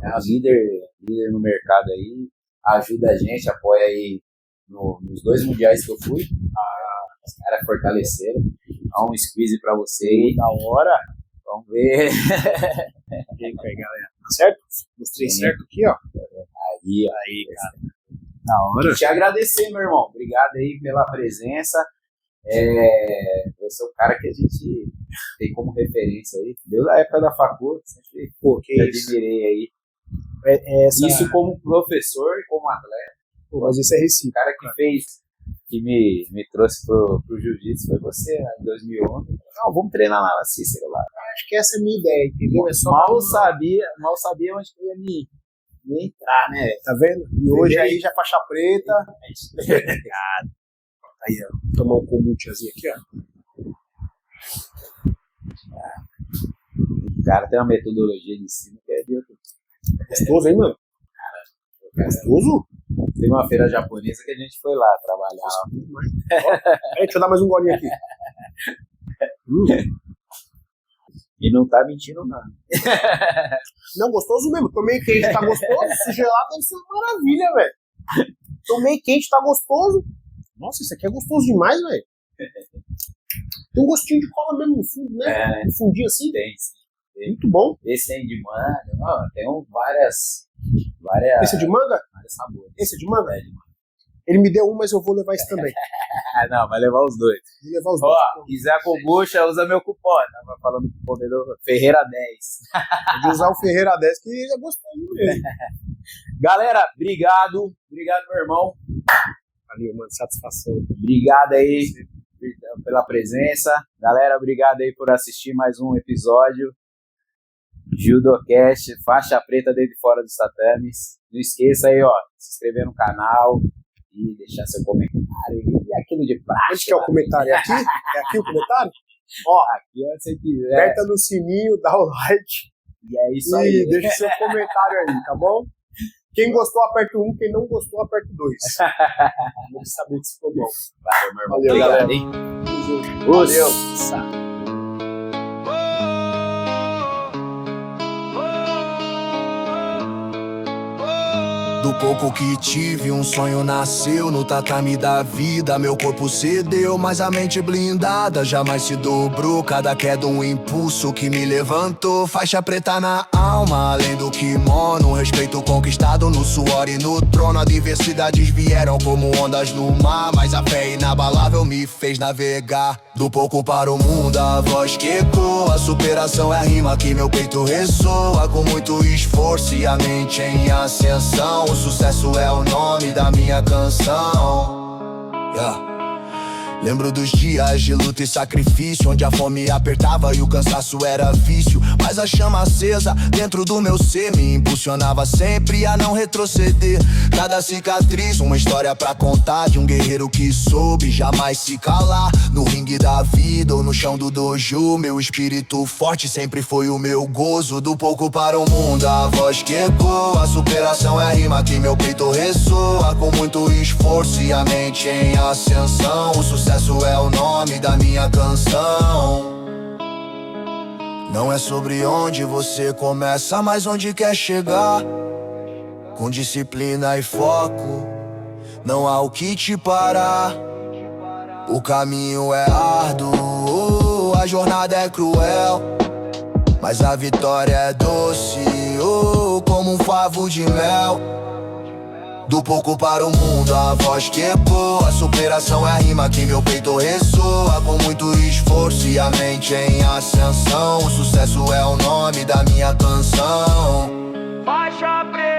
É uma líder no mercado aí, ajuda a gente, apoia aí nos 2 mundiais que eu fui. Os caras fortaleceram. Dá um squeeze para você aí. Da hora. Vamos ver. Jenko aí, galera. Certo? Mostrei certo aqui, ó. Aí, cara. Da hora. Te agradecer, meu irmão. Obrigado aí pela presença. Você é o cara que a gente tem como referência aí. Desde a época da faculdade, sempre admirei aí. Isso como professor e como atleta. Mas isso é recíproco. O cara que me trouxe pro jiu-jitsu foi você, né, em 2011. Não, vamos treinar lá na Cícero lá. Acho que essa é a minha ideia, entendeu? Mal sabia onde eu ia me entrar, né? Tá vendo? E hoje aí já faixa preta. Obrigado. Aí, ó. Vou tomar um kombuchazinho aqui, ó. O cara tem uma metodologia de ensino que é de outro. Gostoso, hein, mano? Gostoso? Tem uma feira japonesa que a gente foi lá trabalhar. Deixa eu dar mais um golinho aqui. E não tá mentindo, não. Não, gostoso mesmo. Tomei quente, tá gostoso. Esse gelado deve ser uma maravilha, velho. Tomei quente, tá gostoso. Nossa, isso aqui é gostoso demais, velho. Tem um gostinho de cola mesmo no fundo, né? No fundinho assim. Tem, sim. Muito bom. Esse tem de manga. Tem várias... Esse é de manga? Vários sabores. Esse é de manga? Ele me deu um, mas eu vou levar esse também. Não, vai levar os dois. Vou levar os dois. Quiser a kombucha, usa meu cupom. Tava falando com o cupom do Ferreira 10. Pode usar o Ferreira 10 que é gostoso mesmo. Galera, obrigado. Obrigado, meu irmão. Valeu, mano. Satisfação. Obrigado aí pela presença. Galera, obrigado aí por assistir mais um episódio. Judocast, faixa preta dentro e fora dos tatames. Não esqueça aí, se inscrever no canal e deixar seu comentário. E aquilo de prática. Onde que é o comentário? É aqui? É aqui o comentário? Aqui onde você quiser. Aperta no sininho, dá o like. E é isso aí. E deixa seu comentário aí, tá bom? Quem gostou, aperta o 1. Quem não gostou, aperta o 2. Vamos saber se ficou bom. Valeu, meu irmão. Valeu, galera. Hein? Valeu. Do pouco que tive, um sonho nasceu no tatame da vida. Meu corpo cedeu, mas a mente blindada jamais se dobrou. Cada queda um impulso que me levantou. Faixa preta na alma, além do kimono. Respeito conquistado no suor e no trono. Adversidades vieram como ondas no mar, mas a fé inabalável me fez navegar. Do pouco para o mundo, a voz que ecoa. A superação é a rima que meu peito ressoa. Com muito esforço e a mente em ascensão. O sucesso é o nome da minha canção. Lembro dos dias de luta e sacrifício, onde a fome apertava e o cansaço era vício. Mas a chama acesa dentro do meu ser me impulsionava sempre a não retroceder. Cada cicatriz, uma história pra contar de um guerreiro que soube jamais se calar. No ringue da vida ou no chão do dojo. Meu espírito forte sempre foi o meu gozo. Do pouco para o mundo, a voz que ecoa. A superação é a rima que meu peito ressoa. Com muito esforço e a mente em ascensão, o sucesso é o nome da minha canção. Não é sobre onde você começa, mas onde quer chegar. Com disciplina e foco, não há o que te parar. O caminho é árduo, a jornada é cruel, mas a vitória é doce, como um favo de mel. Do pouco para o mundo, a voz que ecoa. A superação é a rima que meu peito ressoa. Com muito esforço e a mente em ascensão, o sucesso é o nome da minha canção. Faixa preta.